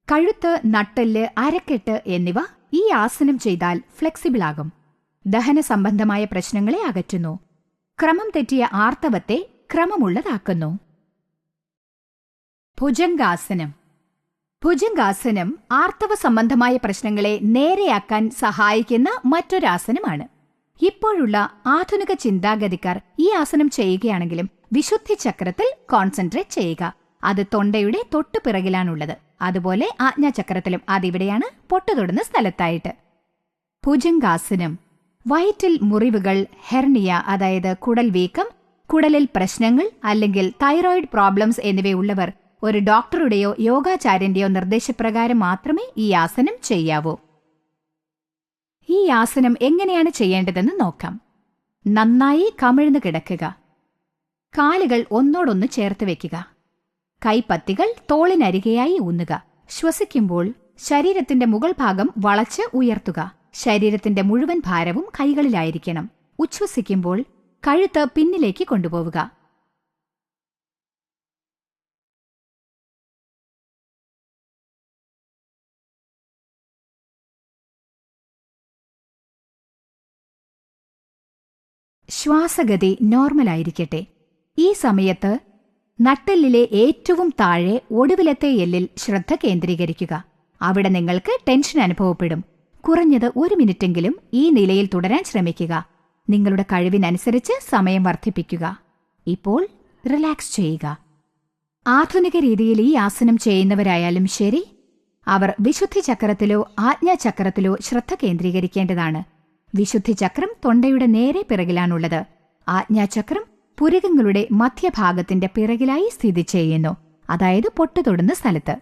കഴുത്ത്, നട്ടെല്ല്, അരക്കെട്ട് എന്നിവ ഈ ആസനം ചെയ്താൽ ഫ്ലെക്സിബിൾ ആകും. ദഹന സംബന്ധമായ പ്രശ്നങ്ങളെ അകറ്റുന്നു. ക്രമം തെറ്റിയ ആർത്തവത്തെ ക്രമമുള്ളതാക്കുന്നു. ഭുജംഗാസനം. ഭുജംഗാസനം ആർത്തവ സംബന്ധമായ പ്രശ്നങ്ങളെ നേരെയാക്കാൻ സഹായിക്കുന്ന മറ്റൊരാസനമാണ്. ഇപ്പോഴുള്ള ആധുനിക ചിന്താഗതിക്കാർ ഈ ആസനം ചെയ്യുകയാണെങ്കിലും വിശുദ്ധി ചക്രത്തിൽ കോൺസെൻട്രേറ്റ് ചെയ്യുക. അത് തൊണ്ടയുടെ തൊട്ടു പിറകിലാണുള്ളത്. അതുപോലെ ആജ്ഞാചക്രത്തിലും അതിവിടെയാണ്, പൊട്ടുതൊടുന്ന സ്ഥലത്തായിട്ട്. ഭുജംഗാസനം വയറ്റിൽ മുറിവുകൾ, ഹെർണിയ അതായത് കുടൽ വീക്കം, കുടലിൽ പ്രശ്നങ്ങൾ അല്ലെങ്കിൽ തൈറോയിഡ് പ്രോബ്ലംസ് എന്നിവയുള്ളവർ ഒരു ഡോക്ടറുടെയോ യോഗാചാര്യന്റെയോ നിർദ്ദേശപ്രകാരം മാത്രമേ ഈ ആസനം ചെയ്യാവൂ. ഈ ആസനം എങ്ങനെയാണ് ചെയ്യേണ്ടതെന്ന് നോക്കാം. നന്നായി കമിഴ്ന്നു കിടക്കുക. കാലുകൾ ഒന്നോടൊന്ന് ചേർത്ത് വെക്കുക. കൈപ്പത്തികൾ തോളിനരികെയായി ഊന്നുക. ശ്വസിക്കുമ്പോൾ ശരീരത്തിന്റെ മുകൾ ഭാഗം വളച്ച് ഉയർത്തുക. ശരീരത്തിന്റെ മുഴുവൻ ഭാരവും കൈകളിലായിരിക്കണം. ഉച്ഛ്വസിക്കുമ്പോൾ കഴുത്ത് പിന്നിലേക്ക് കൊണ്ടുപോവുക. ശ്വാസഗതി നോർമലായിരിക്കട്ടെ. ഈ സമയത്ത് നട്ടെല്ലിലെ ഏറ്റവും താഴെ ഒടുവിലത്തെ എല്ലിൽ ശ്രദ്ധ കേന്ദ്രീകരിക്കുക. അവിടെ നിങ്ങൾക്ക് ടെൻഷൻ അനുഭവപ്പെടും. കുറഞ്ഞത് 1 മിനിറ്റെങ്കിലും ഈ നിലയിൽ തുടരാൻ ശ്രമിക്കുക. നിങ്ങളുടെ കഴിവിനനുസരിച്ച് സമയം വർദ്ധിപ്പിക്കുക. ഇപ്പോൾ റിലാക്സ് ചെയ്യുക. ആധുനിക രീതിയിൽ ഈ ആസനം ചെയ്യുന്നവരായാലും ശരി, അവർ വിശുദ്ധി ചക്രത്തിലോ ആജ്ഞാചക്രത്തിലോ ശ്രദ്ധ കേന്ദ്രീകരിക്കേണ്ടതാണ്. വിശുദ്ധി ചക്രം തൊണ്ടയുടെ നേരെ പിറകിലാണുള്ളത്. ആജ്ഞാചക്രം പുരികങ്ങളുടെ മധ്യഭാഗത്തിന്റെ പിറകിലായി സ്ഥിതി ചെയ്യുന്നു, അതായത് പൊട്ടുതൊടുന്ന സ്ഥലത്ത്.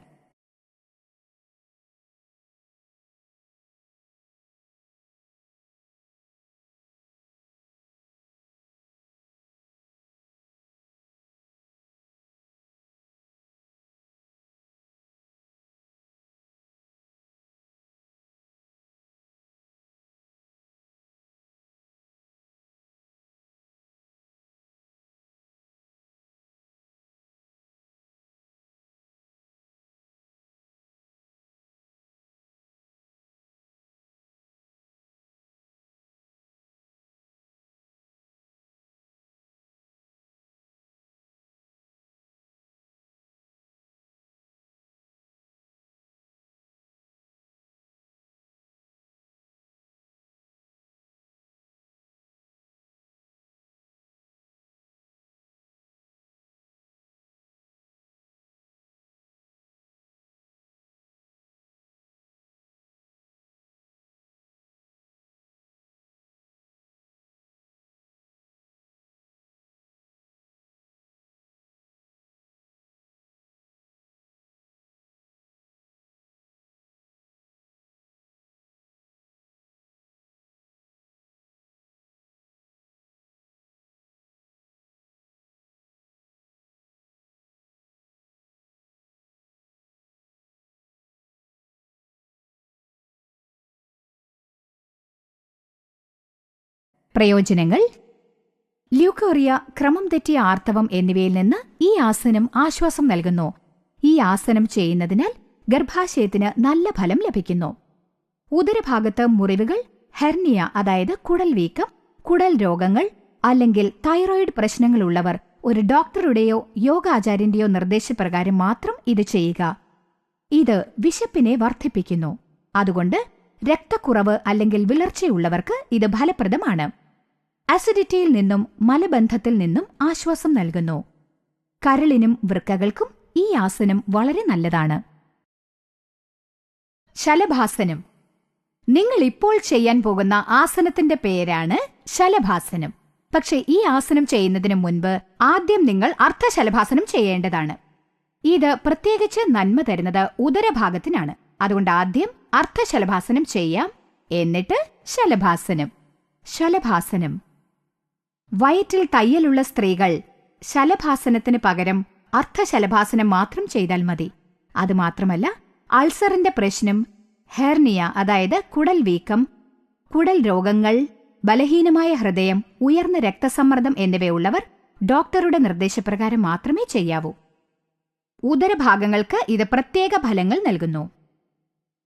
പ്രയോജനങ്ങൾ: ല്യൂക്കോറിയ, ക്രമം തെറ്റിയ ആർത്തവം എന്നിവയിൽ നിന്ന് ഈ ആസനം ആശ്വാസം നൽകുന്നു. ഈ ആസനം ചെയ്യുന്നതിനാൽ ഗർഭാശയത്തിന് നല്ല ഫലം ലഭിക്കുന്നു. ഉദരഭാഗത്ത് മുറിവുകൾ, ഹെർണിയ അതായത് കുടൽ വീക്കം, കുടൽ രോഗങ്ങൾ അല്ലെങ്കിൽ തൈറോയിഡ് പ്രശ്നങ്ങളുള്ളവർ ഒരു ഡോക്ടറുടെയോ യോഗാചാര്യന്റെയോ നിർദ്ദേശപ്രകാരം മാത്രം ഇത് ചെയ്യുക. ഇത് വിശപ്പിനെ വർദ്ധിപ്പിക്കുന്നു. അതുകൊണ്ട് രക്തക്കുറവ് അല്ലെങ്കിൽ വിളർച്ചയുള്ളവർക്ക് ഇത് ഫലപ്രദമാണ്. അസിഡിറ്റിയിൽ നിന്നും മലബന്ധത്തിൽ നിന്നും ആശ്വാസം നൽകുന്നു. കരളിനും വൃക്കകൾക്കും ഈ ആസനം വളരെ നല്ലതാണ്. ശലഭാസനം. നിങ്ങൾ ഇപ്പോൾ ചെയ്യാൻ പോകുന്ന ആസനത്തിന്റെ പേരാണ് ശലഭാസനം. പക്ഷേ ഈ ആസനം ചെയ്യുന്നതിന് മുൻപ് ആദ്യം നിങ്ങൾ അർദ്ധശലഭാസനം ചെയ്യേണ്ടതാണ്. ഇത് പ്രത്യേകിച്ച് നന്മ തരുന്നത് ഉദരഭാഗത്തിനാണ്. അതുകൊണ്ട് ആദ്യം അർദ്ധശലഭാസനം ചെയ്യാം, എന്നിട്ട് ശലഭാസനം. ശലഭാസനം. വയറ്റിൽ തയ്യലുള്ള സ്ത്രീകൾ ശലഭാസനത്തിന് പകരം അർദ്ധശലഭാസനം മാത്രം ചെയ്താൽ മതി. അതുമാത്രമല്ല, അൾസറിന്റെ പ്രശ്നം, ഹെർണിയ അതായത് കുടൽ വീക്കം, കുടൽ രോഗങ്ങൾ, ബലഹീനമായ ഹൃദയം, ഉയർന്ന രക്തസമ്മർദ്ദം എന്നിവയുള്ളവർ ഡോക്ടറുടെ നിർദ്ദേശപ്രകാരം മാത്രമേ ചെയ്യാവൂ. ഉദരഭാഗങ്ങൾക്ക് ഇത് പ്രത്യേക ഫലങ്ങൾ നൽകുന്നു.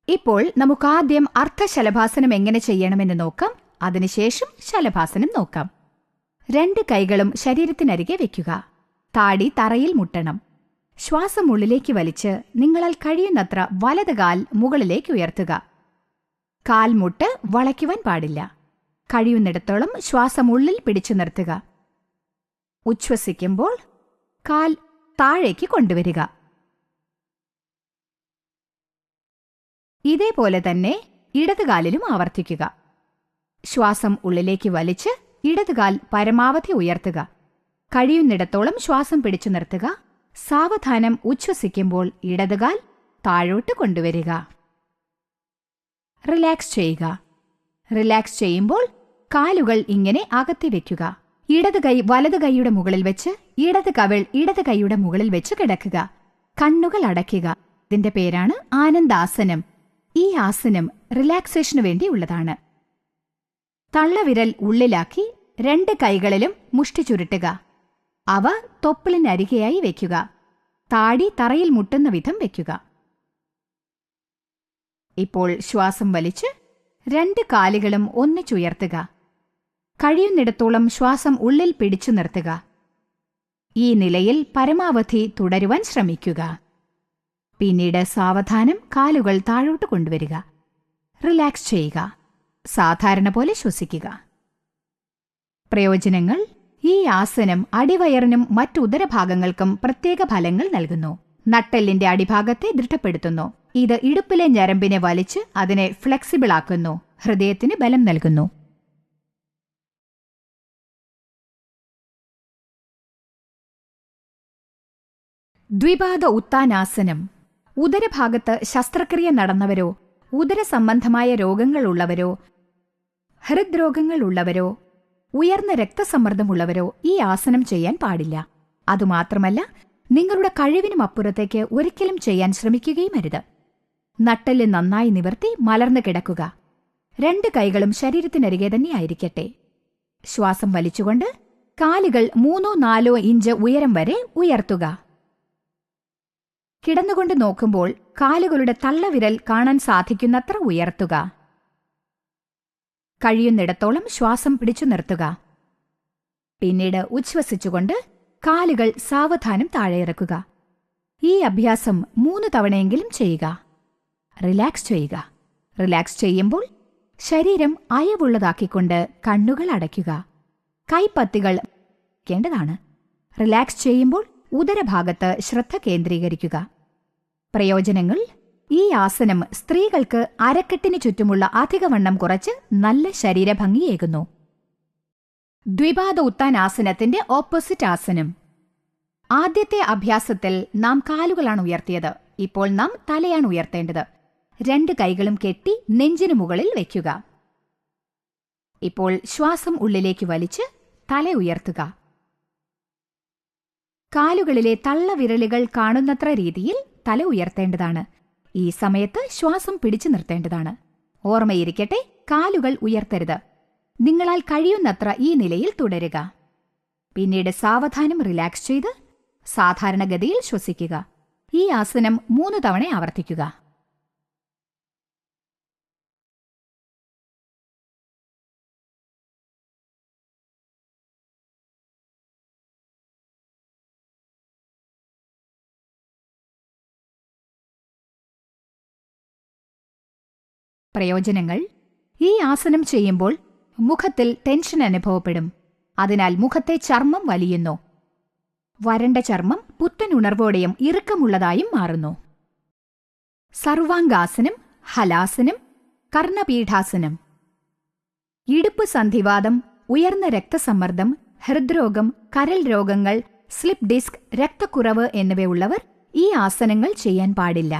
ഇപ്പോൾ നമുക്കാദ്യം അർദ്ധശലഭാസനം എങ്ങനെ ചെയ്യണമെന്ന് നോക്കാം. അതിനുശേഷം ശലഭാസനം നോക്കാം. 2 കൈകളും ശരീരത്തിനരികെ വയ്ക്കുക. താടി തറയിൽ മുട്ടണം. ശ്വാസം ഉള്ളിലേക്ക് വലിച്ച് നിങ്ങളാൽ കഴിയുന്നത്ര വലത് കാൽ മുകളിലേക്ക് ഉയർത്തുക. കാൽമുട്ട് വളയ്ക്കുവാൻ പാടില്ല. കഴിയുന്നിടത്തോളം ശ്വാസം ഉള്ളിൽ പിടിച്ചു നിർത്തുക. ഉച്ഛ്വസിക്കുമ്പോൾ കാൽ താഴേക്ക് കൊണ്ടുവരിക. ഇതേപോലെ തന്നെ ഇടതുകാലിലും ആവർത്തിക്കുക. ശ്വാസം ഉള്ളിലേക്ക് വലിച്ച് ഇടതുകാൽ പരമാവധി ഉയർത്തുക. കഴിയുന്നിടത്തോളം ശ്വാസം പിടിച്ചു നിർത്തുക. സാവധാനം ഉച്ഛ്വസിക്കുമ്പോൾ ഇടതുകാൽ താഴോട്ട് കൊണ്ടുവരിക. റിലാക്സ് ചെയ്യുക. റിലാക്സ് ചെയ്യുമ്പോൾ കാലുകൾ ഇങ്ങനെ അകത്തി വെക്കുക. ഇടത് കൈ വലത് കൈയുടെ മുകളിൽ വെച്ച് ഇടത് കവിൾ ഇടത് കൈയുടെ മുകളിൽ വെച്ച് കിടക്കുക. കണ്ണുകൾ അടയ്ക്കുക. ഇതിന്റെ പേരാണ് ആനന്ദാസനം. ഈ ആസനം റിലാക്സേഷനു വേണ്ടിയുള്ളതാണ്. തള്ളവിരൽ ഉള്ളിലാക്കി 2 കൈകളിലും മുഷ്ടി ചുരുട്ടുക. അവ തൊപ്പിളിനരികെയായി വയ്ക്കുക. താടി തറയിൽ മുട്ടുന്ന വിധം വയ്ക്കുക. ഇപ്പോൾ ശ്വാസം വലിച്ച് 2 കാലുകളും ഒന്നിച്ചുയർത്തുക. കഴിയുന്നിടത്തോളം ശ്വാസം ഉള്ളിൽ പിടിച്ചു നിർത്തുക. ഈ നിലയിൽ പരമാവധി തുടരുവാൻ ശ്രമിക്കുക. പിന്നീട് സാവധാനം കാലുകൾ താഴോട്ട് കൊണ്ടുവരിക. റിലാക്സ് ചെയ്യുക. സാധാരണ പോലെ ശ്വസിക്കുക. പ്രയോജനങ്ങൾ: ഈ ആസനം അടിവയറിനും മറ്റു ഉദരഭാഗങ്ങൾക്കും പ്രത്യേക ഫലങ്ങൾ നൽകുന്നു. നട്ടെല്ലിന്റെ അടിഭാഗത്തെ ദൃഢപ്പെടുത്തുന്നു. ഇത് ഇടുപ്പിലെ ഞരമ്പിനെ വലിച്ച് അതിനെ ഫ്ലെക്സിബിൾ ആക്കുന്നു. ഹൃദയത്തിന് ബലം നൽകുന്നു. ദ്വിപാദ ഉത്താനാസനം. ഉദരഭാഗത്ത് ശസ്ത്രക്രിയ നടന്നവരോ ഉദരസംബന്ധമായ രോഗങ്ങളുള്ളവരോ ഹൃദ്രോഗങ്ങളുള്ളവരോ ഉയർന്ന രക്തസമ്മർദ്ദമുള്ളവരോ ഈ ആസനം ചെയ്യാൻ പാടില്ല. അതുമാത്രമല്ല, നിങ്ങളുടെ കഴിവിനും അപ്പുറത്തേക്ക് ഒരിക്കലും ചെയ്യാൻ ശ്രമിക്കുകയും അരുത്. നട്ടെല്ല് നന്നായി നിവർത്തി മലർന്നു കിടക്കുക. 2 കൈകളും ശരീരത്തിനരികെ തന്നെ ആയിരിക്കട്ടെ. ശ്വാസം വലിച്ചുകൊണ്ട് കാലുകൾ 3-4 ഇഞ്ച് ഉയരം വരെ ഉയർത്തുക. കിടന്നുകൊണ്ട് നോക്കുമ്പോൾ കാലുകളുടെ തള്ളവിരൽ കാണാൻ സാധിക്കുന്നത്ര ഉയർത്തുക. കഴിയുന്നിടത്തോളം ശ്വാസം പിടിച്ചു നിർത്തുക. പിന്നീട് ഉച്ഛ്വസിച്ചുകൊണ്ട് കാലുകൾ സാവധാനം താഴെയിറക്കുക. ഈ അഭ്യാസം 3 തവണയെങ്കിലും ചെയ്യുക. റിലാക്സ് ചെയ്യുക. റിലാക്സ് ചെയ്യുമ്പോൾ ശരീരം അയവുള്ളതാക്കിക്കൊണ്ട് കണ്ണുകൾ അടയ്ക്കുക. കൈപ്പത്തികൾ േണ്ടതാണ്. റിലാക്സ് ചെയ്യുമ്പോൾ ഉദരഭാഗത്ത് ശ്രദ്ധ കേന്ദ്രീകരിക്കുക. പ്രയോജനങ്ങൾ: ഈ ആസനം സ്ത്രീകൾക്ക് അരക്കെട്ടിന് ചുറ്റുമുള്ള അധികവണ്ണം കുറച്ച് നല്ല ശരീരഭംഗിയേകുന്നു. ദ്വിപാദ ഉത്താനാസനത്തിന്റെ ഓപ്പോസിറ്റ് ആസനം. ആദ്യത്തെ അഭ്യാസത്തിൽ നാം കാലുകളാണ് ഉയർത്തിയത്. ഇപ്പോൾ നാം തലയാണ് ഉയർത്തേണ്ടത്. 2 കൈകളും കെട്ടി നെഞ്ചിനു മുകളിൽ വയ്ക്കുക. ഇപ്പോൾ ശ്വാസം ഉള്ളിലേക്ക് വലിച്ച് തല ഉയർത്തുക. കാലുകളിലെ തള്ളവിരലുകൾ കാണുന്നത്ര രീതിയിൽ തല ഉയർത്തേണ്ടതാണ്. ഈ സമയത്ത് ശ്വാസം പിടിച്ചു നിർത്തേണ്ടതാണ്. ഓർമ്മയിരിക്കട്ടെ, കാലുകൾ ഉയർത്തരുത്. നിങ്ങളാൽ കഴിയുന്നത്ര ഈ നിലയിൽ തുടരുക. പിന്നീട് സാവധാനം റിലാക്സ് ചെയ്ത് സാധാരണഗതിയിൽ ശ്വസിക്കുക. ഈ ആസനം 3 തവണ ആവർത്തിക്കുക. പ്രയോജനങ്ങൾ: ഈ ആസനം ചെയ്യുമ്പോൾ മുഖത്തിൽ ടെൻഷൻ അനുഭവപ്പെടും. അതിനാൽ മുഖത്തെ ചർമ്മം വലിയുന്നു. വരണ്ട ചർമ്മം പുത്തൻ ഉണർവോടെയും ഇറുക്കമുള്ളതായും മാറുന്നു. സർവാംഗാസനം, ഹലാസനം, കർണപീഠാസനം. ഇടുപ്പ് സന്ധിവാതം, ഉയർന്ന രക്തസമ്മർദ്ദം, ഹൃദ്രോഗം, കരൾ രോഗങ്ങൾ, സ്ലിപ്പ് ഡിസ്ക്, രക്തക്കുറവ് എന്നിവയുള്ളവർ ഈ ആസനങ്ങൾ ചെയ്യാൻ പാടില്ല.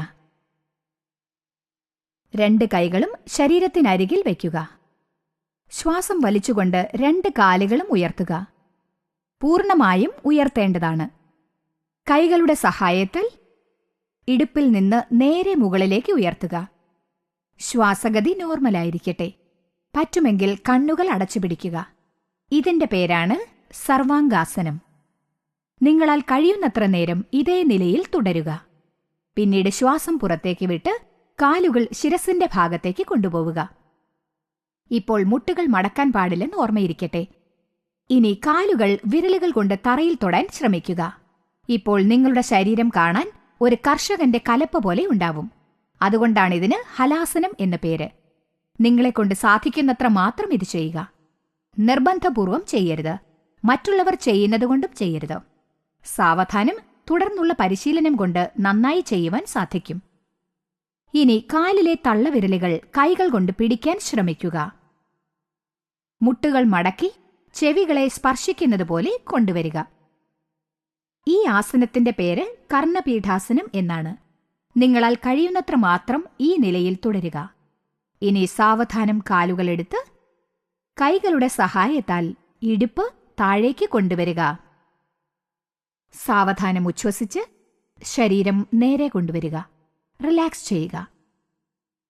2 കൈകളും ശരീരത്തിനരികിൽ വയ്ക്കുക. ശ്വാസം വലിച്ചുകൊണ്ട് 2 കാലുകളും ഉയർത്തുക. പൂർണ്ണമായും ഉയർത്തേണ്ടതാണ്. കൈകളുടെ സഹായത്താൽ ഇടുപ്പിൽ നിന്ന് നേരെ മുകളിലേക്ക് ഉയർത്തുക. ശ്വാസഗതി നോർമലായിരിക്കട്ടെ. പറ്റുമെങ്കിൽ കണ്ണുകൾ അടച്ചുപിടിക്കുക. ഇതിന്റെ പേരാണ് സർവാംഗാസനം. നിങ്ങളാൽ കഴിയുന്നത്ര നേരം ഇതേ നിലയിൽ തുടരുക. പിന്നീട് ശ്വാസം പുറത്തേക്ക് വിട്ട് കാലുകൾ ശിരസിന്റെ ഭാഗത്തേക്ക് കൊണ്ടുപോവുക. ഇപ്പോൾ മുട്ടുകൾ മടക്കാൻ പാടില്ലെന്ന് ഓർമ്മയിരിക്കട്ടെ. ഇനി കാലുകൾ വിരലുകൾ കൊണ്ട് തറയിൽ തൊടാൻ ശ്രമിക്കുക. ഇപ്പോൾ നിങ്ങളുടെ ശരീരം കാണാൻ ഒരു കർഷകന്റെ കലപ്പ പോലെ ഉണ്ടാവും. അതുകൊണ്ടാണിതിന് ഹലാസനം എന്ന പേര്. നിങ്ങളെക്കൊണ്ട് സാധിക്കുന്നത്ര മാത്രം ഇത് ചെയ്യുക. നിർബന്ധപൂർവം ചെയ്യരുത്. മറ്റുള്ളവർ ചെയ്യുന്നതുകൊണ്ടും ചെയ്യരുത്. സാവധാനം തുടർന്നുള്ള പരിശീലനം കൊണ്ട് നന്നായി ചെയ്യുവാൻ സാധിക്കും. ഇനി കാലിലെ തള്ളവിരലുകൾ കൈകൾ കൊണ്ട് പിടിക്കാൻ ശ്രമിക്കുക. മുട്ടുകൾ മടക്കി ചെവികളെ സ്പർശിക്കുന്നതുപോലെ കൊണ്ടുവരിക. ഈ ആസനത്തിന്റെ പേര് കർണപീഠാസനം എന്നാണ്. നിങ്ങളാൽ കഴിയുന്നത്ര മാത്രം ഈ നിലയിൽ തുടരുക. ഇനി സാവധാനം കാലുകളെടുത്ത് കൈകളുടെ സഹായത്താൽ ഇടുപ്പ് താഴേക്ക് കൊണ്ടുവരിക. സാവധാനം ഉച്ഛ്വസിച്ച് ശരീരം നേരെ കൊണ്ടുവരിക. റിലാക്സ് ചെയ്യുക.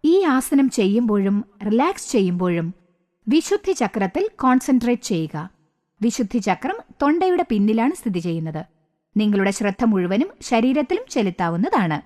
ഈ ആസനം ചെയ്യുമ്പോഴും റിലാക്സ് ചെയ്യുമ്പോഴും വിശുദ്ധി ചക്രത്തിൽ കോൺസെൻട്രേറ്റ് ചെയ്യുക. വിശുദ്ധി ചക്രം തൊണ്ടയുടെ പിന്നിലാണ് സ്ഥിതി ചെയ്യുന്നത്. നിങ്ങളുടെ ശ്രദ്ധ മുഴുവനും ശരീരത്തിലും ചെലുത്താവുന്നതാണ്.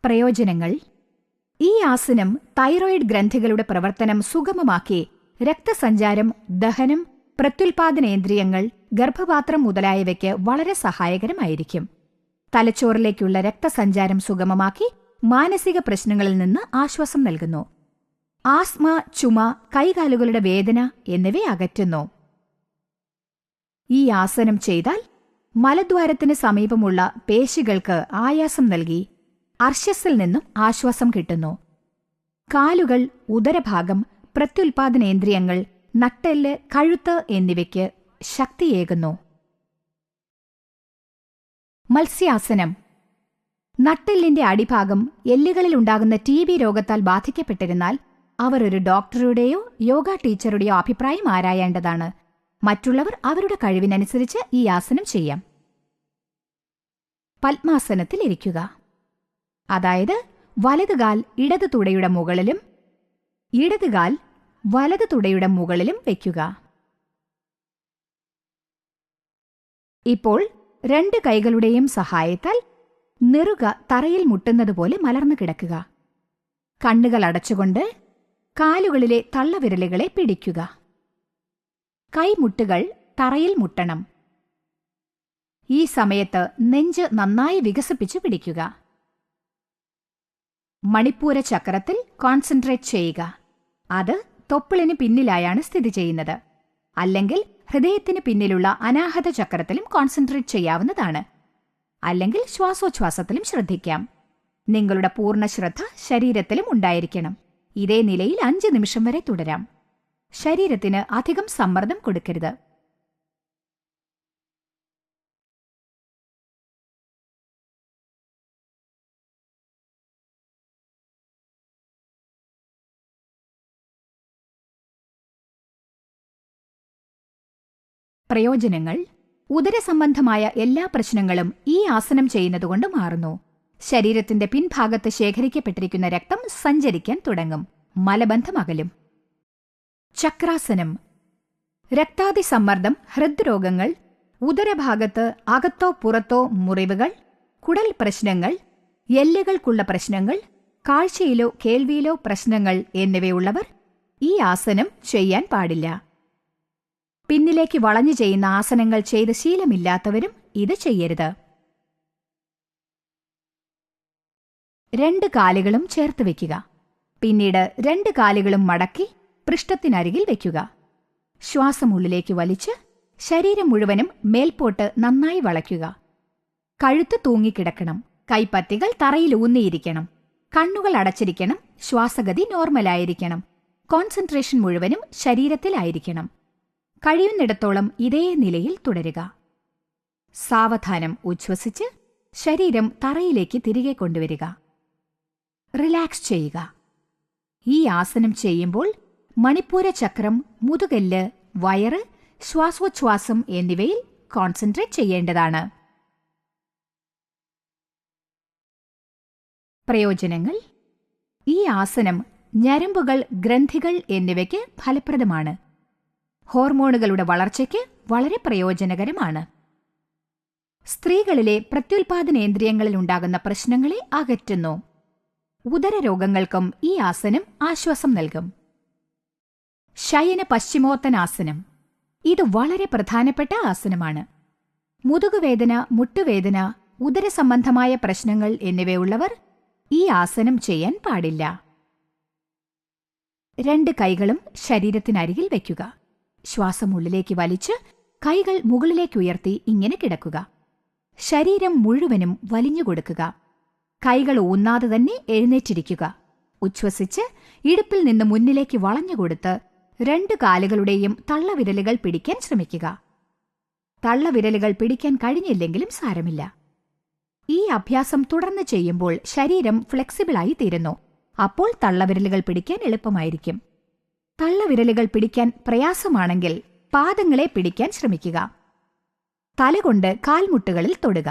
പ്രയോജനങ്ങൾ: ഈ ആസനം തൈറോയിഡ് ഗ്രന്ഥികളുടെ പ്രവർത്തനം സുഗമമാക്കി രക്തസഞ്ചാരം, ദഹനം, പ്രത്യുൽപാദനേന്ദ്രിയങ്ങൾ, ഗർഭപാത്രം മുതലായവയ്ക്ക് വളരെ സഹായകരമായിരിക്കും. തലച്ചോറിലേക്കുള്ള രക്തസഞ്ചാരം സുഗമമാക്കി മാനസിക പ്രശ്നങ്ങളിൽ നിന്ന് ആശ്വാസം നൽകുന്നു. ആസ്മ, ചുമ, കൈകാലുകളുടെ വേദന എന്നിവ അകറ്റുന്നു. ഈ ആസനം ചെയ്താൽ മലദ്വാരത്തിന് സമീപമുള്ള പേശികൾക്ക് ആയാസം നൽകി അർശസ്സിൽ നിന്നും ആശ്വാസം കിട്ടുന്നു. കാലുകൾ, ഉദരഭാഗം, പ്രത്യുൽപാദനേന്ദ്രിയങ്ങൾ, നട്ടെല്ല്, കഴുത്ത് എന്നിവയ്ക്ക് ശക്തിയേകുന്നു. മത്സ്യാസനം. നട്ടെല്ലിന്റെ അടിഭാഗം എല്ലുകളിലുണ്ടാകുന്ന TB രോഗത്താൽ ബാധിക്കപ്പെട്ടിരുന്നാൽ അവർ ഒരു ഡോക്ടറുടെയോ യോഗ ടീച്ചറുടെയോ അഭിപ്രായം ആരായേണ്ടതാണ്. മറ്റുള്ളവർ അവരുടെ കഴിവിനനുസരിച്ച് ഈ ആസനം ചെയ്യാം. പത്മാസനത്തിൽ ഇരിക്കുക. അതായത് വലതുകാൽ ഇടത് തുടയുടെ മുകളിലും ഇടതുകാൽ വലത് തുടയുടെ മുകളിലും വയ്ക്കുക. ഇപ്പോൾ 2 കൈകളുടെയും സഹായത്താൽ നെറുക തറയിൽ മുട്ടുന്നതുപോലെ മലർന്നു കിടക്കുക. കണ്ണുകൾ അടച്ചുകൊണ്ട് കാലുകളിലെ തള്ളവിരലുകളെ പിടിക്കുക. കൈമുട്ടുകൾ തറയിൽ മുട്ടണം. ഈ സമയത്ത് നെഞ്ച് നന്നായി വികസിപ്പിച്ചു പിടിക്കുക. മണിപ്പൂര ചക്രത്തിൽ കോൺസെൻട്രേറ്റ് ചെയ്യുക. അത് തൊപ്പിളിന് പിന്നിലായാണ് സ്ഥിതി ചെയ്യുന്നത്. അല്ലെങ്കിൽ ഹൃദയത്തിന് പിന്നിലുള്ള അനാഹത ചക്രത്തിലും കോൺസെൻട്രേറ്റ് ചെയ്യാവുന്നതാണ്. അല്ലെങ്കിൽ ശ്വാസോച്ഛ്വാസത്തിലും ശ്രദ്ധിക്കാം. നിങ്ങളുടെ പൂർണ്ണ ശ്രദ്ധ ശരീരത്തിലും ഉണ്ടായിരിക്കണം. ഇതേ നിലയിൽ 5 നിമിഷം വരെ തുടരാം. ശരീരത്തിന് അധികം സമ്മർദ്ദം കൊടുക്കരുത്. പ്രയോജനങ്ങൾ: ഉദരസംബന്ധമായ എല്ലാ പ്രശ്നങ്ങളും ഈ ആസനം ചെയ്യുന്നതുകൊണ്ട് മാറുന്നു. ശരീരത്തിന്റെ പിൻഭാഗത്ത് ശേഖരിക്കപ്പെട്ടിരിക്കുന്ന രക്തം സഞ്ചരിക്കാൻ തുടങ്ങും. മലബന്ധം അകലും. ചക്രാസനം. രക്താതിസമ്മർദ്ദം, ഹൃദ്രോഗങ്ങൾ, ഉദരഭാഗത്ത് അകത്തോ പുറത്തോ മുറിവുകൾ, കുടൽ പ്രശ്നങ്ങൾ, എല്ലുകൾക്കുള്ള പ്രശ്നങ്ങൾ, കാഴ്ചയിലോ കേൾവിയിലോ പ്രശ്നങ്ങൾ എന്നിവയുള്ളവർ ഈ ആസനം ചെയ്യാൻ പാടില്ല. പിന്നിലേക്ക് വളഞ്ഞു ചെയ്യുന്ന ആസനങ്ങൾ ചെയ്ത് ശീലമില്ലാത്തവരും ഇത് ചെയ്യരുത്. 2 കാലുകളും ചേർത്ത് വയ്ക്കുക. പിന്നീട് 2 കാലുകളും മടക്കി പൃഷ്ഠത്തിനരികിൽ വയ്ക്കുക. ശ്വാസം ഉള്ളിലേക്ക് വലിച്ച് ശരീരം മുഴുവനും മേൽപോട്ട് നന്നായി വളയ്ക്കുക. കഴുത്ത് തൂങ്ങിക്കിടക്കണം. കൈപ്പത്തികൾ തറയിൽ ഊന്നിയിരിക്കണം. കണ്ണുകൾ അടച്ചിരിക്കണം. ശ്വാസഗതി നോർമലായിരിക്കണം. കോൺസെൻട്രേഷൻ മുഴുവനും ശരീരത്തിലായിരിക്കണം. കഴിയുന്നിടത്തോളം ഇതേ നിലയിൽ തുടരുക. സാവധാനം ഉച്ഛ്വസിച്ച് ശരീരം തറയിലേക്ക് തിരികെ കൊണ്ടുവരിക. റിലാക്സ് ചെയ്യുക. ഈ ആസനം ചെയ്യുമ്പോൾ മണിപ്പൂര ചക്രം, മുതുകല്ല്, വയറ്, ശ്വാസോച്ഛ്വാസം എന്നിവയിൽ കോൺസെൻട്രേറ്റ് ചെയ്യേണ്ടതാണ്. പ്രയോജനങ്ങൾ: ഈ ആസനം ഞരമ്പുകൾ, ഗ്രന്ഥികൾ എന്നിവയ്ക്ക് ഫലപ്രദമാണ്. ഹോർമോണുകളുടെ വളർച്ചയ്ക്ക് വളരെ പ്രയോജനകരമാണ്. സ്ത്രീകളിലെ പ്രത്യുൽപാദനേന്ദ്രിയങ്ങളിൽ ഉണ്ടാകുന്ന പ്രശ്നങ്ങളെ അകറ്റുന്നു. ഉദരരോഗങ്ങൾക്കും ഈ ആസനം ആശ്വാസം നൽകും. ശയന പശ്ചിമോത്തനാസനം. ഇത് വളരെ പ്രധാനപ്പെട്ട ആസനമാണ്. മുതുകുവേദന, മുട്ടുവേദന, ഉദരസംബന്ധമായ പ്രശ്നങ്ങൾ എന്നിവയുള്ളവർ ഈ ആസനം ചെയ്യാൻ പാടില്ല. 2 കൈകളും ശരീരത്തിനരികിൽ വയ്ക്കുക. ശ്വാസം ഉള്ളിലേക്ക് വലിച്ച് കൈകൾ മുകളിലേക്ക് ഉയർത്തി ഇങ്ങനെ കിടക്കുക. ശരീരം മുഴുവനും വലിഞ്ഞുകൊടുക്കുക. കൈകൾ ഊന്നാതെ തന്നെ എഴുന്നേറ്റിരിക്കുക. ഉച്ഛ്വസിച്ച് ഇടുപ്പിൽ നിന്ന് മുന്നിലേക്ക് വളഞ്ഞുകൊടുത്ത് 2 കാലുകളുടെയും തള്ളവിരലുകൾ പിടിക്കാൻ ശ്രമിക്കുക. തള്ളവിരലുകൾ പിടിക്കാൻ കഴിഞ്ഞില്ലെങ്കിലും സാരമില്ല. ഈ അഭ്യാസം തുടർന്ന് ചെയ്യുമ്പോൾ ശരീരം ഫ്ലെക്സിബിളായി തീരുന്നു. അപ്പോൾ തള്ളവിരലുകൾ പിടിക്കാൻ എളുപ്പമായിരിക്കും. തള്ളവിരലുകൾ പിടിക്കാൻ പ്രയാസമാണെങ്കിൽ പാദങ്ങളെ പിടിക്കാൻ ശ്രമിക്കുക. തലകൊണ്ട് കാൽമുട്ടുകളിൽ തൊടുക.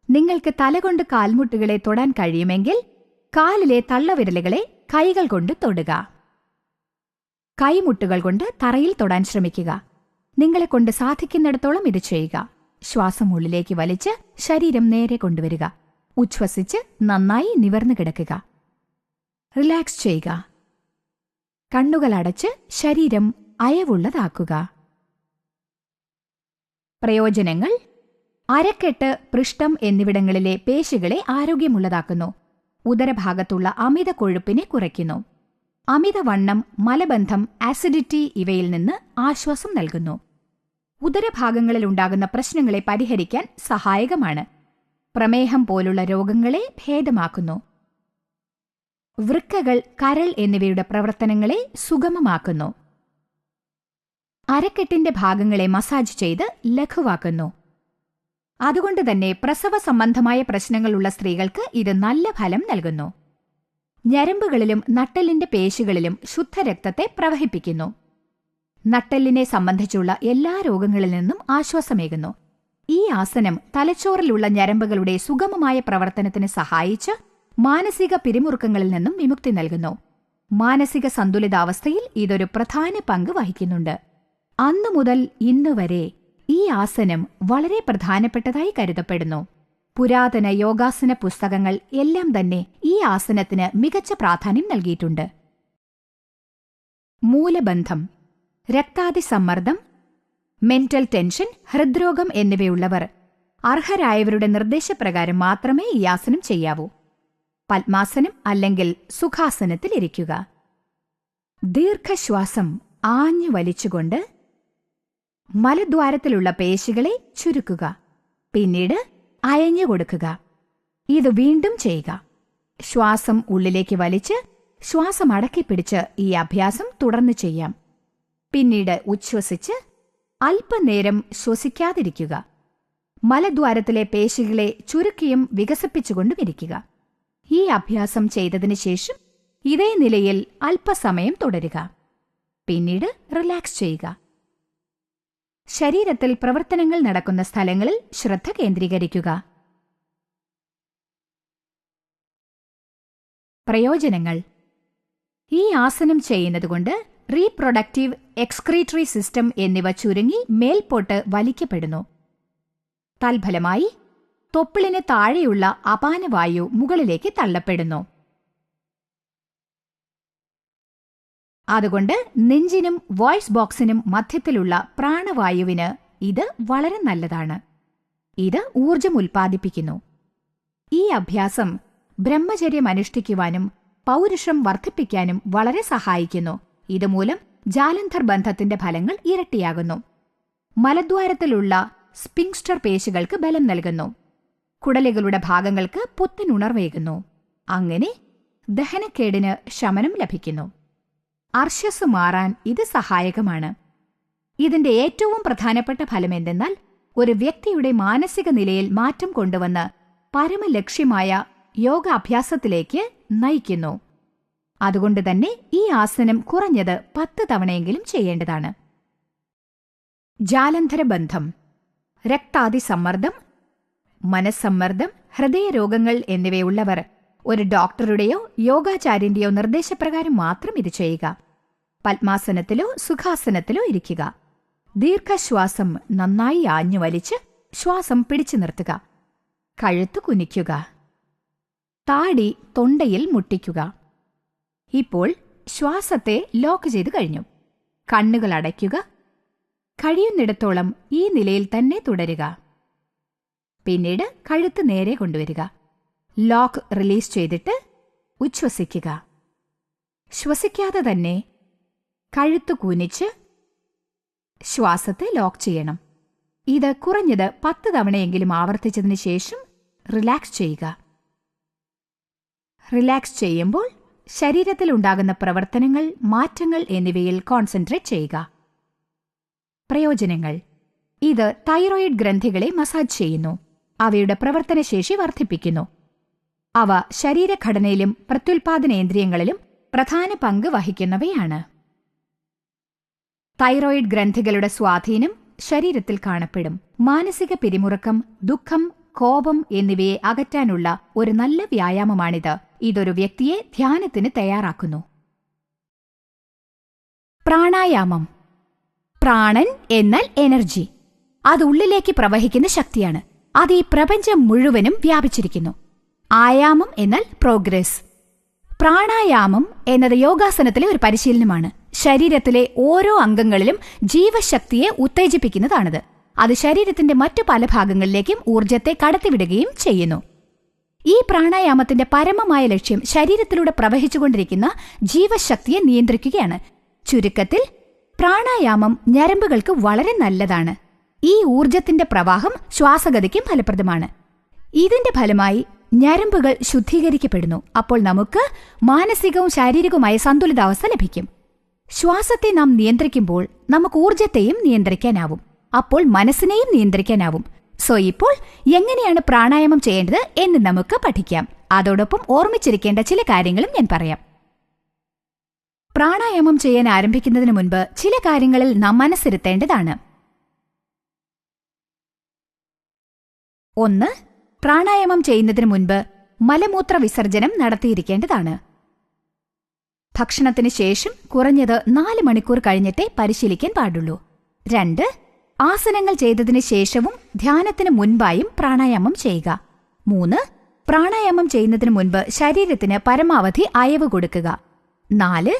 നിങ്ങൾക്ക് തലകൊണ്ട് കാൽമുട്ടുകളെ തൊടാൻ കഴിയുമെങ്കിൽ കാലിലെ തള്ളവിരലുകളെ കൈകൾ കൊണ്ട് തൊടുക. കൈമുട്ടുകൾ കൊണ്ട് തറയിൽ തൊടാൻ ശ്രമിക്കുക. നിങ്ങളെക്കൊണ്ട് സാധിക്കുന്നിടത്തോളം ഇത് ചെയ്യുക. ശ്വാസം ഉള്ളിലേക്ക് വലിച്ച് ശരീരം നേരെ കൊണ്ടുവരിക. ഉച്ഛ്വസിച്ച് നന്നായി നിവർന്നു കിടക്കുക. റിലാക്സ് ചെയ്യുക. കണ്ണുകൾ അടച്ച് ശരീരം അയവുള്ളതാക്കുക. പ്രയോജനങ്ങൾ: അരക്കെട്ട്, പൃഷ്ഠം എന്നിവിടങ്ങളിലെ പേശികളെ ആരോഗ്യമുള്ളതാക്കുന്നു. ഉദരഭാഗത്തുള്ള അമിത കൊഴുപ്പിനെ കുറയ്ക്കുന്നു. അമിതവണ്ണം, മലബന്ധം, ആസിഡിറ്റി ഇവയിൽ നിന്ന് ആശ്വാസം നൽകുന്നു. ഉദരഭാഗങ്ങളിലുണ്ടാകുന്ന പ്രശ്നങ്ങളെ പരിഹരിക്കാൻ സഹായകമാണ്. പ്രമേഹം പോലുള്ള രോഗങ്ങളെ ഭേദമാക്കുന്നു. വൃക്കകൾ, കരൾ എന്നിവയുടെ പ്രവർത്തനങ്ങളെ സുഗമമാക്കുന്നു. അരക്കെട്ടിന്റെ ഭാഗങ്ങളെ മസാജ് ചെയ്ത് ലഘുവാക്കുന്നു. അതുകൊണ്ട് തന്നെ പ്രസവ സംബന്ധമായ പ്രശ്നങ്ങളുള്ള സ്ത്രീകൾക്ക് ഇത് നല്ല ഫലം നൽകുന്നു. ഞരമ്പുകളിലും നട്ടെല്ലിന്റെ പേശികളിലും ശുദ്ധരക്തത്തെ പ്രവഹിപ്പിക്കുന്നു. നട്ടെല്ലിനെ സംബന്ധിച്ചുള്ള എല്ലാ രോഗങ്ങളിൽ നിന്നും ആശ്വാസമേകുന്നു. ഈ ആസനം തലച്ചോറിലുള്ള ഞരമ്പുകളുടെ സുഗമമായ പ്രവർത്തനത്തിന് സഹായിച്ച് മാനസിക പിരിമുറുക്കങ്ങളിൽ നിന്നും വിമുക്തി നൽകുന്നു. മാനസിക സന്തുലിതാവസ്ഥയിൽ ഇതൊരു പ്രധാന പങ്ക് വഹിക്കുന്നുണ്ട്. അന്നു മുതൽ ഇന്നുവരെ ഈ ആസനം വളരെ പ്രധാനപ്പെട്ടതായി കരുതപ്പെടുന്നു. പുരാതന യോഗാസന പുസ്തകങ്ങൾ എല്ലാം തന്നെ ഈ ആസനത്തിന് മികച്ച പ്രാധാന്യം നൽകിയിട്ടുണ്ട്. മൂലബന്ധം, രക്താതിസമ്മർദ്ദം, മെന്റൽ ടെൻഷൻ, ഹൃദ്രോഗം എന്നിവയുള്ളവർ അർഹരായവരുടെ നിർദ്ദേശപ്രകാരം മാത്രമേ ഈ ആസനം ചെയ്യാവൂ. പത്മാസനം അല്ലെങ്കിൽ സുഖാസനത്തിൽ ഇരിക്കുക. ദീർഘശ്വാസം ആഞ്ഞു വലിച്ചുകൊണ്ട് മലദ്വാരത്തിലുള്ള പേശികളെ ചുരുക്കുക. പിന്നീട് അയഞ്ഞു കൊടുക്കുക. ഇത് വീണ്ടും ചെയ്യുക. ശ്വാസം ഉള്ളിലേക്ക് വലിച്ച് ശ്വാസം അടക്കിപ്പിടിച്ച് ഈ അഭ്യാസം തുടർന്ന് ചെയ്യാം. പിന്നീട് ഉച്ഛ്വസിച്ച് അല്പനേരം ശ്വസിക്കാതിരിക്കുക. മലദ്വാരത്തിലെ പേശികളെ ചുരുക്കിയും വികസിപ്പിച്ചുകൊണ്ടും ഇരിക്കുക. ഈ അഭ്യാസം ചെയ്തതിനു ശേഷം ഇതേ നിലയിൽ അല്പസമയം തുടരുക. പിന്നീട് റിലാക്സ് ചെയ്യുക. ശരീരത്തിൽ പ്രവർത്തനങ്ങൾ നടക്കുന്ന സ്ഥലങ്ങളിൽ ശ്രദ്ധ കേന്ദ്രീകരിക്കുക. പ്രയോജനങ്ങൾ: ഈ ആസനം ചെയ്യുന്നതുകൊണ്ട് റീപ്രൊഡക്റ്റീവ്, എക്സ്ക്രീറ്ററി സിസ്റ്റം എന്നിവ ചുരുങ്ങി മേൽപോട്ട് വലിക്കപ്പെടുന്നു. തൽഫലമായി തൊപ്പിളിന് താഴെയുള്ള അപാനവായു മുകളിലേക്ക് തള്ളപ്പെടുന്നു. അതുകൊണ്ട് നെഞ്ചിനും വോയ്സ് ബോക്സിനും മധ്യത്തിലുള്ള പ്രാണവായുവിന് ഇത് വളരെ നല്ലതാണ്. ഇത് ഊർജം ഉൽപ്പാദിപ്പിക്കുന്നു. ഈ അഭ്യാസം ബ്രഹ്മചര്യം അനുഷ്ഠിക്കുവാനും പൗരുഷം വർദ്ധിപ്പിക്കാനും വളരെ സഹായിക്കുന്നു. ഇതുമൂലം ജാലന്ധർ ബന്ധത്തിന്റെ ഫലങ്ങൾ ഇരട്ടിയാകുന്നു. മലദ്വാരത്തിലുള്ള സ്പിങ്സ്റ്റർ പേശികൾക്ക് ബലം നൽകുന്നു. കുടലുകളുടെ ഭാഗങ്ങൾക്ക് പുത്തനുണർവേകുന്നു. അങ്ങനെ ദഹനക്കേടിന് ശമനം ലഭിക്കുന്നു. അർശസ് മാറാൻ ഇത് സഹായകമാണ്. ഇതിന്റെ ഏറ്റവും പ്രധാനപ്പെട്ട ഫലം എന്തെന്നാൽ ഒരു വ്യക്തിയുടെ മാനസിക നിലയിൽ മാറ്റം കൊണ്ടുവന്ന് പരമലക്ഷ്യമായ യോഗാഭ്യാസത്തിലേക്ക് നയിക്കുന്നു. അതുകൊണ്ട് തന്നെ ഈ ആസനം കുറഞ്ഞത് 10 തവണയെങ്കിലും ചെയ്യേണ്ടതാണ്. ജാലന്ധരബന്ധം, രക്താതിസമ്മർദ്ദം, മനസ്സമ്മർദ്ദം, ഹൃദയരോഗങ്ങൾ എന്നിവയുള്ളവർ ഒരു ഡോക്ടറുടെയോ യോഗാചാര്യന്റെയോ നിർദ്ദേശപ്രകാരം മാത്രം ഇത് ചെയ്യുക. പത്മാസനത്തിലോ സുഖാസനത്തിലോ ഇരിക്കുക. ദീർഘശ്വാസം നന്നായി ആഞ്ഞു വലിച്ച് ശ്വാസം പിടിച്ചു നിർത്തുക. കഴുത്ത് കുനിക്കുക. താടി തൊണ്ടയിൽ മുട്ടിക്കുക. ഇപ്പോൾ ശ്വാസത്തെ ലോക്ക് ചെയ്തു കഴിഞ്ഞു. കണ്ണുകൾ അടയ്ക്കുക. കഴിയുന്നിടത്തോളം ഈ നിലയിൽ തന്നെ തുടരുക. പിന്നീട് കഴുത്ത് നേരെ കൊണ്ടുവരിക. ലോക്ക് റിലീസ് ചെയ്തിട്ട് ഉച്ഛ്വസിക്കുക. ശ്വസിക്കാതെ തന്നെ കഴുത്ത് കുനിച്ച് ശ്വാസത്തെ ലോക്ക് ചെയ്യണം. ഇത് കുറഞ്ഞത് 10 തവണയെങ്കിലും ആവർത്തിച്ചതിന് ശേഷം റിലാക്സ് ചെയ്യുക. റിലാക്സ് ചെയ്യുമ്പോൾ ശരീരത്തിലുണ്ടാകുന്ന പ്രവർത്തനങ്ങൾ, മാറ്റങ്ങൾ എന്നിവയിൽ കോൺസെൻട്രേറ്റ് ചെയ്യുക. പ്രയോജനങ്ങൾ: ഇത് തൈറോയിഡ് ഗ്രന്ഥികളെ മസാജ് ചെയ്യുന്നു. അവയുടെ പ്രവർത്തനശേഷി വർദ്ധിപ്പിക്കുന്നു. അവ ശരീരഘടനയിലും പ്രത്യുൽപാദനേന്ദ്രിയങ്ങളിലും പ്രധാന പങ്ക് വഹിക്കുന്നവയാണ്. തൈറോയിഡ് ഗ്രന്ഥികളുടെ സ്വാധീനം ശരീരത്തിൽ കാണപ്പെടും. മാനസിക പിരിമുറുക്കം, ദുഃഖം, കോപം എന്നിവയെ അകറ്റാനുള്ള ഒരു നല്ല വ്യായാമമാണിത്. ഇതൊരു വ്യക്തിയെ ധ്യാനത്തിന് തയ്യാറാക്കുന്നു. പ്രാണായാമം. പ്രാണൻ എന്നാൽ എനർജി. അത് ഉള്ളിലേക്ക് പ്രവഹിക്കുന്ന ശക്തിയാണ്. അത് ഈ പ്രപഞ്ചം മുഴുവനും വ്യാപിച്ചിരിക്കുന്നു. ആയാമം എന്നാൽ പ്രോഗ്രസ്. പ്രാണായാമം എന്നത് യോഗാസനത്തിലെ ഒരു പരിശീലനമാണ്. ശരീരത്തിലെ ഓരോ അംഗങ്ങളിലും ജീവശക്തിയെ ഉത്തേജിപ്പിക്കുന്നതാണിത്. അത് ശരീരത്തിന്റെ മറ്റു പല ഭാഗങ്ങളിലേക്കും ഊർജത്തെ കടത്തിവിടുകയും ചെയ്യുന്നു. ഈ പ്രാണായാമത്തിന്റെ പരമമായ ലക്ഷ്യം ശരീരത്തിലൂടെ പ്രവഹിച്ചുകൊണ്ടിരിക്കുന്ന ജീവശക്തിയെ നിയന്ത്രിക്കുകയാണ്. ചുരുക്കത്തിൽ പ്രാണായാമം ഞരമ്പുകൾക്ക് വളരെ നല്ലതാണ്. ഈ ഊർജത്തിന്റെ പ്രവാഹം ശ്വാസഗതിക്കും ഫലപ്രദമാണ്. ഇതിന്റെ ഫലമായി ഞരമ്പുകൾ ശുദ്ധീകരിക്കപ്പെടുന്നു. അപ്പോൾ നമുക്ക് മാനസികവും ശാരീരികവുമായ സന്തുലിതാവസ്ഥ ലഭിക്കും. ശ്വാസത്തെ നാം നിയന്ത്രിക്കുമ്പോൾ നമുക്ക് ഊർജത്തെയും നിയന്ത്രിക്കാനാവും. അപ്പോൾ മനസ്സിനെയും നിയന്ത്രിക്കാനാവും. സോ ഇപ്പോൾ എങ്ങനെയാണ് പ്രാണായാമം ചെയ്യേണ്ടത് എന്ന് നമുക്ക് പഠിക്കാം. അതോടൊപ്പം ഓർമ്മിച്ചിരിക്കേണ്ട ചില കാര്യങ്ങളും ഞാൻ പറയാം. പ്രാണായാമം ചെയ്യാൻ ആരംഭിക്കുന്നതിന് മുൻപ് ചില കാര്യങ്ങളിൽ നാം മനസ്സിരുത്തേണ്ടതാണ്. 1. പ്രാണായാമം ചെയ്യുന്നതിന് മുൻപ് മലമൂത്ര വിസർജനം നടത്തിയിരിക്കേണ്ടതാണ്. ഭക്ഷണത്തിന് ശേഷം കുറഞ്ഞത് 4 മണിക്കൂർ കഴിഞ്ഞിട്ടേ പരിശീലിക്കാൻ പാടുള്ളൂ. 2. ആസനങ്ങൾ ചെയ്തതിന് ശേഷവും ധ്യാനത്തിന് മുൻപായും പ്രാണായാമം ചെയ്യുക. 3. പ്രാണായാമം ചെയ്യുന്നതിന് മുൻപ് ശരീരത്തിന് പരമാവധി അയവ് കൊടുക്കുക. 4.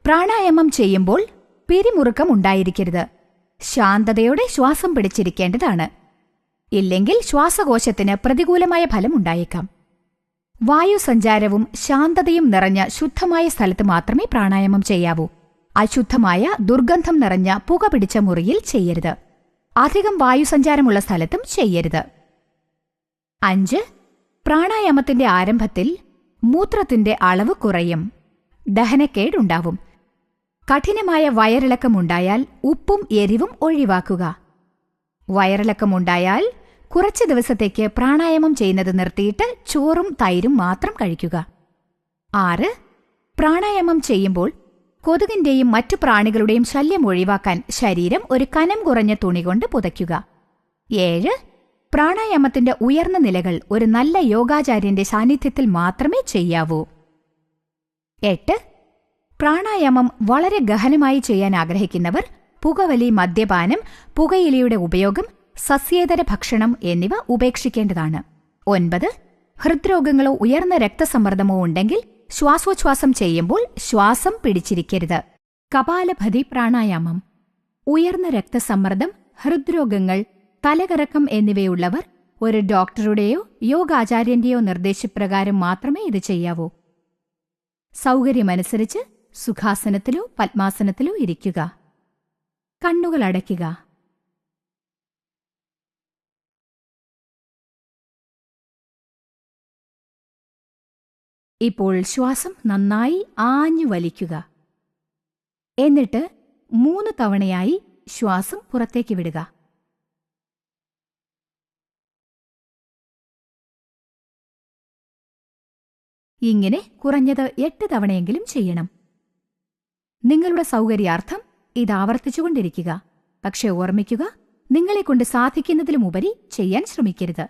പ്രാണായാമം ചെയ്യുമ്പോൾ പിരിമുറുക്കം ഉണ്ടായിരിക്കരുത്. ശാന്തതയോടെ ശ്വാസം പിടിച്ചിരിക്കേണ്ടതാണ്. ഇല്ലെങ്കിൽ ശ്വാസകോശത്തിന് പ്രതികൂലമായ ഫലം ഉണ്ടായേക്കാം. വായുസഞ്ചാരവും ശാന്തതയും നിറഞ്ഞ ശുദ്ധമായ സ്ഥലത്ത് മാത്രമേ പ്രാണായാമം ചെയ്യാവൂ. അശുദ്ധമായ ദുർഗന്ധം നിറഞ്ഞ പുക പിടിച്ച മുറിയിൽ ചെയ്യരുത്. അധികം വായുസഞ്ചാരമുള്ള സ്ഥലത്തും ചെയ്യരുത്. 5. പ്രാണായാമത്തിന്റെ ആരംഭത്തിൽ മൂത്രത്തിന്റെ അളവ് കുറയും. ദഹനക്കേടുണ്ടാവും. കഠിനമായ വയറിളക്കമുണ്ടായാൽ ഉപ്പും എരിവും ഒഴിവാക്കുക. വയറിളക്കമുണ്ടായാൽ കുറച്ച് ദിവസത്തേക്ക് പ്രാണായാമം ചെയ്യുന്നത് നിർത്തിയിട്ട് ചോറും തൈരും മാത്രം കഴിക്കുക. 6. പ്രാണായാമം ചെയ്യുമ്പോൾ കൊതുകിന്റെയും മറ്റു പ്രാണികളുടെയും ശല്യം ഒഴിവാക്കാൻ ശരീരം ഒരു കനം കുറഞ്ഞ തുണി കൊണ്ട് പുതയ്ക്കുക. 7. പ്രാണായാമത്തിന്റെ ഉയർന്ന നിലകൾ ഒരു നല്ല യോഗാചാര്യന്റെ സാന്നിധ്യത്തിൽ മാത്രമേ ചെയ്യാവൂ. 8. പ്രാണായാമം വളരെ ഗഹനമായി ചെയ്യാൻ ആഗ്രഹിക്കുന്നവർ പുകവലി, മദ്യപാനം, പുകയിലയുടെ ഉപയോഗം, സസ്യേതര ഭക്ഷണം എന്നിവ ഉപേക്ഷിക്കേണ്ടതാണ്. 9. ഹൃദ്രോഗങ്ങളോ ഉയർന്ന രക്തസമ്മർദ്ദമോ ഉണ്ടെങ്കിൽ ശ്വാസോച്ഛ്വാസം ചെയ്യുമ്പോൾ ശ്വാസം പിടിച്ചിരിക്കരുത്. കപാലഭതി പ്രാണായാമം. ഉയർന്ന രക്തസമ്മർദ്ദം, ഹൃദ്രോഗങ്ങൾ, തലകറക്കം എന്നിവയുള്ളവർ ഒരു ഡോക്ടറുടെയോ യോഗാചാര്യന്റെയോ നിർദ്ദേശപ്രകാരം മാത്രമേ ഇത് ചെയ്യാവൂ. സൗകര്യമനുസരിച്ച് സുഖാസനത്തിലോ പത്മാസനത്തിലോ ഇരിക്കുക. കണ്ണുകൾ അടയ്ക്കുക. ഇപ്പോൾ ശ്വാസം നന്നായി ആഞ്ഞു വലിക്കുക. എന്നിട്ട് 3 തവണയായി ശ്വാസം പുറത്തേക്ക് വിടുക. ഇങ്ങനെ കുറഞ്ഞത് 8 തവണയെങ്കിലും ചെയ്യണം. നിങ്ങളുടെ സൗകര്യാർത്ഥം ഇത് ആവർത്തിച്ചുകൊണ്ടിരിക്കുക. പക്ഷെ ഓർമ്മിക്കുക, നിങ്ങളെക്കൊണ്ട് സാധിക്കുന്നതിലുമുപരി ചെയ്യാൻ ശ്രമിക്കരുത്.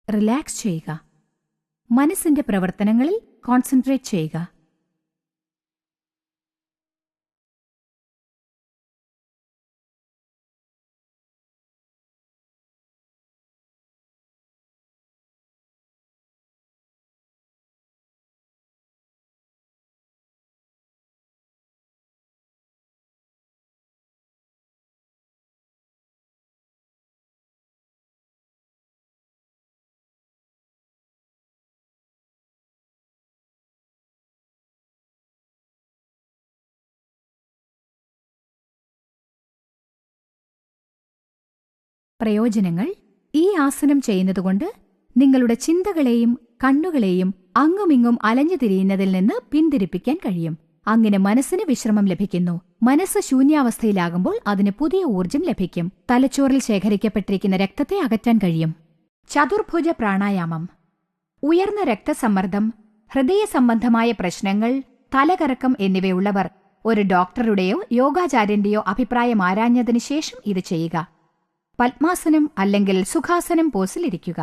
റിലാക്സ് ചെയ്യുക. മനസ്സിന്റെ പ്രവർത്തനങ്ങളിൽ കോൺസെൻട്രേറ്റ് ചെയ്യുക. പ്രയോജനങ്ങൾ. ഈ ആസനം ചെയ്യുന്നതുകൊണ്ട് നിങ്ങളുടെ ചിന്തകളെയും കണ്ണുകളെയും അങ്ങുമിങ്ങും അലഞ്ഞു തിരിയുന്നതിൽ നിന്ന് പിന്തിരിപ്പിക്കാൻ കഴിയും. അങ്ങനെ മനസ്സിന് വിശ്രമം ലഭിക്കുന്നു. മനസ്സ് ശൂന്യാവസ്ഥയിലാകുമ്പോൾ അതിന് പുതിയ ഊർജം ലഭിക്കും. തലച്ചോറിൽ ശേഖരിക്കപ്പെട്ടിരിക്കുന്ന രക്തത്തെ അകറ്റാൻ കഴിയും. ചതുർഭുജ പ്രാണായാമം. ഉയർന്ന രക്തസമ്മർദ്ദം, ഹൃദയ സംബന്ധമായ പ്രശ്നങ്ങൾ, തലകറക്കം എന്നിവയുള്ളവർ ഒരു ഡോക്ടറുടെയോ യോഗാചാര്യന്റെയോ അഭിപ്രായം ആരാഞ്ഞതിനു ശേഷം ഇത് ചെയ്യുക. പത്മാസനം അല്ലെങ്കിൽ സുഖാസനം പോസിലിരിക്കുക.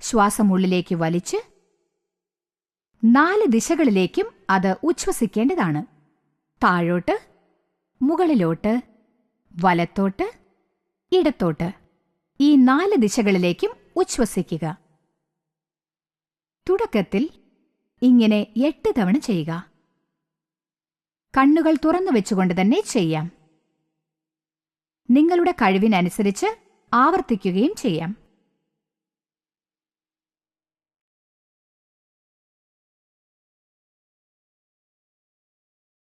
ശ്വാസം ഉള്ളിലേക്ക് വലിച്ച് 4 ദിശകളിലേക്കും അത് ഉച്ഛ്വസിക്കേണ്ടതാണ്. താഴോട്ട്, മുകളിലോട്ട്, വലത്തോട്ട്, ഇടത്തോട്ട്. ഈ 4 ദിശകളിലേക്കും ഉച്ഛ്വസിക്കുക. തുടക്കത്തിൽ ഇങ്ങനെ 8 തവണ ചെയ്യുക. കണ്ണുകൾ തുറന്നു വെച്ചുകൊണ്ട് തന്നെ ചെയ്യാം. നിങ്ങളുടെ കഴിവിനനുസരിച്ച് ആവർത്തിക്കുകയും ചെയ്യാം.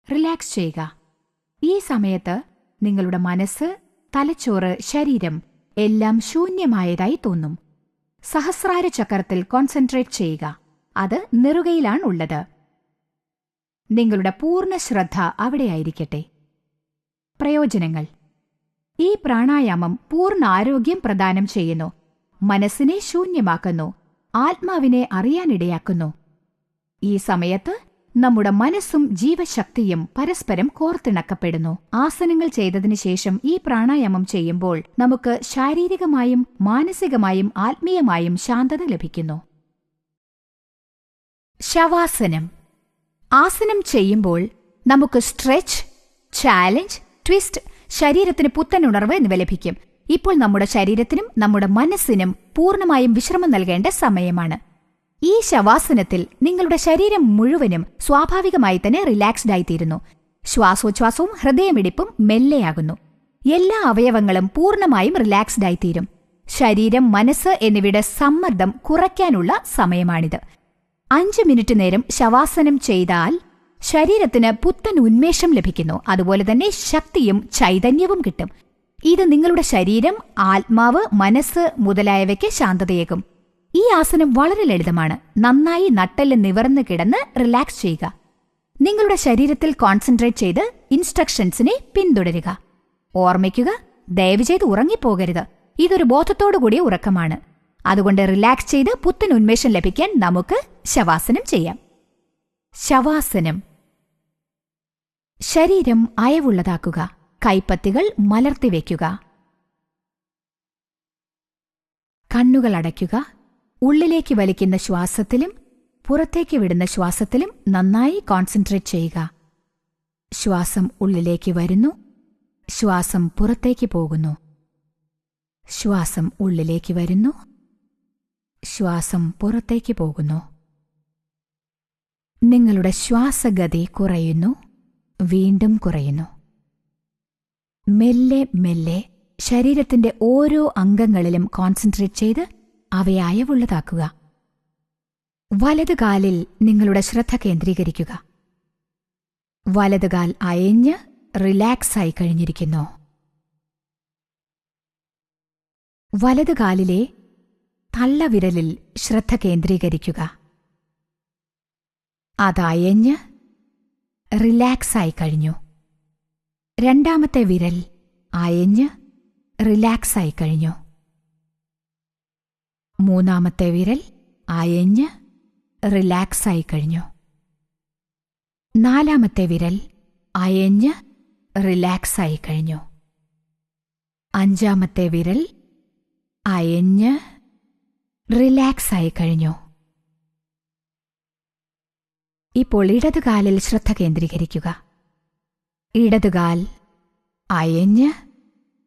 റിലാക്സ് ചെയ്യുക. ഈ സമയത്ത് നിങ്ങളുടെ മനസ്സ്, തലച്ചോറ്, ശരീരം എല്ലാം ശൂന്യമായതായി തോന്നും. സഹസ്രാര ചക്രത്തിൽ കോൺസെൻട്രേറ്റ് ചെയ്യുക. അത് നെറുകയിലാണുള്ളത്. നിങ്ങളുടെ പൂർണ്ണ ശ്രദ്ധ അവിടെയായിരിക്കട്ടെ. പ്രയോജനങ്ങൾ: ഈ പ്രാണായാമം പൂർണ്ണ ആരോഗ്യം പ്രദാനം ചെയ്യുന്നു, മനസ്സിനെ ശൂന്യമാക്കുന്നു, ആത്മാവിനെ അറിയാനിടയാക്കുന്നു. ഈ സമയത്ത് നമ്മുടെ മനസ്സും ജീവശക്തിയും പരസ്പരം കോർത്തിണക്കപ്പെടുന്നു. ആസനങ്ങൾ ചെയ്തതിനു ശേഷം ഈ പ്രാണായാമം ചെയ്യുമ്പോൾ നമുക്ക് ശാരീരികമായും മാനസികമായും ആത്മീയമായും ശാന്തത ലഭിക്കുന്നു. ശവാസനം. ആസനം ചെയ്യുമ്പോൾ നമുക്ക് സ്ട്രെച്ച്, ചാലഞ്ച്, ട്വിസ്റ്റ്, ശരീരത്തിന് പുത്തനുണർവ് എന്നിവ ലഭിക്കും. ഇപ്പോൾ നമ്മുടെ ശരീരത്തിനും നമ്മുടെ മനസ്സിനും പൂർണ്ണമായും വിശ്രമം നൽകേണ്ട സമയമാണ്. ഈ ശവാസനത്തിൽ നിങ്ങളുടെ ശരീരം മുഴുവനും സ്വാഭാവികമായി തന്നെ റിലാക്സ്ഡ് ആയിത്തീരുന്നു. ശ്വാസോച്ഛ്വാസവും ഹൃദയമിടിപ്പും മെല്ലെയാകുന്നു. എല്ലാ അവയവങ്ങളും പൂർണ്ണമായും റിലാക്സ്ഡ് ആയിത്തീരും. ശരീരം, മനസ്സ് എന്നിവയുടെ സമ്മർദ്ദം കുറയ്ക്കാനുള്ള സമയമാണിത്. 5 മിനിറ്റ് നേരം ശവാസനം ചെയ്താൽ ശരീരത്തിന് പുത്തൻ ഉന്മേഷം ലഭിക്കുന്നു. അതുപോലെ തന്നെ ശക്തിയും ചൈതന്യവും കിട്ടും. ഇത് നിങ്ങളുടെ ശരീരം, ആത്മാവ്, മനസ്സ് മുതലായവയ്ക്ക് ശാന്തതയേകും. ഈ ആസനം വളരെ ലളിതമാണ്. നന്നായി നട്ടെല്ല് നിവർന്ന് കിടന്ന് റിലാക്സ് ചെയ്യുക. നിങ്ങളുടെ ശരീരത്തിൽ കോൺസെൻട്രേറ്റ് ചെയ്ത് ഇൻസ്ട്രക്ഷൻസിനെ പിന്തുടരുക. ഓർമ്മിക്കുക, ദയവ് ചെയ്ത് ഉറങ്ങിപ്പോകരുത്. ഇതൊരു ബോധത്തോടുകൂടിയ ഉറക്കമാണ്. അതുകൊണ്ട് റിലാക്സ് ചെയ്ത് പുത്തൻ ഉന്മേഷം ലഭിക്കാൻ നമുക്ക് ശവാസനം ചെയ്യാം. ശവാസനം. ശരീരം അയവുള്ളതാക്കുക. കൈപ്പത്തികൾ മലർത്തിവെക്കുക. കണ്ണുകൾ അടയ്ക്കുക. ഉള്ളിലേക്ക് വലിക്കുന്ന ശ്വാസത്തിലും പുറത്തേക്ക് വിടുന്ന ശ്വാസത്തിലും നന്നായി കോൺസെൻട്രേറ്റ് ചെയ്യുക. ശ്വാസം ഉള്ളിലേക്ക് വരുന്നു, ശ്വാസം പുറത്തേക്ക് പോകുന്നു. ശ്വാസം ഉള്ളിലേക്ക് വരുന്നു, ശ്വാസം പുറത്തേക്ക് പോകുന്നു. നിങ്ങളുടെ ശ്വാസഗതി കുറയുന്നു, വീണ്ടും കുറയുന്നു. മെല്ലെ മെല്ലെ ശരീരത്തിന്റെ ഓരോ അംഗങ്ങളിലും കോൺസെൻട്രേറ്റ് ചെയ്ത് അവയെ അയവുള്ളതാക്കുക. വലതുകാലിൽ നിങ്ങളുടെ ശ്രദ്ധ കേന്ദ്രീകരിക്കുക. വലതുകാൽ അയഞ്ഞ് റിലാക്സായി കഴിഞ്ഞിരിക്കുന്നു. വലതുകാലിലെ തള്ളവിരലിൽ ശ്രദ്ധ കേന്ദ്രീകരിക്കുക. അതയഞ്ഞ് റിലാക്സായി കഴിഞ്ഞു. രണ്ടാമത്തെ വിരൽ അയഞ്ഞ് റിലാക്സായി കഴിഞ്ഞു. മൂന്നാമത്തെ വിരൽ അയഞ്ഞ് റിലാക്സായി കഴിഞ്ഞു. നാലാമത്തെ വിരൽ അയഞ്ഞ് റിലാക്സായി കഴിഞ്ഞു. അഞ്ചാമത്തെ വിരൽ അയഞ്ഞ് റിലാക്സായി കഴിഞ്ഞു. ഇപ്പോൾ ഇടതുകാലിൽ ശ്രദ്ധ കേന്ദ്രീകരിക്കുക. ഇടതുകാൽ അയഞ്ഞ്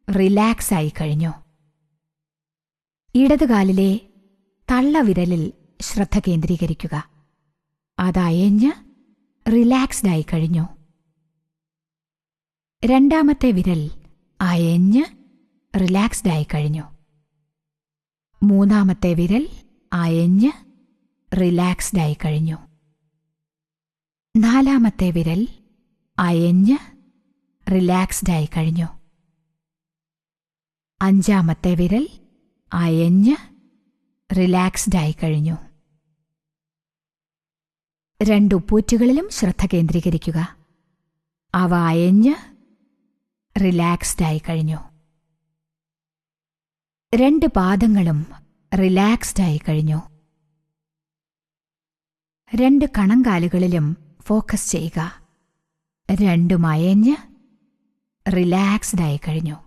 റിലാക്സായി കഴിഞ്ഞു. ഇടതുകാലിലെ തള്ളവിരലിൽ ശ്രദ്ധ കേന്ദ്രീകരിക്കുക. അതയഞ്ഞ് റിലാക്സ്ഡായി കഴിഞ്ഞു. രണ്ടാമത്തെ വിരൽ അയഞ്ഞ് റിലാക്സ്ഡായി കഴിഞ്ഞു. മൂന്നാമത്തെ വിരൽ അയഞ്ഞ് റിലാക്സ്ഡായി കഴിഞ്ഞു. നാലാമത്തെ വിരൽ അയഞ്ഞ് റിലാക്സ്ഡായി കഴിഞ്ഞു. അഞ്ചാമത്തെ വിരൽ അയഞ്ഞ് റിലാക്സ്ഡായി കഴിഞ്ഞു. രണ്ടു ഉപ്പൂറ്റുകളിലും ശ്രദ്ധ കേന്ദ്രീകരിക്കുക. അവ അയഞ്ഞ് റിലാക്സ്ഡായി കഴിഞ്ഞു. രണ്ട് പാദങ്ങളും റിലാക്സ്ഡായി കഴിഞ്ഞു. രണ്ട് കണങ്കാലുകളിലും ഫോക്കസ് ചെയ്യുക. രണ്ടും അയഞ്ഞ് റിലാക്സ്ഡായി കഴിഞ്ഞു.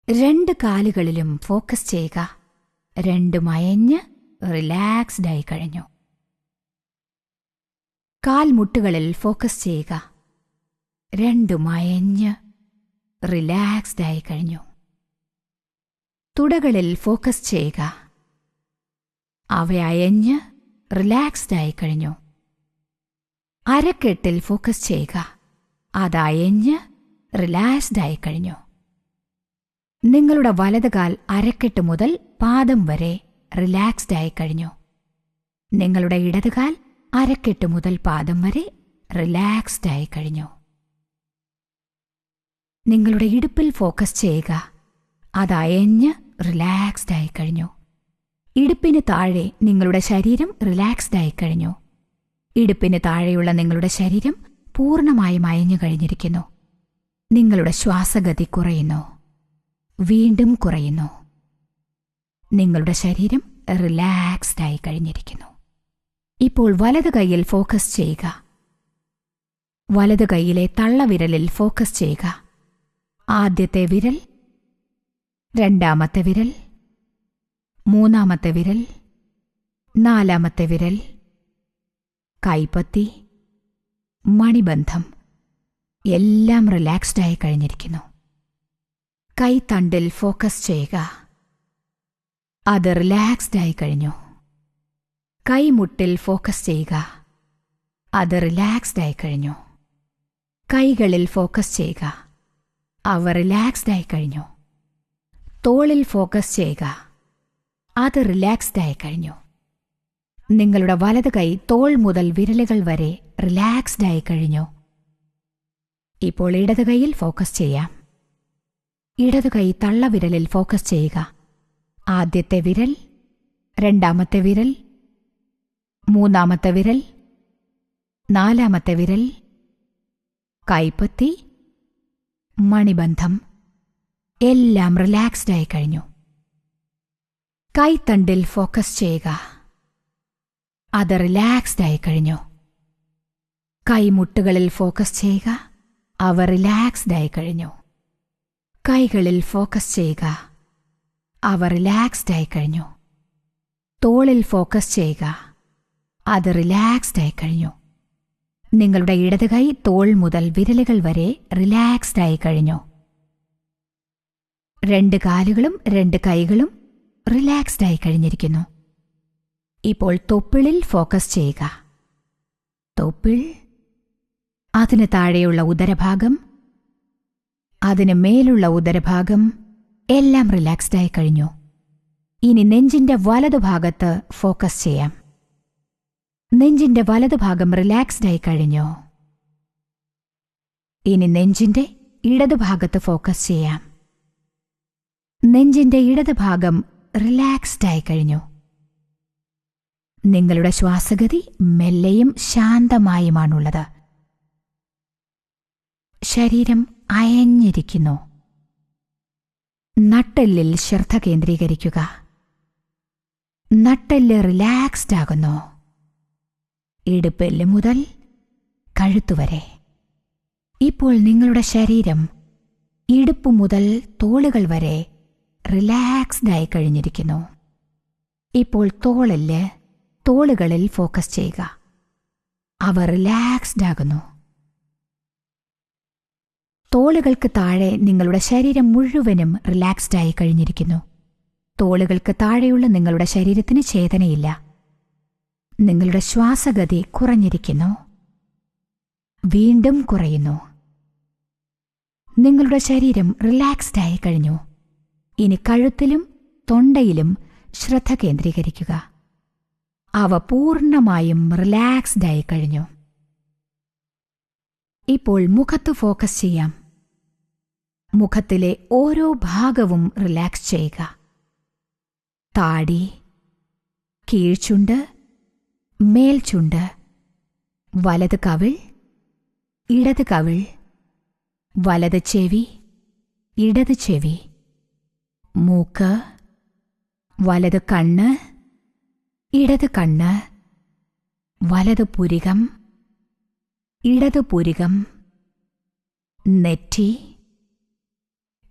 രണ്ട് കാലുകളിലും ഫോക്കസ് ചെയ്യുക. രണ്ടും അയഞ്ഞ് റിലാക്സ്ഡായി കഴിഞ്ഞു. കാൽമുട്ടുകളിൽ ഫോക്കസ് ചെയ്യുക. രണ്ടും അയഞ്ഞ് റിലാക്സ്ഡായി കഴിഞ്ഞു. തുടകളിൽ ഫോക്കസ് ചെയ്യുക. അവ അയഞ്ഞ് റിലാക്സ്ഡായി കഴിഞ്ഞു. അരക്കെട്ടിൽ ഫോക്കസ് ചെയ്യുക. അതയഞ്ഞ് റിലാക്സ്ഡായി കഴിഞ്ഞു. നിങ്ങളുടെ വലതുകാൽ അരക്കെട്ട് മുതൽ പാദം വരെ റിലാക്സ്ഡായി കഴിഞ്ഞു. നിങ്ങളുടെ ഇടതുകാൽ അരക്കെട്ട് മുതൽ പാദം വരെ റിലാക്സ്ഡായി കഴിഞ്ഞു. നിങ്ങളുടെ ഇടുപ്പിൽ ഫോക്കസ് ചെയ്യുക. അത് അയഞ്ഞ് റിലാക്സ്ഡ് ആയിക്കഴിഞ്ഞു. ഇടുപ്പിന് താഴെ നിങ്ങളുടെ ശരീരം റിലാക്സ്ഡ് ആയിക്കഴിഞ്ഞു. ഇടുപ്പിന് താഴെയുള്ള നിങ്ങളുടെ ശരീരം പൂർണ്ണമായും അയഞ്ഞു കഴിഞ്ഞിരിക്കുന്നു. നിങ്ങളുടെ ശ്വാസഗതി കുറയുന്നു, വീണ്ടും കുറയുന്നു. നിങ്ങളുടെ ശരീരം റിലാക്സ്ഡ് ആയി കഴിഞ്ഞിരിക്കുന്നു. ഇപ്പോൾ വലത് കൈയിൽ ഫോക്കസ് ചെയ്യുക. വലത് കൈയിലെ തള്ളവിരലിൽ ഫോക്കസ് ചെയ്യുക. ആദ്യത്തെ വിരൽ, രണ്ടാമത്തെ വിരൽ, മൂന്നാമത്തെ വിരൽ, നാലാമത്തെ വിരൽ, കൈപ്പത്തി, മണിബന്ധം എല്ലാം റിലാക്സ്ഡ് ആയി കഴിഞ്ഞിരിക്കുന്നു. കൈത്തണ്ടിൽ ഫോക്കസ് ചെയ്യുക. അത് റിലാക്സ്ഡ് ആയി കഴിഞ്ഞു. കൈമുട്ടിൽ ഫോക്കസ് ചെയ്യുക. അത് റിലാക്സ്ഡ് ആയി കഴിഞ്ഞു. കൈകളിൽ ഫോക്കസ് ചെയ്യുക. അവ റിലാക്സ്ഡ് ആയി കഴിഞ്ഞു. തോളിൽ ഫോക്കസ് ചെയ്യുക. അത് റിലാക്സ്ഡ് ആയി കഴിഞ്ഞു. നിങ്ങളുടെ വലത് കൈ തോൾ മുതൽ വിരലുകൾ വരെ റിലാക്സ്ഡ് ആയി കഴിഞ്ഞു. ഇപ്പോൾ ഇടത് കൈയിൽ ഫോക്കസ് ചെയ്യാം. ഇടത് കൈ തള്ളവിരലിൽ ഫോക്കസ് ചെയ്യുക. ആദ്യത്തെ വിരൽ, രണ്ടാമത്തെ വിരൽ, മൂന്നാമത്തെ വിരൽ, നാലാമത്തെ വിരൽ, കൈപ്പത്തി, മണിബന്ധം എല്ലാം റിലാക്സ്ഡ് ആയി കഴിഞ്ഞു. കൈത്തണ്ടിൽ ഫോക്കസ് ചെയ്യുക. അത് റിലാക്സ്ഡ് ആയി കഴിഞ്ഞു. കൈമുട്ടുകളിൽ ഫോക്കസ് ചെയ്യുക. അവ റിലാക്സ്ഡ് ആയി കഴിഞ്ഞു. കൈകളിൽ ഫോക്കസ് ചെയ്യുക. അവ റിലാക്സ്ഡ് ആയി കഴിഞ്ഞു. തോളിൽ ഫോക്കസ് ചെയ്യുക. അത് റിലാക്സ്ഡ് ആയി കഴിഞ്ഞു. നിങ്ങളുടെ ഇടത് കൈ തോൾ മുതൽ വിരലുകൾ വരെ റിലാക്സ്ഡ് ആയി കഴിഞ്ഞു. രണ്ട് കാലുകളും രണ്ട് കൈകളും റിലാക്സ്ഡ് ആയി കഴിഞ്ഞിരിക്കുന്നു. ഇപ്പോൾ തൊപ്പിളിൽ ഫോക്കസ് ചെയ്യുക. തൊപ്പിൾ, അതിന് താഴെയുള്ള ഉദരഭാഗം, അതിന് മേലുള്ള ഉദരഭാഗം എല്ലാം റിലാക്സ്ഡ് ആയി കഴിഞ്ഞു. ഇനി നെഞ്ചിന്റെ വലതുഭാഗത്ത് ഫോക്കസ് ചെയ്യാം. നെഞ്ചിന്റെ വലതുഭാഗം റിലാക്സ്ഡ് ആയി കഴിഞ്ഞു. ഇനി നെഞ്ചിന്റെ ഇടതുഭാഗത്ത് ഫോക്കസ് ചെയ്യാം. നെഞ്ചിന്റെ ഇടതുഭാഗം റിലാക്സ്ഡ് ആയി കഴിഞ്ഞു. നിങ്ങളുടെ ശ്വാസഗതി മെല്ലെയും ശാന്തമായുമാണുള്ളത്. ശരീരം അയഞ്ഞിരിക്കുന്നു. നട്ടെല്ലിൽ ശ്രദ്ധ കേന്ദ്രീകരിക്കുക. നട്ടെല്ല് റിലാക്സ്ഡ് ആകുന്നു. ഇടുപ്പെല്ല് മുതൽ കഴുത്തുവരെ. ഇപ്പോൾ നിങ്ങളുടെ ശരീരം ഇടുപ്പ് മുതൽ തോളുകൾ വരെ റിലാക്സ്ഡ് ആയി കഴിഞ്ഞിരിക്കുന്നു. ഇപ്പോൾ തോളെല്ല്, തോളുകളിൽ ഫോക്കസ് ചെയ്യുക. അവ റിലാക്സ്ഡ് ആകുന്നു. തോളുകൾക്ക് താഴെ നിങ്ങളുടെ ശരീരം മുഴുവനും റിലാക്സ്ഡ് ആയി കഴിഞ്ഞിരിക്കുന്നു. തോളുകൾക്ക് താഴെയുള്ള നിങ്ങളുടെ ശരീരത്തിന് ചേതനയില്ല. നിങ്ങളുടെ ശ്വാസഗതി കുറഞ്ഞിരിക്കുന്നു, വീണ്ടും കുറയുന്നു. നിങ്ങളുടെ ശരീരം റിലാക്സ്ഡ് ആയി കഴിഞ്ഞു. ഇനി കഴുത്തിലും തൊണ്ടയിലും ശ്രദ്ധ കേന്ദ്രീകരിക്കുക. അവ പൂർണ്ണമായും റിലാക്സ്ഡ് ആയി കഴിഞ്ഞു. ഇപ്പോൾ മുഖത്ത് ഫോക്കസ് ചെയ്യാം. മുഖത്തിലെ ഓരോ ഭാഗവും റിലാക്സ് ചെയ്യുക. താടി, കീഴ്ചുണ്ട്, മേൽചുണ്ട്, വലത് കവിൾ, ഇടത് കവിൾ, വലത് ചെവി, ഇടത് ചെവി, മൂക്ക്, വലത് കണ്ണ്, ഇടത് കണ്ണ്, വലത് പുരികം, ഇടത് പുരികം, നെറ്റി,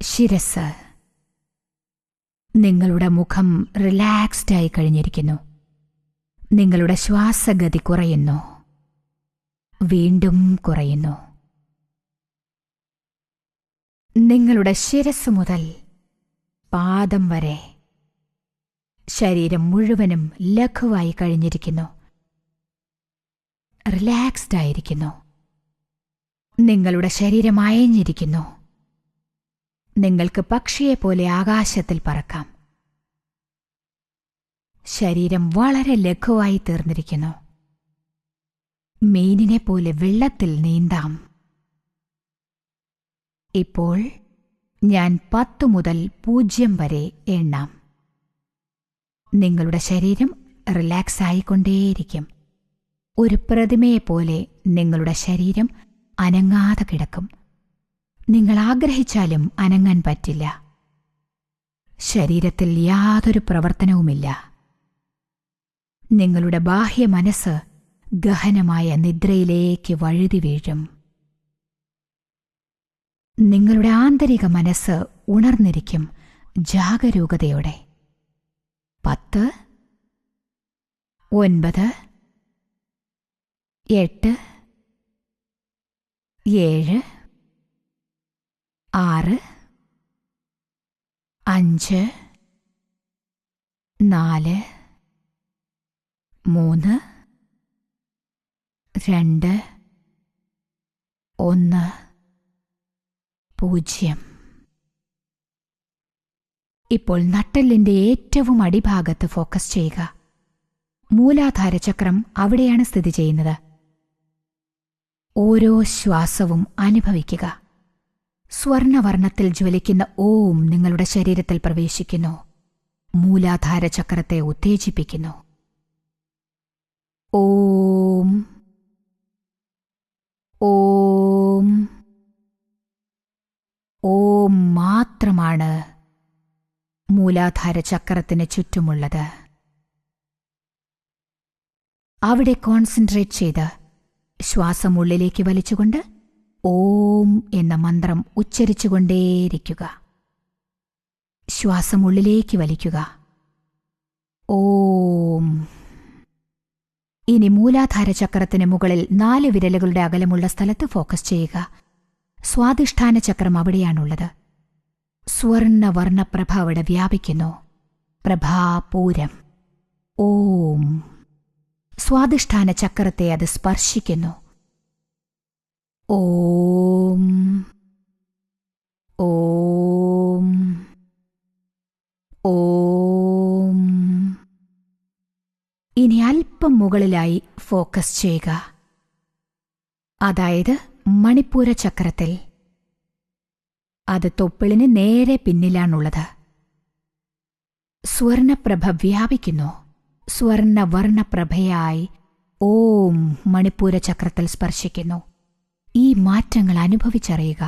ശിരസ്. നിങ്ങളുടെ മുഖം റിലാക്സ്ഡ് ആയി കഴിഞ്ഞിരിക്കുന്നു. നിങ്ങളുടെ ശ്വാസഗതി കുറയുന്നു, വീണ്ടും കുറയുന്നു. നിങ്ങളുടെ ശിരസ് മുതൽ പാദം വരെ ശരീരം മുഴുവനും ലഘുവായി കഴിഞ്ഞിരിക്കുന്നു, റിലാക്സ്ഡ് ആയിരിക്കുന്നു. നിങ്ങളുടെ ശരീരം അയഞ്ഞിരിക്കുന്നു. നിങ്ങൾക്ക് പക്ഷിയെപ്പോലെ ആകാശത്തിൽ പറക്കാം. ശരീരം വളരെ ലഘുവായി തീർന്നിരിക്കുന്നു. മീനിനെ പോലെ വെള്ളത്തിൽ നീന്താം. ഇപ്പോൾ ഞാൻ 10 മുതൽ 0 വരെ എണ്ണാം. നിങ്ങളുടെ ശരീരം റിലാക്സ് ആയിക്കൊണ്ടേയിരിക്കും. ഒരു പ്രതിമയെപ്പോലെ നിങ്ങളുടെ ശരീരം അനങ്ങാതെ കിടക്കും. നിങ്ങൾ ആഗ്രഹിച്ചാലും അനങ്ങാൻ പറ്റില്ല. ശരീരത്തിൽ യാതൊരു പ്രവർത്തനവുമില്ല. നിങ്ങളുടെ ബാഹ്യ മനസ്സ് ഗഹനമായ നിദ്രയിലേക്ക് വഴുതി വീഴും. നിങ്ങളുടെ ആന്തരിക മനസ്സ് ഉണർന്നിരിക്കും ജാഗരൂകതയോടെ. 10, 9, 8, 7, 6, 5, 4, 3, 2, 1, 0. ഇപ്പോൾ നട്ടെല്ലിന്റെ ഏറ്റവും അടിഭാഗത്ത് ഫോക്കസ് ചെയ്യുക. മൂലാധാരചക്രം അവിടെയാണ് സ്ഥിതി ചെയ്യുന്നത്. ഓരോ ശ്വാസവും അനുഭവിക്കുക. സ്വർണവർണ്ണത്തിൽ ജ്വലിക്കുന്ന ഓം നിങ്ങളുടെ ശരീരത്തിൽ പ്രവേശിക്കുന്നു. മൂലാധാരചക്രത്തെ ഉത്തേജിപ്പിക്കുന്നു. ഓം ഓം ഓം മാത്രമാണ് മൂലാധാരചക്രത്തിന് ചുറ്റുമുള്ളത്. അവിടെ കോൺസെൻട്രേറ്റ് ചെയ്ത് ശ്വാസം ഉള്ളിലേക്ക് വലിച്ചുകൊണ്ട് ഓം എന്ന മന്ത്രം ഉച്ചരിച്ചുകൊണ്ടേയിരിക്കുക. ശ്വാസം ഉള്ളിലേക്ക് വലിക്കുക. ഓം. ഇനി മൂലാധാരചക്രത്തിന് മുകളിൽ 4 വിരലുകളുടെ അകലമുള്ള സ്ഥലത്ത് ഫോക്കസ് ചെയ്യുക. സ്വാധിഷ്ഠാന ചക്രം അവിടെയാണുള്ളത്. സ്വർണവർണ്ണപ്രഭ അവിടെ വ്യാപിക്കുന്നു. പ്രഭാപൂരം. ഓം. സ്വാധിഷ്ഠാന ചക്രത്തെ അത് സ്പർശിക്കുന്നു. ഓം ഓം ഓം. ഇനി അല്പം മുകളിലായി ഫോക്കസ് ചെയ്യുക. അതായത് മണിപ്പൂര ചക്രത്തിൽ. അത് തൊപ്പിളിന് നേരെ പിന്നിലാണുള്ളത്. സ്വർണപ്രഭ വ്യാപിക്കുന്നു. സ്വർണവർണ്ണപ്രഭയായി ഓം മണിപ്പൂര ചക്രത്തിൽ സ്പർശിക്കുന്നു. ഈ മാറ്റങ്ങൾ അനുഭവിച്ചറിയുക.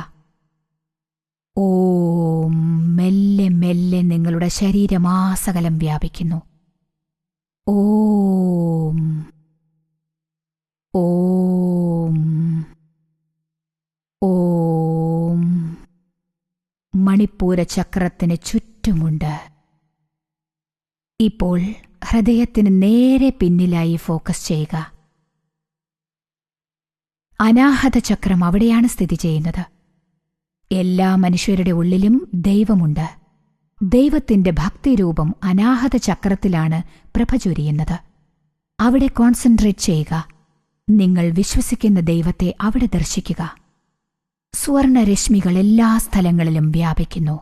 ഓം മെല്ലെ മെല്ലെ നിങ്ങളുടെ ശരീരമാസകലം വ്യാപിക്കുന്നു. ഓം ഓം ഓം. മണിപ്പൂര ചക്രത്തിന് ചുറ്റുമുണ്ട്. ഇപ്പോൾ ഹൃദയത്തിന് നേരെ പിന്നിലായി ഫോക്കസ് ചെയ്യുക. അനാഹത ചക്രം അവിടെയാണ് സ്ഥിതി ചെയ്യുന്നത്. എല്ലാ മനുഷ്യരുടെ ഉള്ളിലും ദൈവമുണ്ട്. ദൈവത്തിന്റെ ഭക്തിരൂപം അനാഹത ചക്രത്തിലാണ് പ്രഭ ചൊരിയുന്നത്. അവിടെ കോൺസെൻട്രേറ്റ് ചെയ്യുക. നിങ്ങൾ വിശ്വസിക്കുന്ന ദൈവത്തെ അവിടെ ദർശിക്കുക. സ്വർണരശ്മികൾ എല്ലാ സ്ഥലങ്ങളിലും വ്യാപിക്കുന്നു.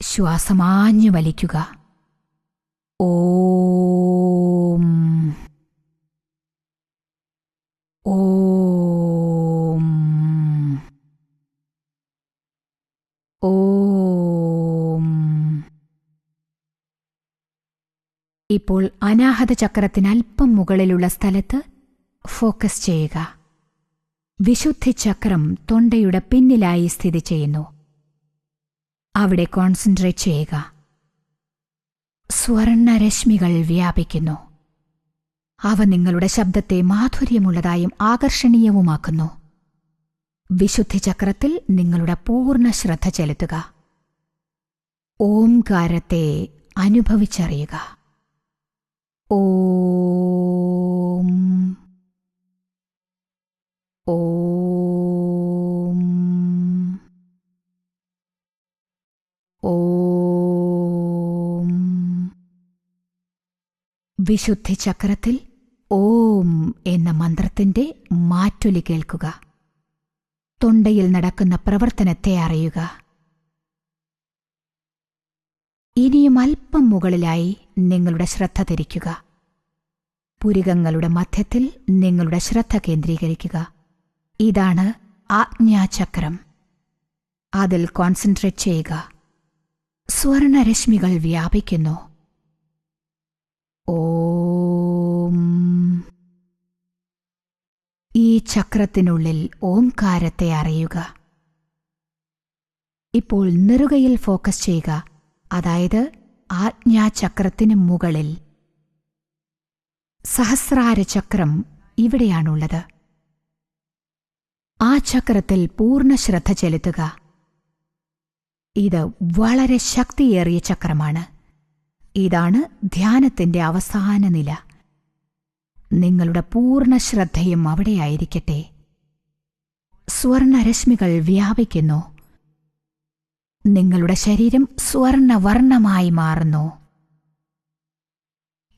ശ്വാസമാഞ്ഞു വലിക്കുക. ഓം ഓം ഓം. ഇപ്പോൾ അനാഹത ചക്രത്തിന് അല്പം മുകളിലുള്ള സ്ഥലത്ത് ഫോക്കസ് ചെയ്യുക. വിശുദ്ധി ചക്രം തൊണ്ടയുടെ പിന്നിലായി സ്ഥിതി ചെയ്യുന്നു. അവിടെ കോൺസെൻട്രേറ്റ് ചെയ്യുക. സ്വർണരശ്മികൾ വ്യാപിക്കുന്നു. അവ നിങ്ങളുടെ ശബ്ദത്തെ മാധുര്യമുള്ളതായും ആകർഷണീയവുമാക്കുന്നു. വിശുദ്ധി ചക്രത്തിൽ നിങ്ങളുടെ പൂർണ്ണ ശ്രദ്ധ ചെലുത്തുക. ഓംകാരത്തെ അനുഭവിച്ചറിയുക. ഓം ഓം ഓം. വിശുദ്ധി ചക്രത്തിൽ ഓം എന്ന മന്ത്രത്തിന്റെ മാറ്റൊലി കേൾക്കുക. തൊണ്ടയിൽ നടക്കുന്ന പ്രവർത്തനത്തെ അറിയുക. ഇനിയും അല്പം മുകളിലായി നിങ്ങളുടെ ശ്രദ്ധ തിരിക്കുക. പുരികങ്ങളുടെ മധ്യത്തിൽ നിങ്ങളുടെ ശ്രദ്ധ കേന്ദ്രീകരിക്കുക. ഇതാണ് ആജ്ഞാചക്രം. അതിൽ കോൺസെൻട്രേറ്റ് ചെയ്യുക. സ്വർണരശ്മികൾ വ്യാപിക്കുന്നു. ഓം. ഈ ചക്രത്തിനുള്ളിൽ ഓംകാരത്തെ അറിയുക. ഇപ്പോൾ നെറുകയിൽ ഫോക്കസ് ചെയ്യുക, അതായത് ആജ്ഞാചക്രത്തിന് മുകളിൽ. സഹസ്രാര ചക്രം ഇവിടെയാണുള്ളത്. ആ ചക്രത്തിൽ പൂർണ്ണ ശ്രദ്ധ ചെലുത്തുക. ഇത് വളരെ ശക്തിയേറിയ ചക്രമാണ്. ഇതാണ് ധ്യാനത്തിന്റെ അവസാന നില. നിങ്ങളുടെ പൂർണ്ണ ശ്രദ്ധയും അവിടെയായിരിക്കട്ടെ. സ്വർണരശ്മികൾ വ്യാപിക്കുന്നു. നിങ്ങളുടെ ശരീരം സ്വർണവർണ്ണമായി മാറുന്നു.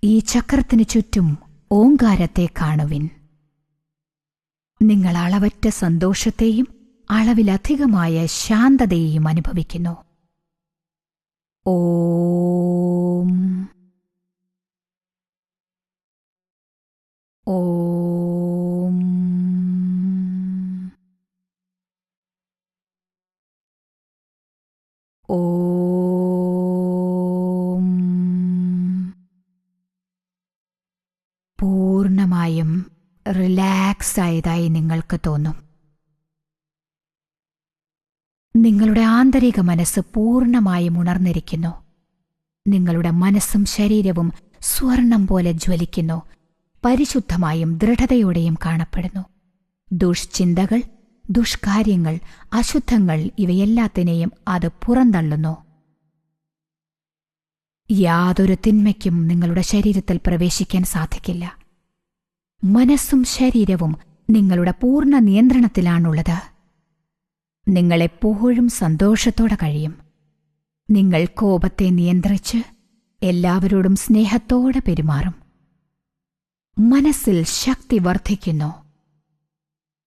ഈ ചക്രത്തിനു ചുറ്റും ഓങ്കാരത്തെ കാണുവിൻ. നിങ്ങൾ അളവറ്റ സന്തോഷത്തെയും അളവിലധികമായ ശാന്തതയെയും അനുഭവിക്കുന്നു. ഓം. ഓം. ഓം. പൂർണ്ണമായും റിലാക്സ് ആയതായി നിങ്ങൾക്ക് തോന്നും. നിങ്ങളുടെ ആന്തരിക മനസ്സ് പൂർണ്ണമായും ഉണർന്നിരിക്കുന്നു. നിങ്ങളുടെ മനസ്സും ശരീരവും സ്വർണം പോലെ ജ്വലിക്കുന്നു. പരിശുദ്ധമായും ദൃഢതയോടെയും കാണപ്പെടുന്നു. ദുഷ്ചിന്തകൾ, ദുഷ്കാര്യങ്ങൾ, അശുദ്ധങ്ങൾ ഇവയെല്ലാത്തിനെയും അത് പുറന്തള്ളുന്നു. യാതൊരു തിന്മയ്ക്കും നിങ്ങളുടെ ശരീരത്തിൽ പ്രവേശിക്കാൻ സാധിക്കില്ല. മനസ്സും ശരീരവും നിങ്ങളുടെ പൂർണ്ണ നിയന്ത്രണത്തിലാണുള്ളത്. നിങ്ങളെപ്പോഴും സന്തോഷത്തോടെ കഴിയും. നിങ്ങൾ കോപത്തെ നിയന്ത്രിച്ച് എല്ലാവരോടും സ്നേഹത്തോടെ പെരുമാറും. മനസ്സിൽ ശക്തി വർദ്ധിക്കുന്നു.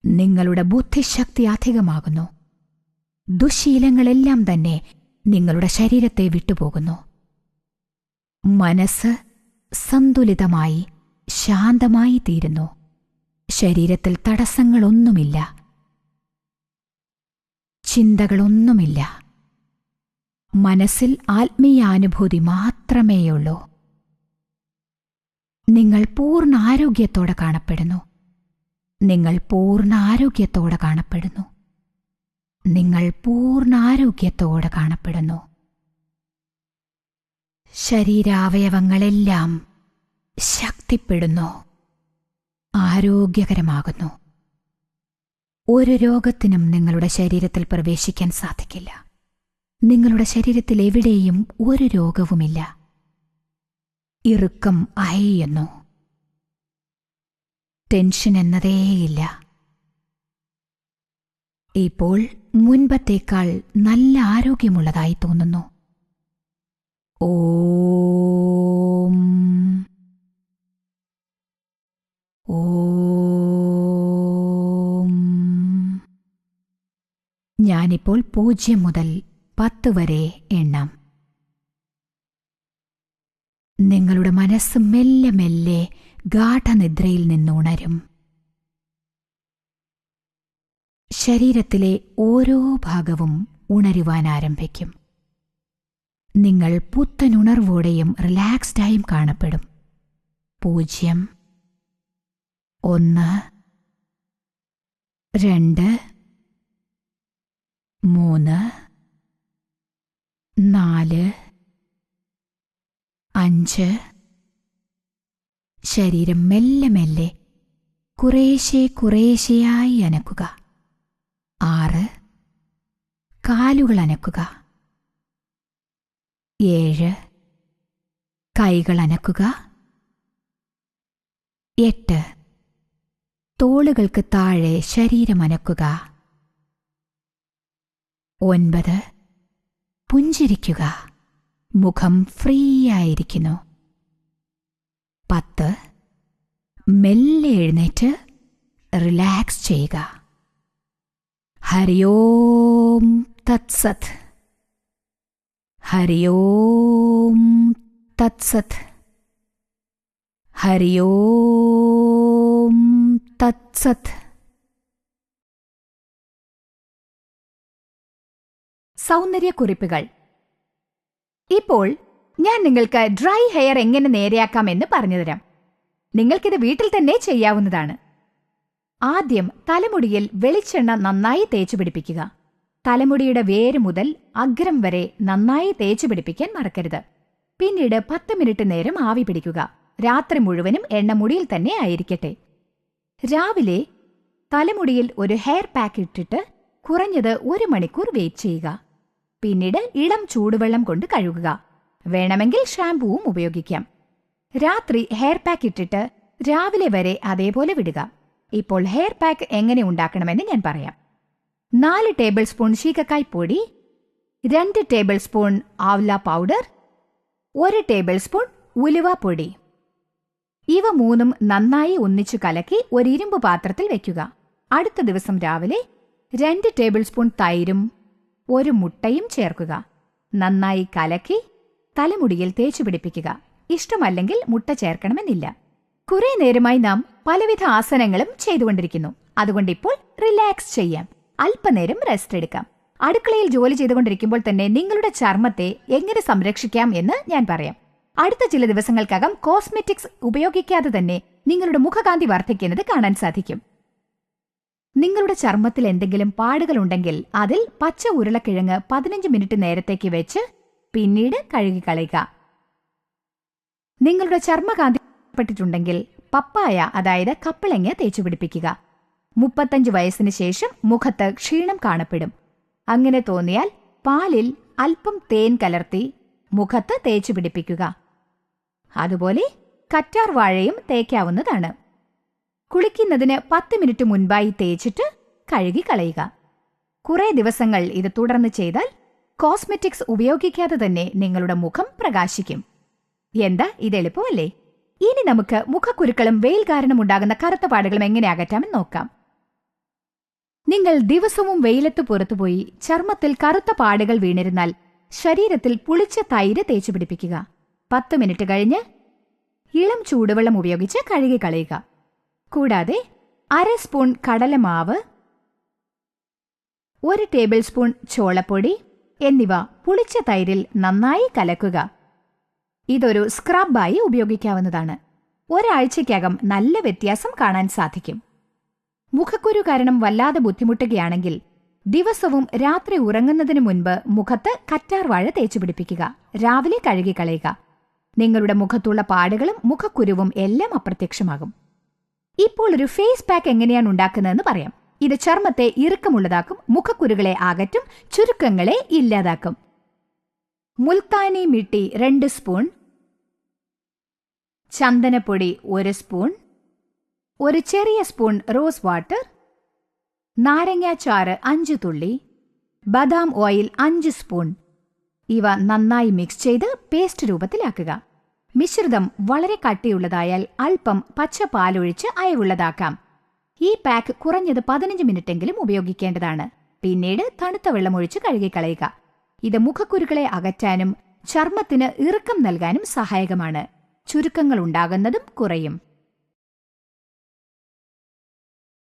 നിങ്ങളുടെ ബുദ്ധിശക്തി അധികമാകുന്നു. ദുശ്ശീലങ്ങളെല്ലാം തന്നെ നിങ്ങളുടെ ശരീരത്തെ വിട്ടുപോകുന്നു. മനസ്സ് സന്തുലിതമായി ശാന്തമായി തീരുന്നു. ശരീരത്തിൽ തടസ്സങ്ങളൊന്നുമില്ല. ചിന്തകളൊന്നുമില്ല. മനസ്സിൽ ആത്മീയാനുഭൂതി മാത്രമേയുള്ളൂ. നിങ്ങൾ പൂർണ്ണ ആരോഗ്യത്തോടെ കാണപ്പെടുന്നു. നിങ്ങൾ പൂർണ്ണ ആരോഗ്യത്തോടെ കാണപ്പെടുന്നു. നിങ്ങൾ പൂർണ്ണ ആരോഗ്യത്തോടെ കാണപ്പെടുന്നു. ശരീരാവയവങ്ങളെല്ലാം ശക്തിപ്പെടുന്നു, ആരോഗ്യകരമാകുന്നു. ഒരു രോഗത്തിനും നിങ്ങളുടെ ശരീരത്തിൽ പ്രവേശിക്കാൻ സാധിക്കില്ല. നിങ്ങളുടെ ശരീരത്തിൽ എവിടെയും ഒരു രോഗവുമില്ല. ഇറുക്കം അയയുന്നു. ടെൻഷൻ എന്നതേയില്ല. ഇപ്പോൾ മുൻപത്തേക്കാൾ നല്ല ആരോഗ്യമുള്ളതായി തോന്നുന്നു. ഓം. ഓം. ഞാനിപ്പോൾ 0 മുതൽ 10 വരെ എണ്ണാം. നിങ്ങളുടെ മനസ്സ് മെല്ലെ മെല്ലെ ഗാഠനിദ്രയിൽ നിന്നുണരും. ശരീരത്തിലെ ഓരോ ഭാഗവും ഉണരുവാൻ ആരംഭിക്കും. നിങ്ങൾ പുത്തനുണർവോടെയും റിലാക്സ്ഡായും കാണപ്പെടും. 0, 1, 2, 3, 4, 5. ശരീരം മെല്ലെ മെല്ലെ കുറേശ്ശെയായി അനക്കുക. 6, കാലുകൾ അനക്കുക. 7, കൈകൾ അനക്കുക. 8, തോളുകൾക്ക് താഴെ ശരീരമനക്കുക. 9, പുഞ്ചിരിക്കുക. മുഖം ഫ്രീ ആയിരിക്കുന്നു. 10, മെല്ലെ എഴുന്നേറ്റ് റിലാക്സ് ചെയ്യുക. ഹരി ഓം തത്സത്. ഹരി ഓം തത്സത്. ഹരി ഓം തത്സത്. സൗന്ദര്യക്കുറിപ്പുകൾ. ഇപ്പോൾ ഞാൻ നിങ്ങൾക്ക് ഡ്രൈ ഹെയർ എങ്ങനെ നേരെയാക്കാമെന്ന് പറഞ്ഞുതരാം. നിങ്ങൾക്കിത് വീട്ടിൽ തന്നെ ചെയ്യാവുന്നതാണ്. ആദ്യം തലമുടിയിൽ വെളിച്ചെണ്ണ നന്നായി തേച്ചു പിടിപ്പിക്കുക. തലമുടിയുടെ വേര് മുതൽ അഗ്രം വരെ നന്നായി തേച്ചു പിടിപ്പിക്കാൻ മറക്കരുത്. പിന്നീട് 10 മിനിറ്റ് നേരം ആവി പിടിക്കുക. രാത്രി മുഴുവനും എണ്ണ മുടിയിൽ തന്നെ ആയിരിക്കട്ടെ. രാവിലെ തലമുടിയിൽ ഒരു ഹെയർ പാക്ക് ഇട്ടിട്ട് കുറഞ്ഞത് 1 മണിക്കൂർ വെയിറ്റ് ചെയ്യുക. പിന്നീട് ഇളം ചൂടുവെള്ളം കൊണ്ട് കഴുകുക. വേണമെങ്കിൽ ഷാംപൂവും ഉപയോഗിക്കാം. രാത്രി ഹെയർ പാക്ക് ഇട്ടിട്ട് രാവിലെ വരെ അതേപോലെ വിടുക. ഇപ്പോൾ ഹെയർ പാക്ക് എങ്ങനെ ഉണ്ടാക്കണമെന്ന് ഞാൻ പറയാം. 4 ടേബിൾ സ്പൂൺ ശീകക്കായ് പൊടി, 2 tablespoon amla powder, 1 tablespoon ഉലുവപ്പൊടി. ഇവ മൂന്നും നന്നായി ഒന്നിച്ചു കലക്കി ഒരു ഇരുമ്പ് പാത്രത്തിൽ വെക്കുക. അടുത്ത ദിവസം രാവിലെ 2 ടേബിൾ സ്പൂൺ തൈരും 1 മുട്ടയും ചേർക്കുക. നന്നായി കലക്കി തലമുടിയിൽ തേച്ചു പിടിപ്പിക്കുക. ഇഷ്ടമല്ലെങ്കിൽ മുട്ട ചേർക്കണമെന്നില്ല. കുറെ നേരമായി നാം പലവിധ ആസനങ്ങളും ചെയ്തുകൊണ്ടിരിക്കുന്നു. അതുകൊണ്ട് ഇപ്പോൾ റിലാക്സ് ചെയ്യാം. അല്പനേരം റെസ്റ്റ് എടുക്കാം. അടുക്കളയിൽ ജോലി ചെയ്തുകൊണ്ടിരിക്കുമ്പോൾ തന്നെ നിങ്ങളുടെ ചർമ്മത്തെ എങ്ങനെ സംരക്ഷിക്കാം എന്ന് ഞാൻ പറയാം. അടുത്ത ചില ദിവസങ്ങൾക്കകം കോസ്മെറ്റിക്സ് ഉപയോഗിക്കാതെ തന്നെ നിങ്ങളുടെ മുഖകാന്തി വർദ്ധിക്കുന്നത് കാണാൻ സാധിക്കും. നിങ്ങളുടെ ചർമ്മത്തിൽ എന്തെങ്കിലും പാടുകളുണ്ടെങ്കിൽ അതിൽ പച്ച ഉരുളക്കിഴങ്ങ് 15 മിനിറ്റ് നേരത്തേക്ക് വെച്ച് പിന്നീട് കഴുകിക്കളയുക. നിങ്ങളുടെ ചർമ്മകാന്തി പെട്ടിട്ടുണ്ടെങ്കിൽ പപ്പായ, അതായത് കപ്പളങ്ങ തേച്ചു പിടിപ്പിക്കുക. 35 വയസ്സിന് ശേഷം മുഖത്ത് ക്ഷീണം കാണപ്പെടും. അങ്ങനെ തോന്നിയാൽ പാലിൽ അല്പം തേൻ കലർത്തി മുഖത്ത് തേച്ചു പിടിപ്പിക്കുക. അതുപോലെ കറ്റാർ വാഴയും തേക്കാവുന്നതാണ്. കുളിക്കുന്നതിന് 10 മിനിറ്റ് മുൻപായി തേച്ചിട്ട് കഴുകിക്കളയുക. കുറെ ദിവസങ്ങൾ ഇത് തുടർന്ന് ചെയ്താൽ കോസ്മെറ്റിക്സ് ഉപയോഗിക്കാതെ തന്നെ നിങ്ങളുടെ മുഖം പ്രകാശിക്കും. എന്താ, ഇത് എളുപ്പമല്ലേ? ഇനി നമുക്ക് മുഖക്കുരുക്കളും വെയിൽ കാരണം ഉണ്ടാകുന്ന കറുത്ത പാടുകളും എങ്ങനെ അകറ്റാമെന്ന് നോക്കാം. നിങ്ങൾ ദിവസവും വെയിലത്ത് പുറത്തുപോയി ചർമ്മത്തിൽ കറുത്ത പാടുകൾ വീണിരുന്നാൽ ശരീരത്തിൽ പുളിച്ച തൈര് തേച്ചു പിടിപ്പിക്കുക. 10 മിനിറ്റ് കഴിഞ്ഞ് ഇളം ചൂടുവെള്ളം ഉപയോഗിച്ച് കഴുകിക്കളയുക. കൂടാതെ 1/2 സ്പൂൺ കടലമാവ്, 1 ടേബിൾ സ്പൂൺ ചോളപ്പൊടി എന്നിവ പുളിച്ച തൈരിൽ നന്നായി കലക്കുക. ഇതൊരു സ്ക്രബായി ഉപയോഗിക്കാവുന്നതാണ്. ഒരാഴ്ചയ്ക്കകം നല്ല വ്യത്യാസം കാണാൻ സാധിക്കും. മുഖക്കുരു കാരണം വല്ലാതെ ബുദ്ധിമുട്ടുകയാണെങ്കിൽ ദിവസവും രാത്രി ഉറങ്ങുന്നതിന് മുൻപ് മുഖത്ത് കറ്റാർ വാഴ തേച്ചു പിടിപ്പിക്കുക. രാവിലെ കഴുകിക്കളയുക. നിങ്ങളുടെ മുഖത്തുള്ള പാടുകളും മുഖക്കുരുവും എല്ലാം അപ്രത്യക്ഷമാകും. ഇപ്പോൾ ഒരു ഫേസ് പാക്ക് എങ്ങനെയാണ് ഉണ്ടാക്കുന്നതെന്ന് പറയാം. ഇത് ചർമ്മത്തെ ഇറുക്കമുള്ളതാക്കും, മുഖക്കുരുകളെ അകറ്റും, ചുരുക്കങ്ങളെ ഇല്ലാതാക്കും. മുൽത്താനി മിട്ടി 2 സ്പൂൺ, ചന്ദനപ്പൊടി 1 സ്പൂൺ, 1 ചെറിയ സ്പൂൺ റോസ് വാട്ടർ, നാരങ്ങാച്ചാറ് 5 തുള്ളി, ബദാം ഓയിൽ 5 സ്പൂൺ. ഇവ നന്നായി മിക്സ് ചെയ്ത് പേസ്റ്റ് രൂപത്തിലാക്കുക. മിശ്രിതം വളരെ കട്ടിയുള്ളതായാൽ അല്പം പച്ച പാലൊഴിച്ച് അയവുള്ളതാക്കാം. ഈ പാക്ക് കുറഞ്ഞത് 15 മിനിറ്റെങ്കിലും ഉപയോഗിക്കേണ്ടതാണ്. പിന്നീട് തണുത്ത വെള്ളമൊഴിച്ച് കഴുകിക്കളയുക. ഇത് മുഖക്കുരുക്കളെ അകറ്റാനും ചർമ്മത്തിന് ഇറുക്കം നൽകാനും സഹായകമാണ്. ചുരുക്കങ്ങൾ ഉണ്ടാകുന്നതും കുറയും.